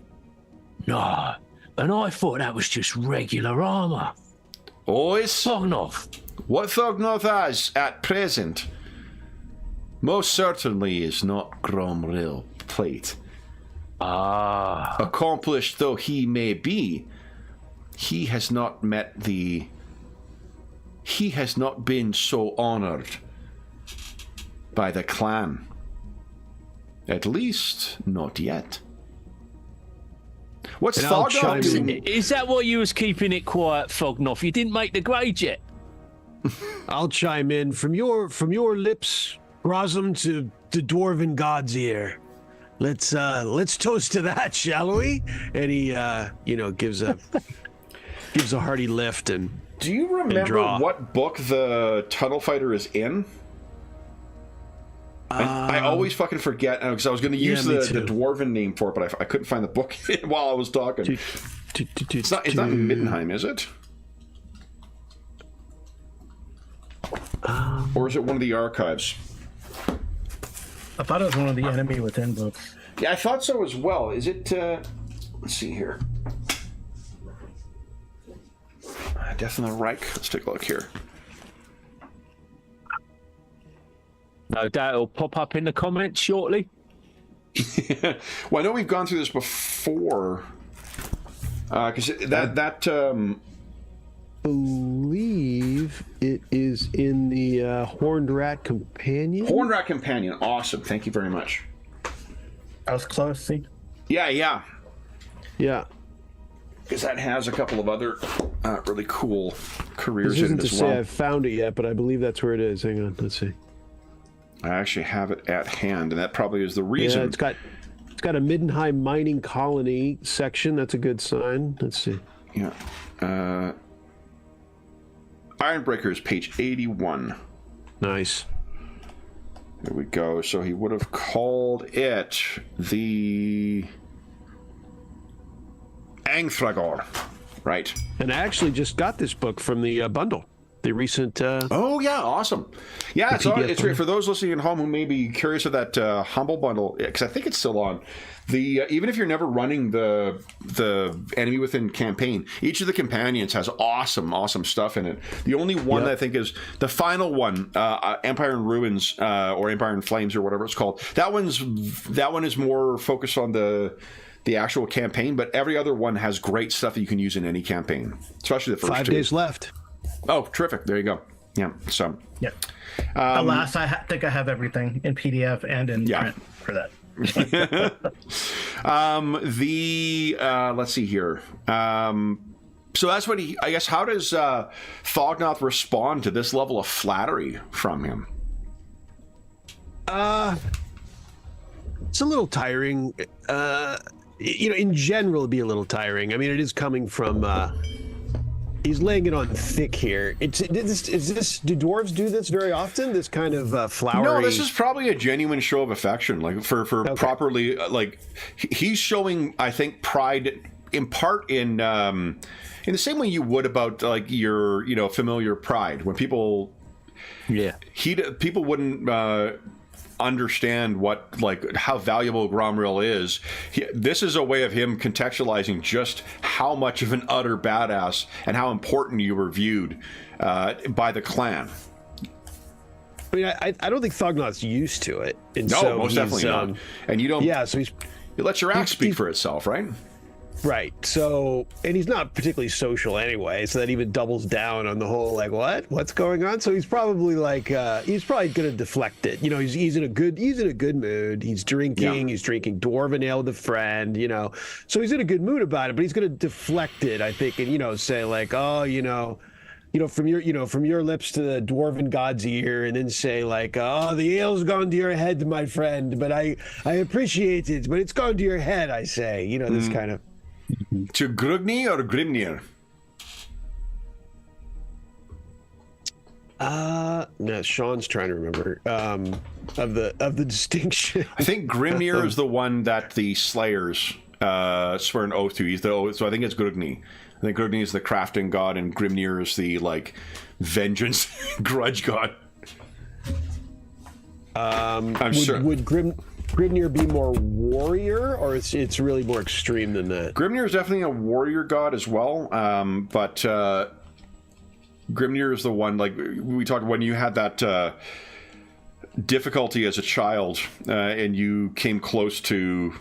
"No, and I thought that was just regular armour." Oh, it's Thognoth. what Thognoth has at present most certainly is not Gromril plate. Accomplished though he may be, he has not been so honored by the clan. At least not yet. What's Thognoth doing? Is that why you was keeping it quiet, Thognoth? You didn't make the grade yet? I'll chime in from your lips, Grosm, to the dwarven god's ear. Let's toast to that, shall we? And he gives a hearty lift and. Do you remember what book the Tunnel Fighter is in? I always fucking forget because I was going to use the dwarven name for it, but I couldn't find the book while I was talking. It's not Middenheim, is it? Or is it one of the archives? I thought it was one of the Enemy Within books. Yeah, I thought so as well. Is it? Let's see here. Death in the Reich. Let's take a look here. No doubt it'll pop up in the comments shortly. Well, I know we've gone through this before. Because that believe it is in the Horned Rat Companion. Horned Rat Companion. Awesome. Thank you very much. I was close. See. Yeah. Yeah. Because that has a couple of other really cool careers This in isn't it to as say well. I've found it yet, but I believe that's where it is. Hang on, let's see. I actually have it at hand, and that probably is the reason. Yeah, it's got a mid and high mining colony section. That's a good sign. Let's see. Yeah. Ironbreakers, page 81. Nice. There we go. So he would have called it the Angthragor, right? And I actually just got this book from the bundle. The recent. Oh yeah, awesome. Yeah, The PDF it's great for those listening at home who may be curious of that humble bundle, because I think it's still on. The even if you're never running the enemy within campaign, each of the companions has awesome stuff in it. The only one that I think is the final one, Empire in Ruins or Empire in Flames or whatever it's called. That one is more focused on the actual campaign, but every other one has great stuff that you can use in any campaign, especially the first 5 two. days left. Oh, terrific! There you go. Yeah. So. Yeah. Alas, I think I have everything in PDF and in print for that. Let's see here. So that's what I guess. How does Thognoth respond to this level of flattery from him? It's a little tiring. In general, it'd be a little tiring. I mean, it is coming from. He's laying it on thick here. Do dwarves do this very often? This kind of flowery. No, this is probably a genuine show of affection. Like for properly, like he's showing, I think, pride in part in the same way you would about like your familiar pride when people. Yeah. People wouldn't. Understand how valuable Gromril is. This is a way of him contextualizing just how much of an utter badass and how important you were viewed by the clan. I mean, I don't think Thognoth's used to it. And No, so most definitely not. And you don't. Yeah, so he's. You let your act speak for itself, right? Right. So, and he's not particularly social anyway, so that even doubles down on the whole, like, what's going on? So he's probably he's probably going to deflect it. He's in a good mood. He's drinking Dwarven Ale with a friend, so he's in a good mood about it, but he's going to deflect it, I think, and, say like, oh, from your lips to the Dwarven God's ear, and then say like, oh, the ale's gone to your head, my friend, but I appreciate it, but it's gone to your head, I say, this kind of. To Grugni or Grimnir? No, Sean's trying to remember of the distinction. I think Grimnir is the one that the Slayers swear an oath to. He's the oath, so I think it's Grugni. I think Grugni is the crafting god, and Grimnir is the vengeance grudge god. I'm sure. Would Grimnir be more warrior, or it's really more extreme than that? Grimnir is definitely a warrior god as well, but Grimnir is the one, like we talked when you had that difficulty as a child, and you came close to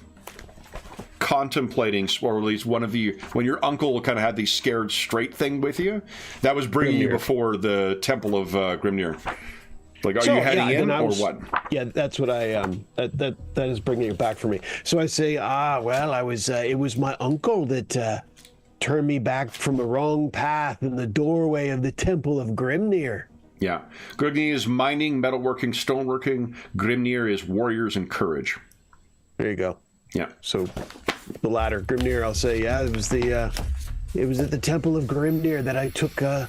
contemplating, or at least when your uncle kind of had the scared straight thing with you, that was bringing you before the temple of Grimnir. Like, are you heading in or what? Yeah, that's what I that is bringing it back for me. So I say, it was my uncle that turned me back from the wrong path in the doorway of the temple of Grimnir. Yeah, Grugni is mining, metalworking, stoneworking. Grimnir is warriors and courage. There you go. Yeah. So the latter, Grimnir, I'll say, it was at the temple of Grimnir that I took that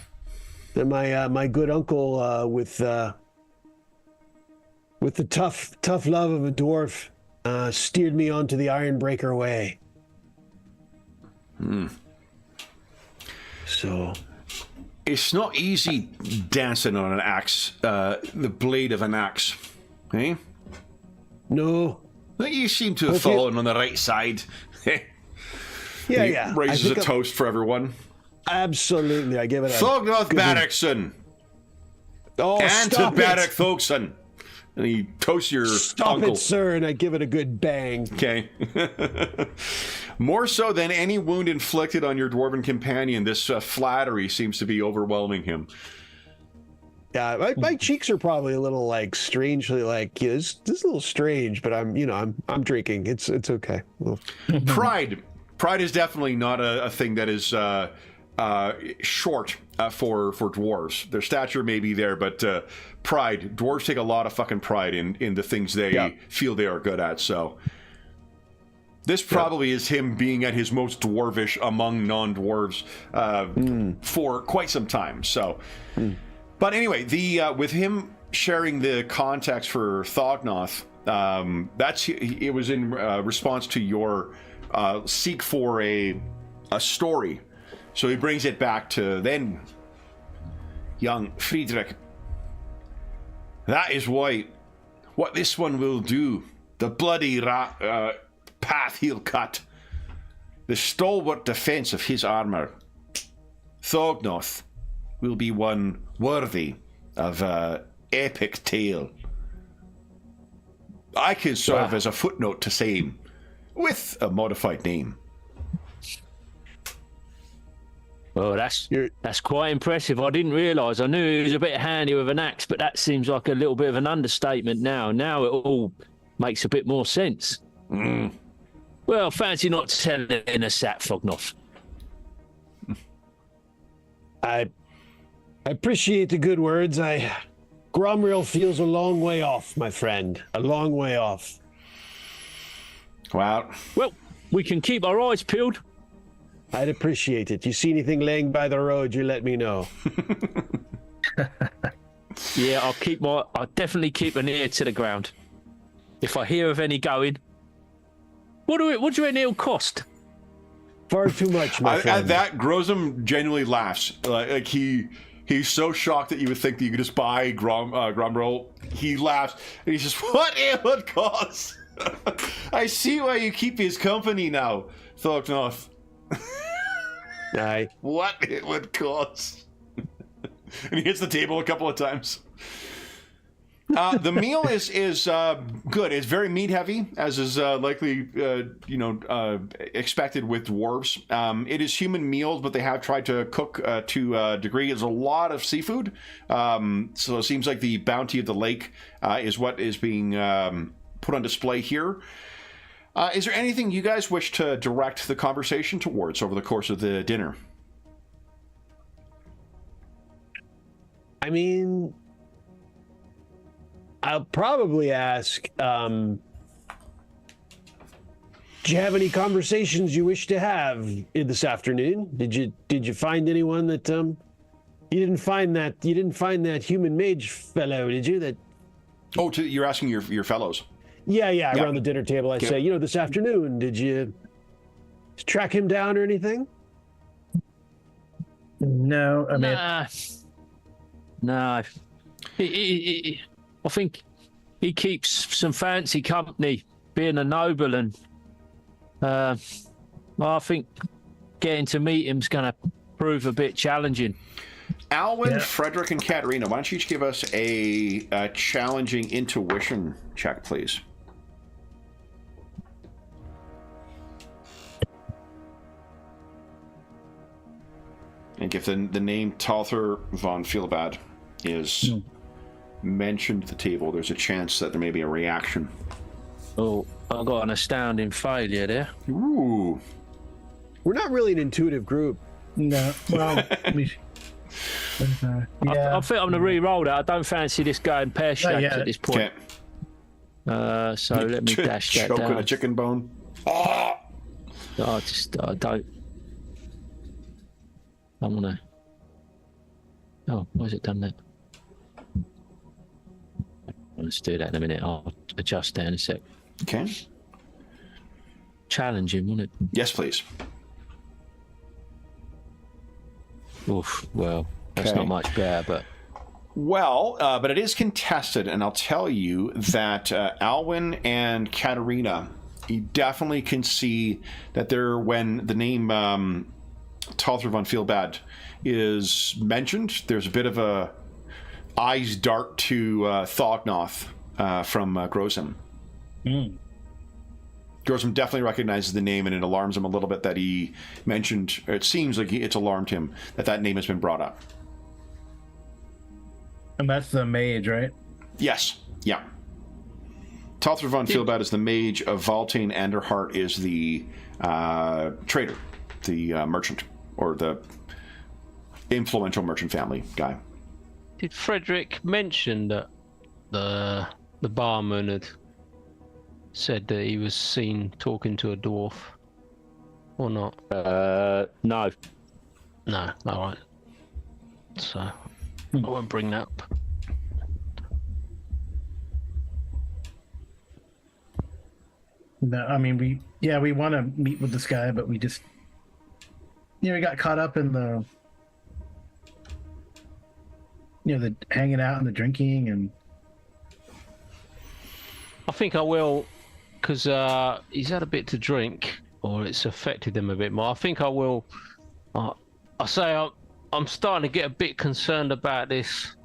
my good uncle with the tough love of a dwarf, steered me onto the Ironbreaker way. So it's not easy dancing on an axe, the blade of an axe, eh? No. You seem to have fallen on the right side. Yeah. Raises a toast for everyone. Absolutely, I give it a Thognoth Barrickson. Oh, stop it! Barrick Thogson. And he toasts your uncle. Stop it, sir, and I give it a good bang. Okay. More so than any wound inflicted on your dwarven companion, this flattery seems to be overwhelming him. My cheeks are probably a little like strangely like this is a little strange, but I'm drinking. It's okay. Well, Pride is definitely not a thing that is short for dwarves. Their stature may be there, but dwarves take a lot of fucking pride in the things they feel they are good at. So this probably is him being at his most dwarvish among non-dwarves for quite some time. So, but anyway, with him sharing the context for Thognoth, it was in response to your seek for a story. So he brings it back to then, young Friedrich. That is what this one will do. The bloody path he'll cut. The stalwart defense of his armor. Thognoth will be one worthy of an epic tale. I can serve as a footnote to same, with a modified name. Well, that's quite impressive. I didn't realise. I knew he was a bit handy with an axe, but that seems like a little bit of an understatement now. Now it all makes a bit more sense. Well, fancy not telling us that, Thognoth. I appreciate the good words. Gromriel feels a long way off, my friend. A long way off. Well, we can keep our eyes peeled. I'd appreciate it. You see anything laying by the road, you let me know. Yeah, I'll definitely keep an ear to the ground. If I hear of any going. What do you reckon it'll cost? Far too much, my friend. At that, Grozum genuinely laughs. Like he's so shocked that you would think that you could just buy Gromroll. He laughs and he says, "What it would cost? I see why you keep his company now, Thognoth." Aye. What it would cost. And he hits the table a couple of times. The meal is good. It's very meat heavy, as is likely expected with dwarves. It is human meals, but they have tried to cook to a degree. There's a lot of seafood, so it seems like the bounty of the lake is what is being put on display here. Is there anything you guys wish to direct the conversation towards over the course of the dinner? I mean, I'll probably ask, do you have any conversations you wish to have this afternoon? Did you find anyone that you didn't find that human mage fellow, did you? You're asking your fellows. Yeah, around the dinner table. I say, this afternoon, did you track him down or anything? No, I mean, no. I think he keeps some fancy company, being a noble, and I think getting to meet him's going to prove a bit challenging. Alwyn, Frederick, and Katerina, why don't you each give us a challenging intuition check, please? And if the name Talther von Feelbad is mentioned at the table, there's a chance that there may be a reaction. Oh, I got an astounding failure there. Ooh. We're not really an intuitive group. no. Well, I think I'm going to re-roll that. I don't fancy this going pear-shaped at this point. Okay. So let me dash that Choke down. on a chicken bone. I don't. I'm gonna. Oh, why has it done that? Let's do that in a minute. I'll adjust that in a sec. Okay. Challenging, wouldn't it? Yes, please. Oof. Well, that's Okay. not much better, but. Well, but it is contested, and I'll tell you that Alwyn and Katerina, you definitely can see that when the name Talther von Feelbad is mentioned, there's a bit of a eyes dart to Thognoth from Grozum. Grozum definitely recognizes the name, and it alarms him a little bit that he mentioned, or it seems like it's alarmed him that name has been brought up. And that's the mage, right? Yes. Yeah. Talther von Feelbad is the mage of Valtane. Anderhart is the trader, the merchant, or the influential merchant family guy. Did Frederick mention that the barman had said that he was seen talking to a dwarf, or not? No. No. All right. So I won't bring that up. No, I mean we want to meet with this guy, but we just we got caught up in the the hanging out and the drinking, and I think I will, because he's had a bit to drink, or it's affected him a bit more. I think I will. I say I'm starting to get a bit concerned about this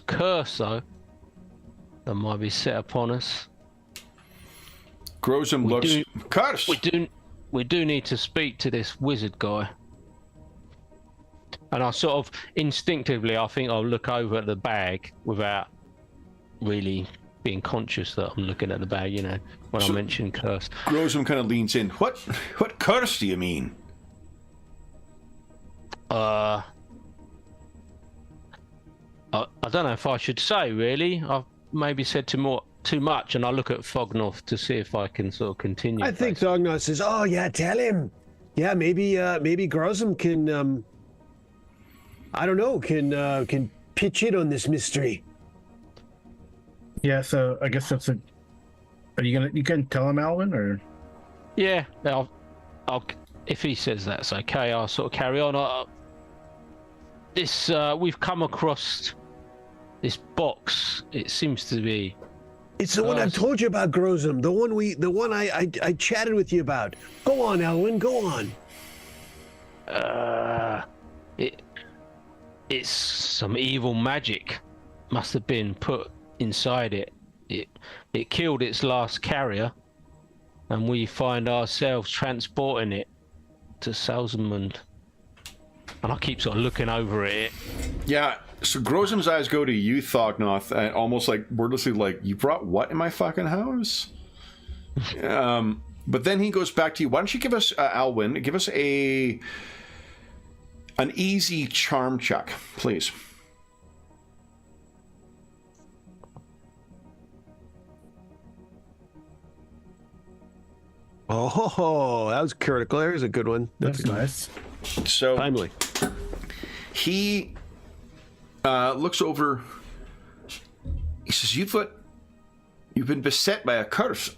curse, though, that might be set upon us. Grozum looks cursed. We do need to speak to this wizard guy. And I sort of instinctively, I think I'll look over at the bag without really being conscious that I'm looking at the bag, when I mention curse. Grozum kind of leans in. What curse do you mean? I don't know if I should say, really. I've maybe said too much, and I look at Fognoth to see if I can sort of continue. I think Fognoth says, "Oh yeah, tell him. Yeah, maybe Grozum can I don't know, can pitch in on this mystery." yeah. So I guess that's Are you can tell him, Alwyn, or? Yeah, I'll if he says that's okay, I'll sort of carry on. We've come across this box. It seems to be. It's the one I've told you about, Grozum. The one I chatted with you about. Go on, Alwyn. Go on. It's some evil magic. Must have been put inside it. It killed its last carrier, and we find ourselves transporting it to Salzamund. And I keep sort of looking over at it. Yeah, so Grozum's eyes go to you, Thognoth, and almost like wordlessly, like, you brought what in my fucking house? But then he goes back to you. Why don't you give us, Alwyn, give us an easy charm check, please. Oh, that was critical. There's a good one. That's nice. So Timely. he looks over. He says, You've been beset by a curse.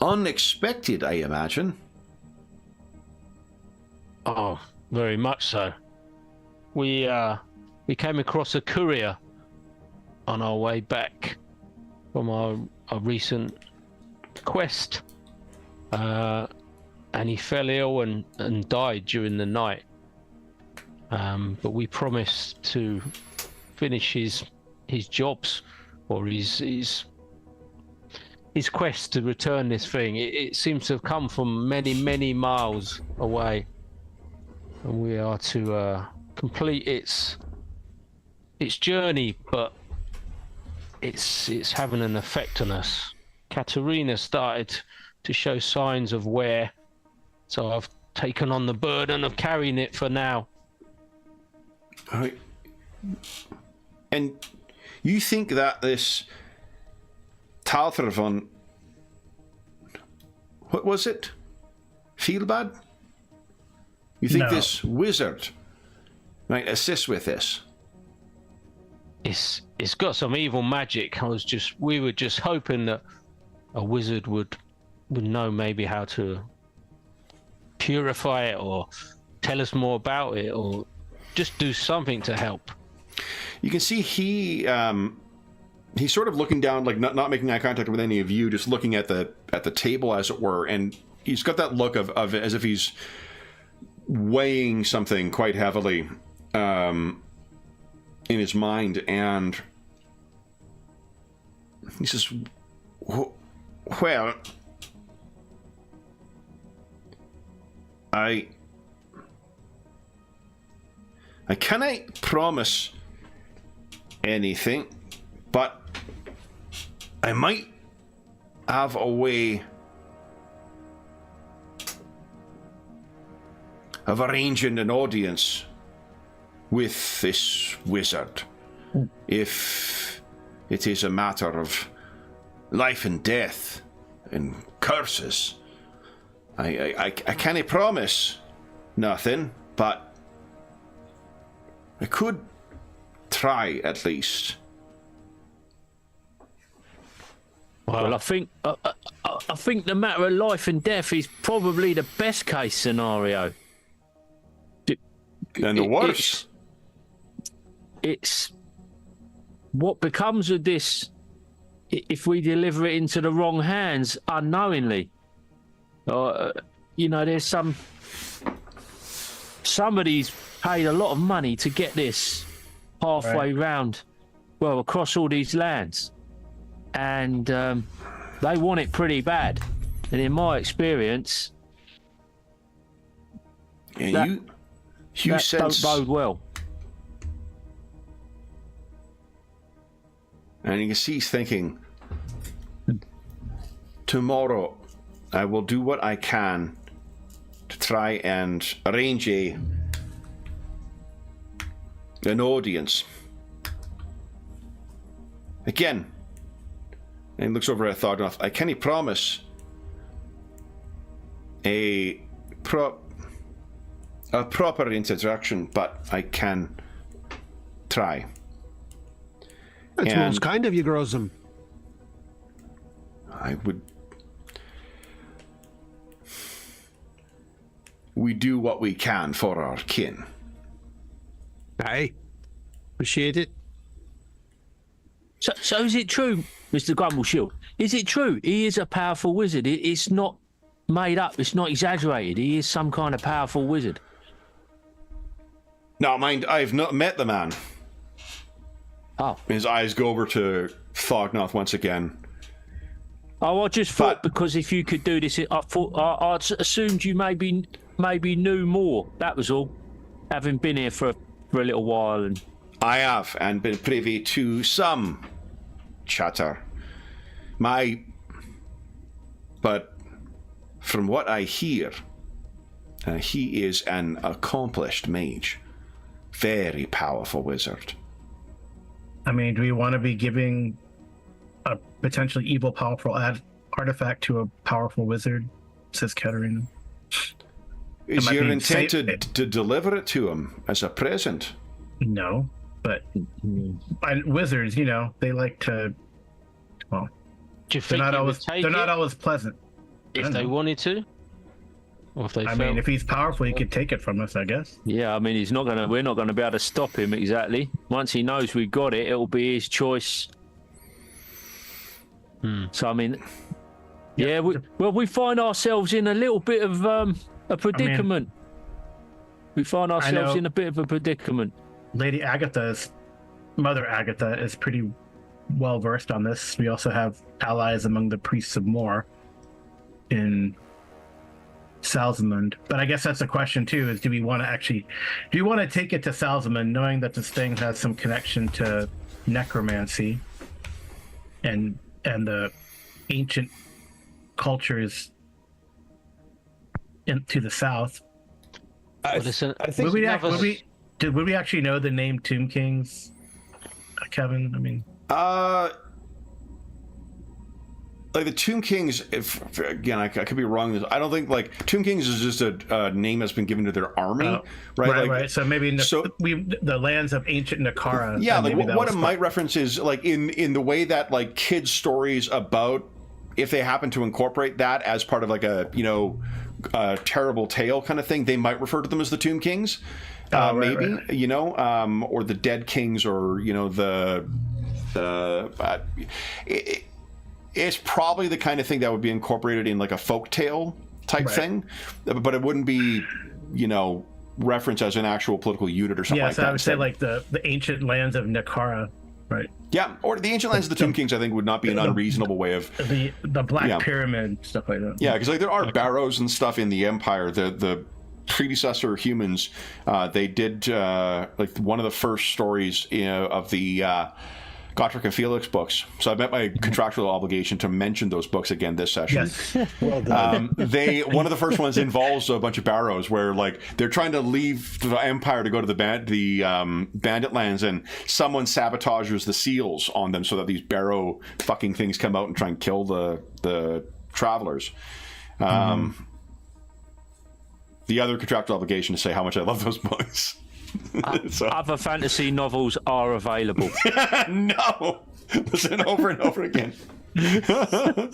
Unexpected, I imagine. Oh, very much so. We came across a courier on our way back from our recent quest. And he fell ill and died during the night. But we promised to finish his jobs, or his quest to return this thing. It seems to have come from many miles away, and we are to complete its journey. But it's having an effect on us. Katerina started to show signs of wear, so I've taken on the burden of carrying it for now. And you think that this Talther von... What was it? Feelbad? You think this wizard might assist with this? It's got some evil magic. We were just hoping that a wizard would know maybe how to purify it, or tell us more about it, or just do something to help. You can see he's sort of looking down, like not making eye contact with any of you, just looking at the table, as it were, and he's got that look of as if he's weighing something quite heavily in his mind, and he says, well, I cannot promise anything, but I might have a way of arranging an audience with this wizard. If it is a matter of life and death and curses, I can't promise nothing, but I could try at least. Well, I think the matter of life and death is probably the best case scenario. And the worst? It's what becomes of this if we deliver it into the wrong hands unknowingly. There's somebody's paid a lot of money to get this halfway round, well, across all these lands. And they want it pretty bad. And in my experience, you sense, don't bode well. And you can see he's thinking, tomorrow I will do what I can to try and arrange an audience. Again, and he looks over at Thognoth. I can't promise a proper introduction, but I can try. That's And most kind of you, Grozum. We do what we can for our kin. Aye. Appreciate it. So is it true, Mr. Grumbleshield? Is it true he is a powerful wizard? It's not made up. It's not exaggerated. He is some kind of powerful wizard. Now, mind, I've not met the man. Oh. His eyes go over to Thognoth once again. Oh, I just thought because if you could do this, I assumed you maybe knew more. That was all. Having been here for a little while, and I have, and been privy to some chatter. But from what I hear, he is an accomplished mage. Very powerful wizard. I mean, do we want to be giving a potentially evil, powerful artifact to a powerful wizard? Says Katarina. Is your intent to deliver it to him as a present? No, but wizards, they like to. Well, Do you they're think not he always. would take They're not it always pleasant. if they wanted to? Or if they I felt... mean, if he's powerful, he could take it from us, I guess. yeah, I mean, we're not gonna be able to stop him exactly. Once he knows we got it, it'll be his choice. So I mean, we find ourselves in a little bit of a predicament. We find ourselves in a bit of a predicament. Lady Mother Agatha is pretty well versed on this. We also have allies among the priests of Moor in Salzamund. But I guess that's the question too: is do you want to take it to Salzamund, knowing that this thing has some connection to necromancy and the ancient cultures to the south? I think would we actually know the name Tomb Kings, Kevin? I mean, like the Tomb Kings. Again, I could be wrong. I don't think Tomb Kings is just a name that's been given to their army, right? Right. So maybe the lands of ancient Nakara. Yeah, what it might reference is in the way that kids' stories about if they happen to incorporate that as part of a terrible tale kind of thing, they might refer to them as the Tomb Kings, maybe. Right. Or the Dead Kings, or it's probably the kind of thing that would be incorporated in a folk tale type thing, but it wouldn't be referenced as an actual political unit or something like that. Yeah, so I would say the ancient lands of Nakara, right? Yeah, or the ancient lands of the Tomb Kings, I think, would not be an unreasonable way of the Black Pyramid, stuff like that. Yeah, because there are barrows and stuff in the Empire. The predecessor humans, they did like one of the first stories of the Gotrek and Felix books. So I met my contractual obligation to mention those books again this session. Yes. Well done. One of the first ones involves a bunch of barrows where like they're trying to leave the Empire to go to the bandit lands, and someone sabotages the seals on them so that these barrow fucking things come out and try and kill the travelers. The other contractual obligation to say how much I love those books. So. Other fantasy novels are available. No, listen over and over again. What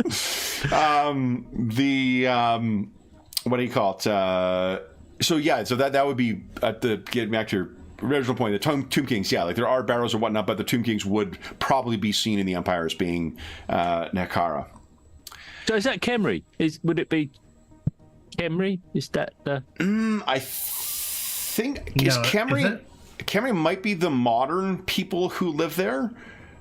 do you call it? So that would be getting back to your original point. The Tomb Kings, yeah, like there are barrows or whatnot, but the Tomb Kings would probably be seen in the Empire as being Nekara. So is that Khemri? Would it be Khemri? Is that the? I think Khemri might be the modern people who live there,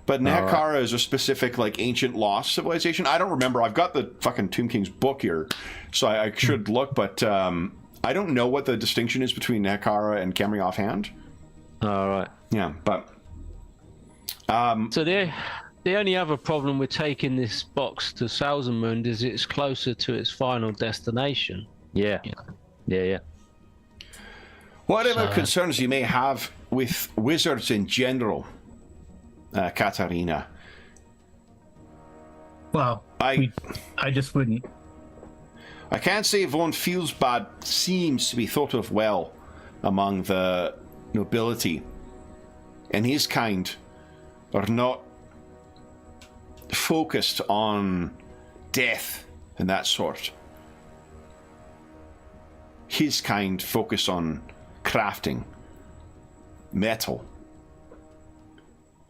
but Nekara is a specific like ancient lost civilization. I don't remember. I've got the fucking Tomb Kings book here, so I should look, but I don't know what the distinction is between Nekara and Khemri offhand. All right. Yeah, but So the only other problem with taking this box to Salzamund is it's closer to its final destination. Yeah. Whatever concerns you may have with wizards in general, Katarina. Well, I just wouldn't. I can't say von Fielsbad seems to be thought of well among the nobility, and his kind are not focused on death and that sort. His kind focus on crafting metal.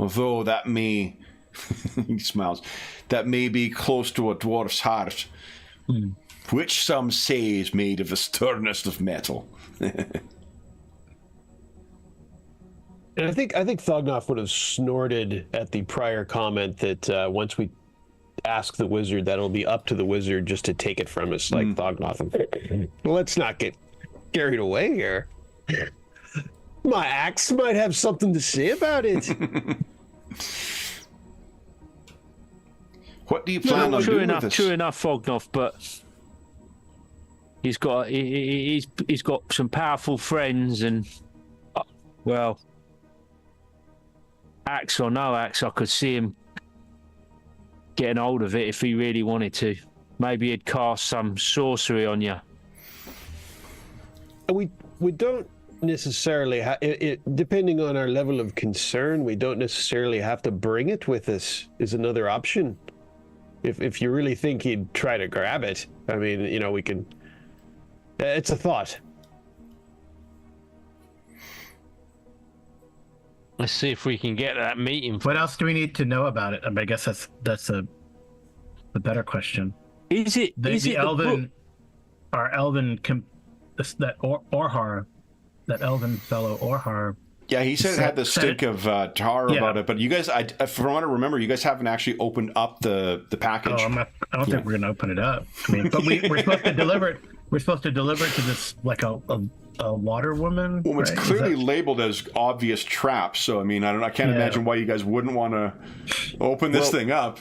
Although that may he smiles, that may be close to a dwarf's heart, which some say is made of the sternest of metal. And I think Thognoff would have snorted at the prior comment that once we ask the wizard, that'll be up to the wizard just to take it from us, like Thognoff. Let's not get carried away here. My axe might have something to say about it. What do you plan on doing with this? True enough, Thognoff, but he's got some powerful friends, and well, axe or no axe, I could see him getting hold of it if he really wanted to. Maybe he'd cast some sorcery on you. We don't necessarily depending on our level of concern, we don't necessarily have to bring it with us. Is another option. If you really think he'd try to grab it, I mean, we can. It's a thought. Let's see if we can get that meeting. What else do we need to know about it? I guess that's the better question. Is it the elven? Our elven Orhar, that elven fellow Orhar. Yeah, he said it had the stink of tar about it, but you guys, from what I remember, you guys haven't actually opened up the package. Oh, I don't think we're going to open it up. I mean, but we're supposed to deliver it. We're supposed to deliver it to this like a water woman. Well, it's clearly labeled as obvious traps. So I mean, I can't imagine why you guys wouldn't want to open this thing up.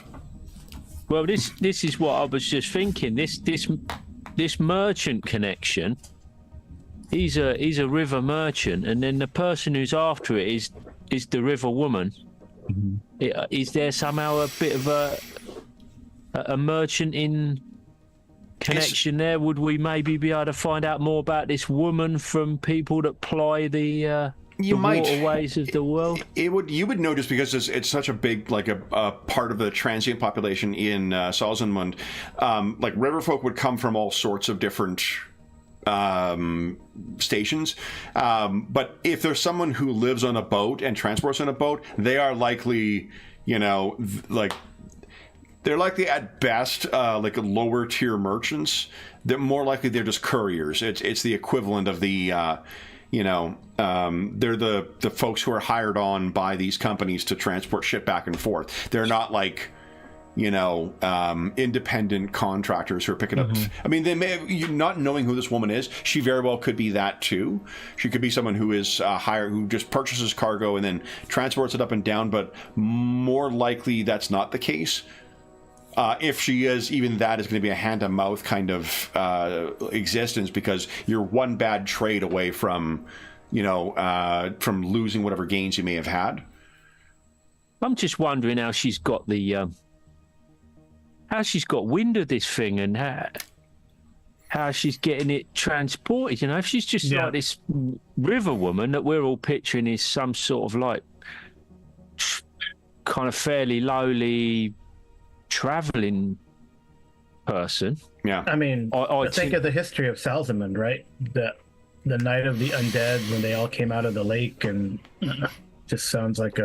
Well, this is what I was just thinking. This merchant connection. He's a river merchant, and then the person who's after it is the river woman. Mm-hmm. Is there somehow a bit of a merchant in connection there? Would we maybe be able to find out more about this woman from people that ply the waterways of the world? You would know, just because it's such a big a part of the transient population in Salzamund. Like riverfolk would come from all sorts of different stations, but if there's someone who lives on a boat and transports on a boat, they are likely, they're likely at best like lower tier merchants. They're more likely they're just couriers. It's the equivalent of the they're the folks who are hired on by these companies to transport shit back and forth. They're not like independent contractors who are picking up. I mean, they may you not knowing who this woman is. She very well could be that too. She could be someone who is who just purchases cargo and then transports it up and down. But more likely, that's not the case. If she is, even that is going to be a hand-to-mouth kind of existence, because you're one bad trade away from, from losing whatever gains you may have had. I'm just wondering how she's got wind of this thing, and how she's getting it transported. If she's just like this river woman that we're all picturing is some sort of like kind of fairly lowly traveling person. Yeah. I mean, I think of the history of Salzamund, right? The night of the undead when they all came out of the lake, and just sounds like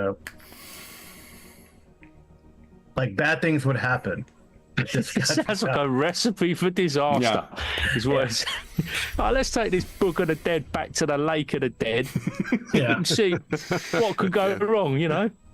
bad things would happen. It sounds like a recipe for disaster. Is what it's... let's take this book of the dead back to the lake of the dead and see what could go wrong,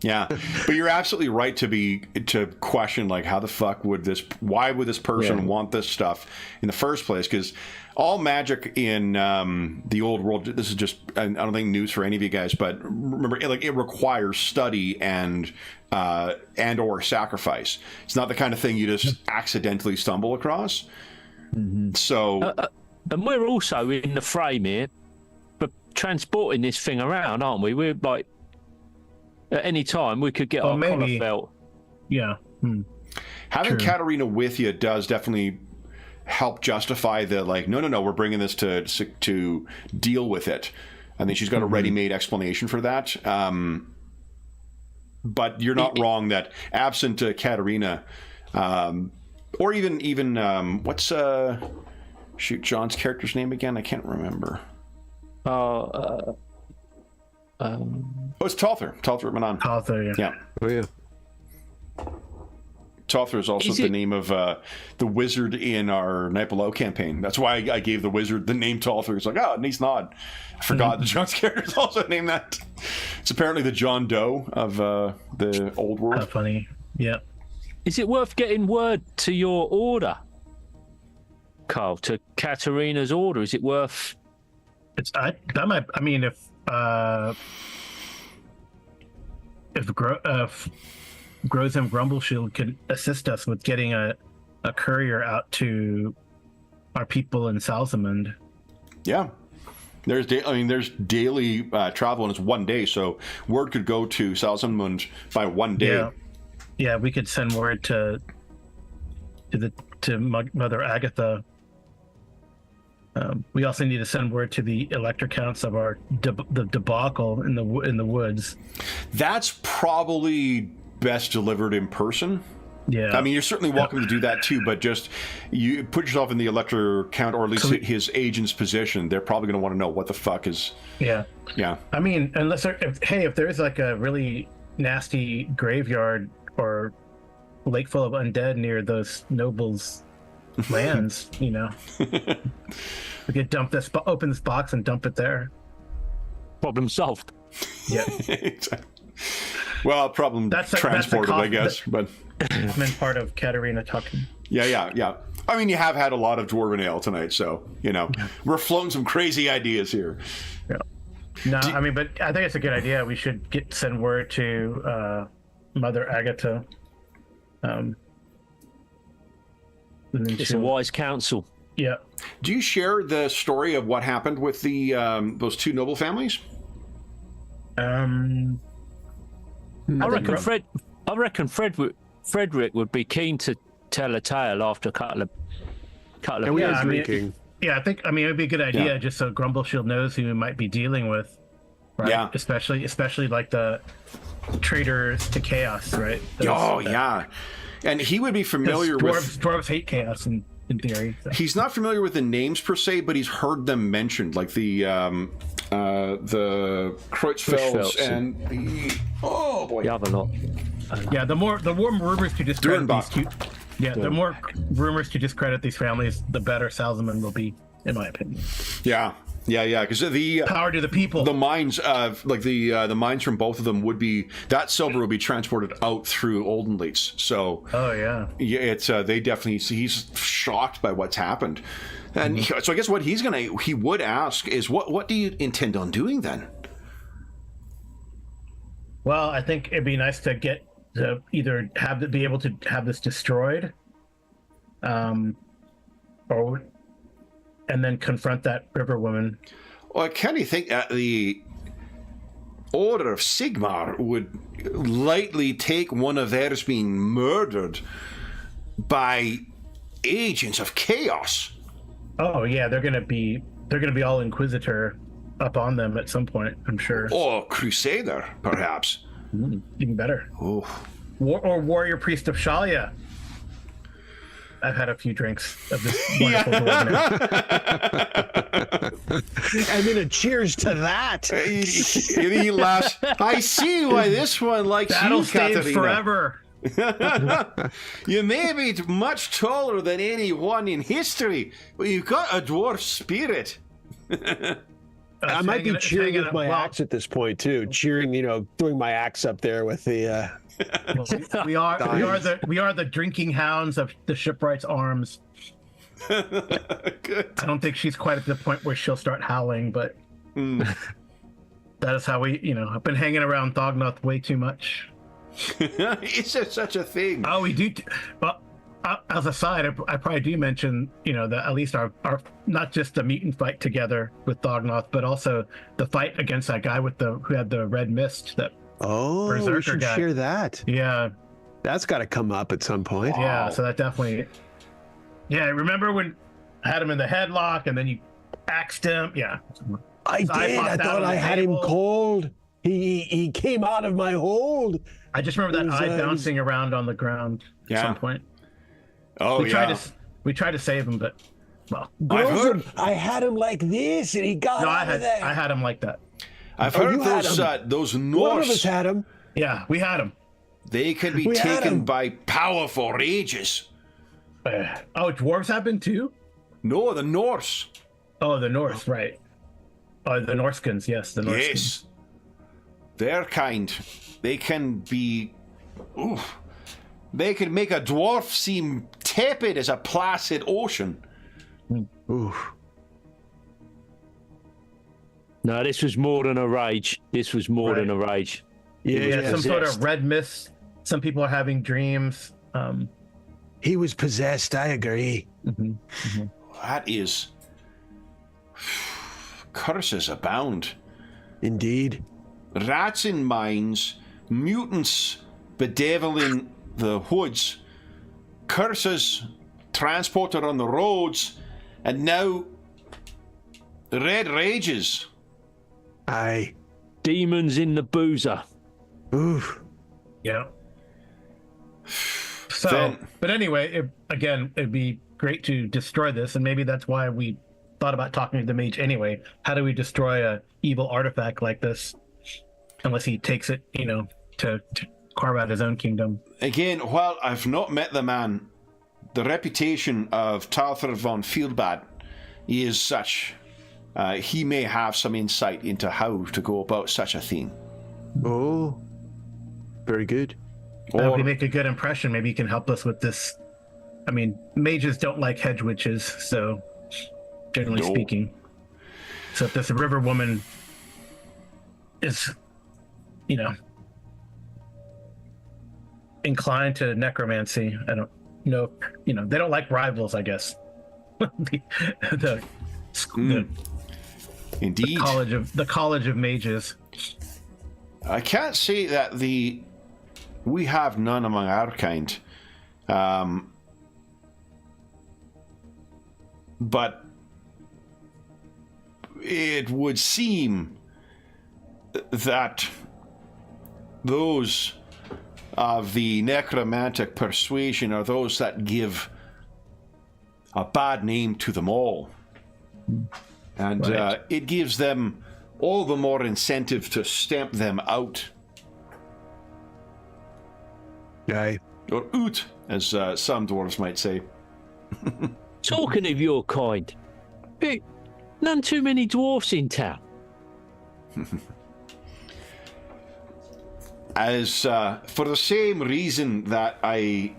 Yeah, but you're absolutely right to question, like, how the fuck why would this person want this stuff in the first place? Because all magic in the old world, this is just, I don't think news for any of you guys, but remember, it requires study and or sacrifice. It's not the kind of thing you just accidentally stumble across. So, and we're also in the frame here for transporting this thing around, aren't we? We're like, at any time we could get our collar felt. Yeah. Having Katerina with you does definitely help justify the no, we're bringing this to deal with it. I think she's got a ready-made explanation for that. But you're not wrong that absent Katerina, or even what's John's character's name again? I can't remember. It's Talther. Talther Manon. Talther, yeah. Oh, yeah. Talther is also the name of the wizard in our Night Below campaign. That's why I gave the wizard the name Talther. It's like, nice nod. I forgot that John's character is also named that. It's apparently the John Doe of the old world. How funny. Yeah. Is it worth getting word to your order, Carl, to Katerina's order? Is it worth... If Grozem Grumbleshield could assist us with getting a courier out to our people in Salzamund. Yeah. There's daily travel, and it's 1 day, so word could go to Salzamund by 1 day. Yeah, we could send word to Mother Agatha. We also need to send word to the elector counts of the debacle in the woods. That's probably best delivered in person. Yeah, I mean, you're certainly welcome to do that too, but just you put yourself in the elector count, or at least his agent's position. They're probably going to want to know what the fuck is. Yeah. I mean, unless if there's like a really nasty graveyard or lake full of undead near those nobles' lands, we could open this box and dump it there. Problem solved. Yeah. Exactly. Well, problem transported, I guess, but been part of Katerina talking. Yeah. I mean, you have had a lot of dwarven ale tonight, so we're floating some crazy ideas here. Yeah. No, but I think it's a good idea. We should send word to Mother Agatha. It's a wise counsel. Yeah. Do you share the story of what happened with the those two noble families? I reckon Frederick would be keen to tell a tale after a couple of drinking. I think it would be a good idea just so Grumbleshield knows who he might be dealing with. Right? Yeah. Especially like the traitors to chaos, right? Yeah. And he would be familiar with dwarves hate chaos in theory. So. He's not familiar with the names per se, but he's heard them mentioned, like the Kreutzfelds and the the other lot. The more rumors to discredit the more rumors to discredit these families, the better Salzamund will be, in my opinion. Yeah. Yeah, because the Power to the people. the mines of the mines from both of them would be that silver would be transported out through Oldenleitz. So Oh yeah. yeah, it's they definitely he's shocked by what's happened, and so I guess what he would ask is what do you intend on doing then? Well, I think it'd be nice to get to either be able to have this destroyed, or and then confront that river woman. Well, can you think that the Order of Sigmar would lightly take one of theirs being murdered by agents of chaos? Oh yeah, they're gonna be all Inquisitor up on them at some point, I'm sure. Or Crusader, perhaps. Even better. Oh. Warrior Priest of Shalia. I've had a few drinks of this wonderful dwarf now. And then a cheers to that. He laughs. I see why this one likes Battle you, stains Katarina. forever. You may be much taller than anyone in history, but you've got a dwarf spirit. I might be cheering with my axe at this point too. Cheering, throwing my axe up there with the. We are the drinking hounds of the shipwright's arms. Good. I don't think she's quite at the point where she'll start howling, but that is how we, I've been hanging around Thognoth way too much. Is there such a thing? Oh, we do. But as a side, I probably do mention, that at least our not just the mutant fight together with Thognoth, but also the fight against that guy who had the red mist. That we should guy. share that. Yeah, That's got to come up at some point. yeah. So that definitely. Yeah, remember when I had him in the headlock and then you axed him? Yeah. I did. I thought I had him cold. He came out of my hold. I just remember that eye bouncing around on the ground at some point. Oh, We tried to save him, but well, I had him like this, and he got out of there. I had him like that. I've heard those Norse. One of us had him. Yeah, we had him. They can be taken by powerful rages. Dwarves have been too? No, the Norse. Oh, the Norse, right. Oh, the Norskins, yes, the Norskins. Yes. Their kind. They can be... Oof. They can make a dwarf seem tepid as a placid ocean. Oof. No, this was more than a rage. This was more than a rage. Yeah, some sort of possessed. red mist. Some people are having dreams. He was possessed. I agree. That is... Curses abound. Indeed. Rats in mines, mutants bedeviling the hoods, curses transported on the roads, and now red rages. Aye. Demons in the boozer. Oof. Yeah. So, but anyway, it'd be great to destroy this, and maybe that's why we thought about talking to the mage anyway. How do we destroy a evil artifact like this? Unless he takes it, to carve out his own kingdom. Again, while I've not met the man, the reputation of Talthar von Fieldbad is such. He may have some insight into how to go about such a thing. Oh. Very good. If we make a good impression, maybe he can help us with this. I mean, mages don't like hedge witches, so generally speaking. So if this river woman is, inclined to necromancy, I don't know. They don't like rivals, I guess. Indeed. The College of Mages. I can't say that we have none among our kind. But it would seem that those of the necromantic persuasion are those that give a bad name to them all. And it gives them all the more incentive to stamp them out. Aye. Or oot, as some dwarves might say. Talking of your kind, None too many dwarfs in town. As for the same reason that I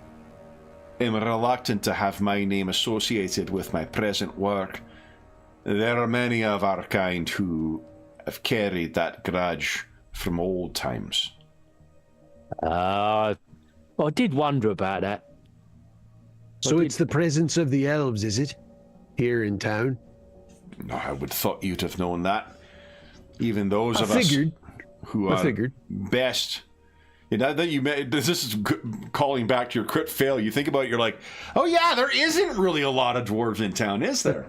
am reluctant to have my name associated with my present work, there are many of our kind who have carried that grudge from old times. I did wonder about that. So it's the presence of the elves, is it? Here in town? No, I would thought you'd have known that. Even those of figured. us who are best. You know, that you this is calling back to your crit fail. You think about it, you're like, oh yeah, there isn't really a lot of dwarves in town, is there?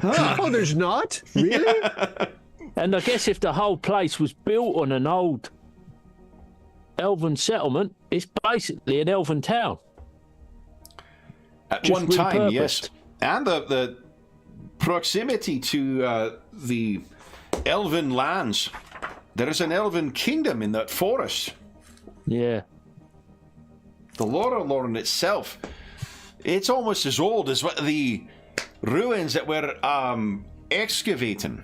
Oh, there's not? Really? Yeah. And I guess if the whole place was built on an old elven settlement, it's basically an elven town. At Just one time, yes. repurposed. And the proximity to the elven lands. There is an elven kingdom in that forest. Yeah. The Lorelorn itself, it's almost as old as what the ruins that we're excavating.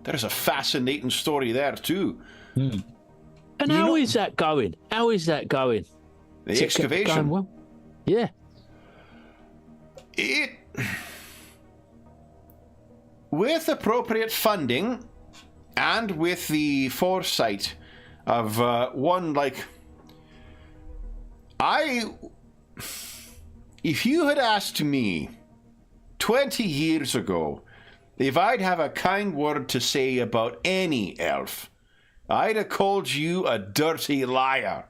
There's a fascinating story there too. And how is that going? How is that going? The Is it excavation. going well? Yeah. It, with appropriate funding and with the foresight of one like if you had asked me 20 years ago if I'd have a kind word to say about any elf, I'd have called you a dirty liar.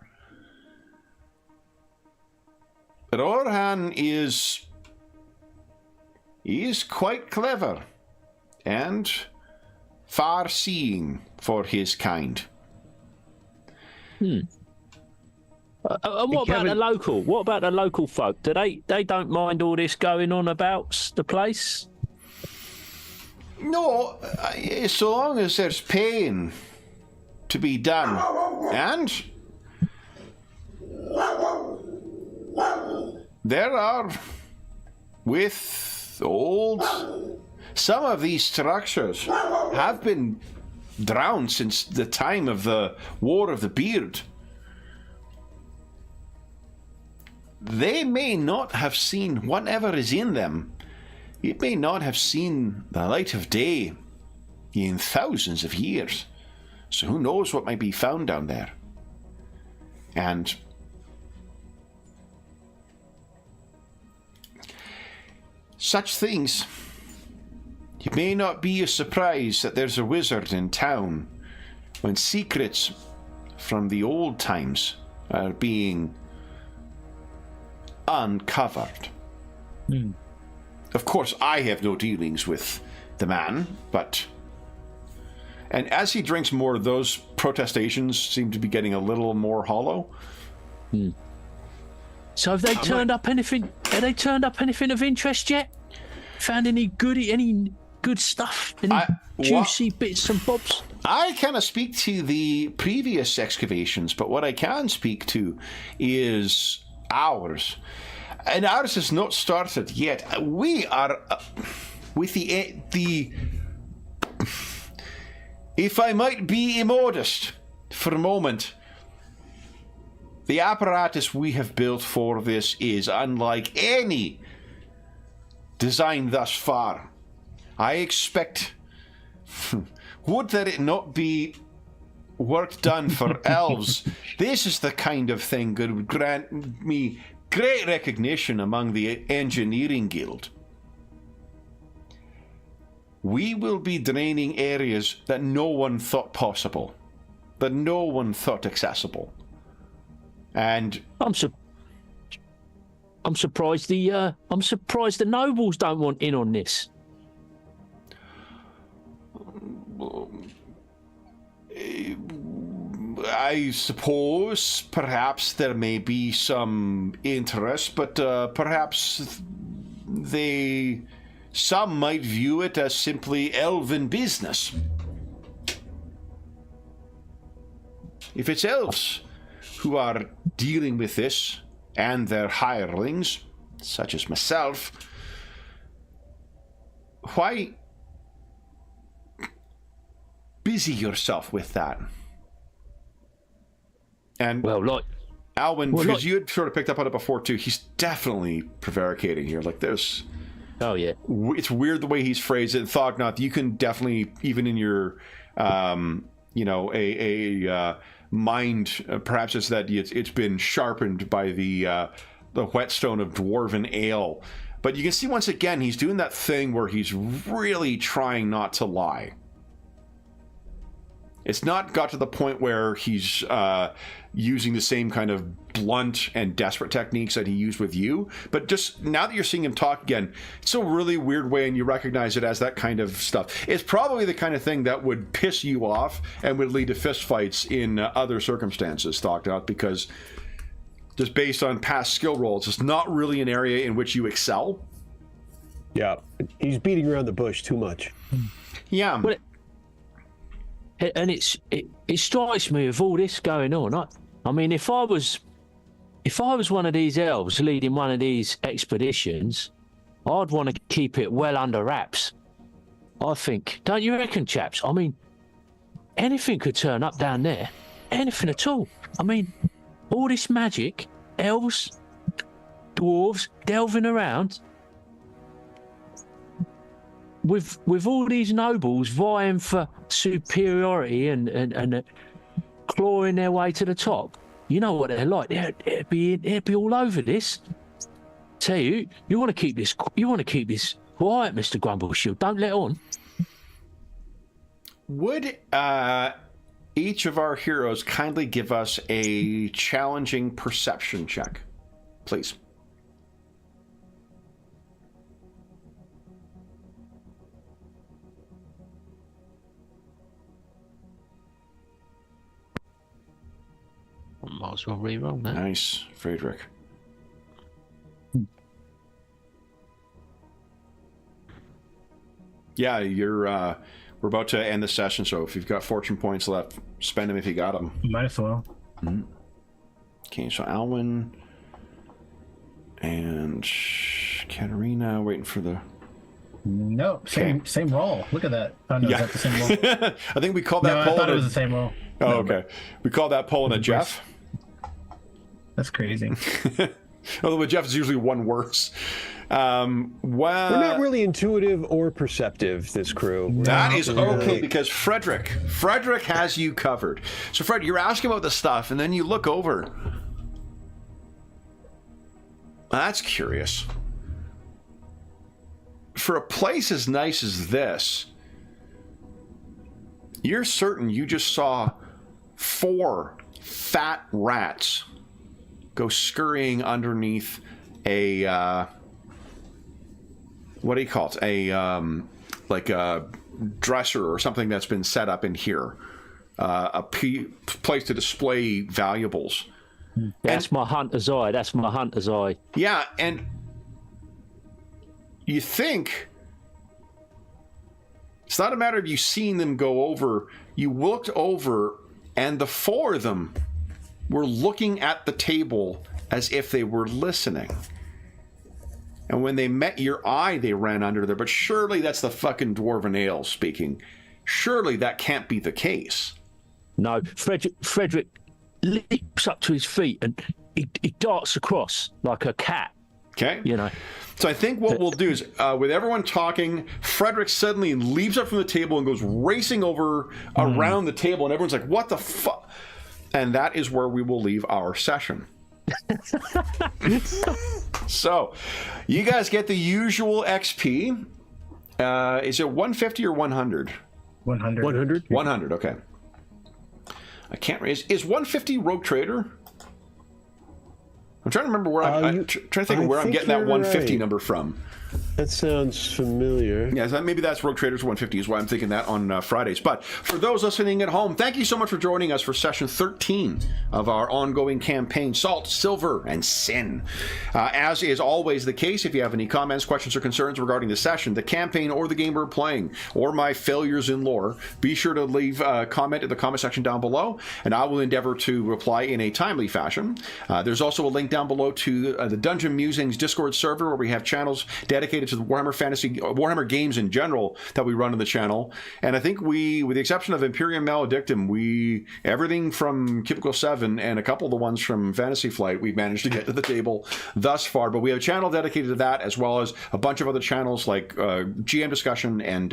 But Orhan is quite clever and far-seeing for his kind. And what about the local? What about the local folk? Do they don't mind all this going on about the place? No, so long as there's paying to be done. And there are, with old, some of these structures have been drowned since the time of the War of the Beard. They may not have seen whatever is in them. It may not have seen the light of day in thousands of years. So who knows what might be found down there. And such things, it may not be a surprise that there's a wizard in town when secrets from the old times are being uncovered. Of course, I have no dealings with the man, but... And as he drinks more, those protestations seem to be getting a little more hollow. So have they turned up anything? Have they turned up anything of interest yet? Found any good stuff? Any juicy bits and bobs? I cannot speak to the previous excavations, but what I can speak to is ours. And ours has not started yet. We are with the if I might be immodest for a moment, the apparatus we have built for this is unlike any design thus far. I expect, would that it not be work done for elves, this is the kind of thing that would grant me great recognition among the engineering guild. We will be draining areas that no one thought possible, that no one thought accessible. And I'm surprised the nobles don't want in on this. I suppose perhaps there may be some interest, but perhaps some might view it as simply elven business. If it's elves who are dealing with this, and their hirelings, such as myself, why busy yourself with that. And Well, like, Alwyn, well, because like- you had sort of picked up on it before too, he's definitely prevaricating here. Like there's, oh yeah, it's weird the way he's phrased it. Thognoth, you can definitely, even in your, you know, mind, perhaps it's that it's been sharpened by the whetstone of dwarven ale. But you can see once again, he's doing that thing where he's really trying not to lie. It's not got to the point where he's using the same kind of blunt and desperate techniques that he used with you. But just now that you're seeing him talk again, it's a really weird way, and you recognize it as that kind of stuff. It's probably the kind of thing that would piss you off and would lead to fistfights in other circumstances, Thognoth, because just based on past skill rolls, it's not really an area in which you excel. Yeah, he's beating around the bush too much. Yeah. Well, and it strikes me with all this going on. I mean, if I was one of these elves leading one of these expeditions, I'd want to keep it well under wraps. I think, don't you reckon, chaps? I mean, anything could turn up down there, anything at all. I mean, all this magic, elves, dwarves delving around. With all these nobles vying for superiority and clawing their way to the top, you know what they're like. They'd be all over this. Tell you, you want to keep this quiet, Mr. Grumbleshield. Don't let on. Would each of our heroes kindly give us a challenging perception check, please? Might as well re-roll that. Nice, Friedrich. Yeah, we're about to end the session, so if you've got fortune points left, spend them if you got them. Might as well. Okay, so Alwyn and Katarina waiting for the... No, same roll. Look at that. Oh, no, Yeah. is that the same roll? I think we called that No, I poll. thought it was the same roll. Oh, No, okay. We called that poll in a Jeff. That's crazy. Although with Jeff is usually one worse. Well, We're not really intuitive or perceptive, this crew. that is okay because Frederick has you covered. So Fred, you're asking about the stuff, and then you look over. That's curious. For a place as nice as this, you're certain you just saw 4 fat rats go scurrying underneath a what do you call it? Like a dresser or something that's been set up in here, a place to display valuables. That's my hunter's eye. That's my hunter's eye. Yeah, and you think it's not a matter of you seeing them go over. You looked over, and the 4 of them were looking at the table as if they were listening. And when they met your eye, they ran under there. But surely that's the fucking dwarven ale speaking. Surely that can't be the case. No, Frederick leaps up to his feet and he darts across like a cat. Okay? You know. So I think what we'll do is, with everyone talking, Frederick suddenly leaps up from the table and goes racing over around the table, and everyone's like, what the fuck? And that is where we will leave our session. So, you guys get the usual XP. Is it 150 or 100? 100. 100? 100, okay. I can't... Is 150 Rogue Trader? I'm trying to remember where I'm trying to think of where I'm getting that 150 right. number from. That sounds familiar. Yeah, so maybe that's Rogue Traders 150 is why I'm thinking that on Fridays. But for those listening at home, thank you so much for joining us for session 13 of our ongoing campaign, Salt, Silver, and Sin. As is always the case, if you have any comments, questions, or concerns regarding the session, the campaign, or the game we're playing, or my failures in lore, be sure to leave a comment in the comment section down below, and I will endeavor to reply in a timely fashion. There's also a link down below to the Dungeon Musings Discord server, where we have channels dedicated to the Warhammer games in general that we run on the channel. And I think we, with the exception of Imperium Maledictum, everything from Cubicle 7 and a couple of the ones from Fantasy Flight, we've managed to get to the table thus far. But we have a channel dedicated to that, as well as a bunch of other channels like GM discussion and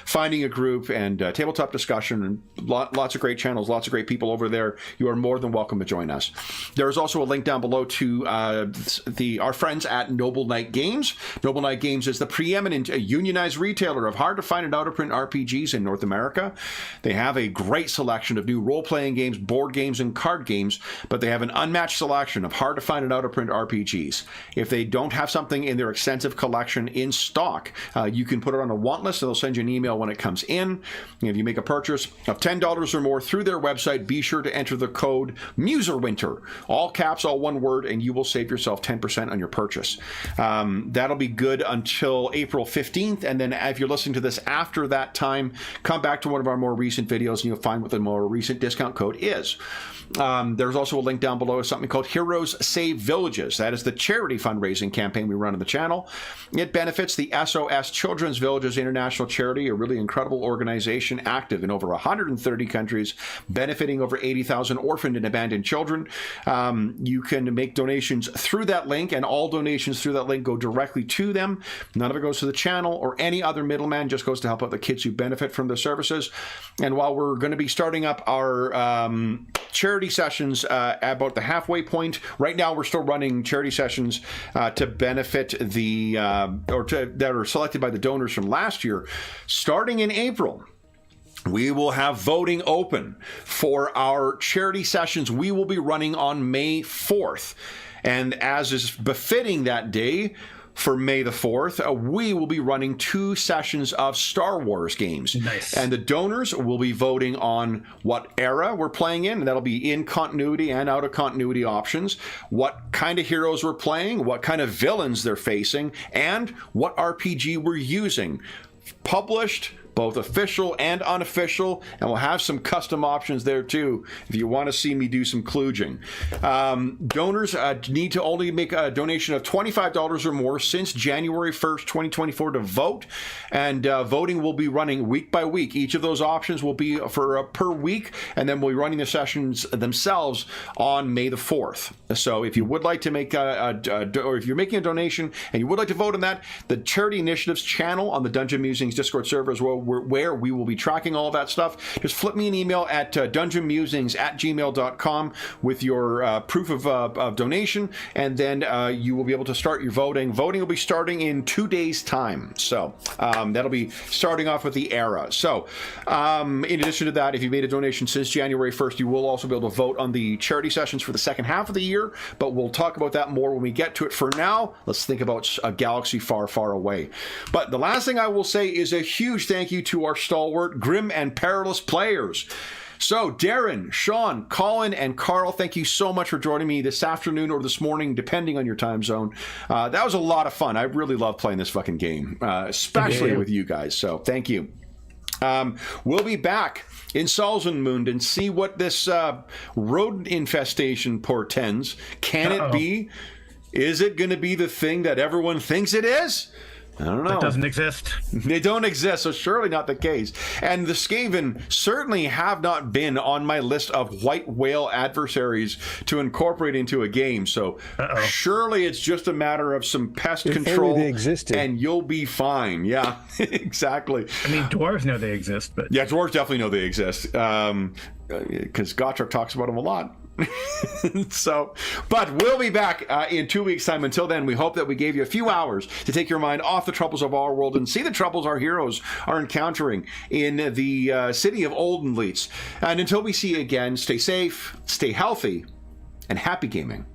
finding a group and tabletop discussion, and lots of great channels, lots of great people over there. You are more than welcome to join us. There's also a link down below to our friends at Noble Knight Games. Noble Knight Games is the preeminent unionized retailer of hard to find and out of print RPGs in North America. They have a great selection of new role-playing games, board games, and card games, but they have an unmatched selection of hard to find and out of print RPGs. If they don't have something in their extensive collection in stock, you can put it on a want list, and they'll send you an email when it comes in. If you make a purchase of $10 or more through their website, be sure to enter the code MUSERWINTER, all caps, all one word, and you will save yourself 10% on your purchase. That'll be good until April 15th, and then if you're listening to this after that time, come back to one of our more recent videos and you'll find what the more recent discount code is. There's also a link down below to something called Heroes Save Villages. That is the charity fundraising campaign we run on the channel. It benefits the SOS Children's Villages International Charity, a really incredible organization active in over 130 countries, benefiting over 80,000 orphaned and abandoned children. You can make donations through that link, and all donations through that link go directly to them. None of it goes to the channel or any other middleman, just goes to help out the kids who benefit from the services. And while we're going to be starting up our charity sessions about the halfway point, right now we're still running charity sessions to benefit that are selected by the donors from last year. Starting in April, we will have voting open for our charity sessions we will be running on May 4th. And as is befitting that day, for May the 4th, we will be running 2 sessions of Star Wars games. Nice. And the donors will be voting on what era we're playing in, and that'll be in continuity and out of continuity options, what kind of heroes we're playing, what kind of villains they're facing, and what RPG we're using. Published, both official and unofficial, and we'll have some custom options there too if you want to see me do some kludging. Donors need to only make a donation of $25 or more since January 1st, 2024 to vote, and voting will be running week by week. Each of those options will be for per week, and then we'll be running the sessions themselves on May the 4th. So if you would like to make or if you're making a donation and you would like to vote on that, the Charity Initiatives channel on the Dungeon Musings Discord server as well, where we will be tracking all of that stuff. Just flip me an email at dungeonmusings@gmail.com with your proof of donation, and then you will be able to start your voting. Voting will be starting in 2 days' time. So that'll be starting off with the era. So in addition to that, if you made a donation since January 1st, you will also be able to vote on the charity sessions for the second half of the year, but we'll talk about that more when we get to it. For now, let's think about a galaxy far, far away. But the last thing I will say is a huge thank you to our stalwart, grim and perilous players. So Darren, Sean, Colin, and Carl, thank you so much for joining me this afternoon or this morning, depending on your time zone. That was a lot of fun. I really love playing this fucking game, especially with you guys. So thank you. We'll be back in Salzenmund and see what this rodent infestation portends. Can it be? Is it going to be the thing that everyone thinks it is? I don't know. It doesn't exist. They don't exist, so surely not the case. And the Skaven certainly have not been on my list of white whale adversaries to incorporate into a game. So surely it's just a matter of some pest control, only they existed, and you'll be fine. Yeah, exactly. I mean, dwarves know they exist, but yeah, dwarves definitely know they exist because Gotrek talks about them a lot. So, but we'll be back in 2 weeks' time. Until then, we hope that we gave you a few hours to take your mind off the troubles of our world and see the troubles our heroes are encountering in the city of Oldenleitz. And until we see you again, stay safe, stay healthy, and happy gaming.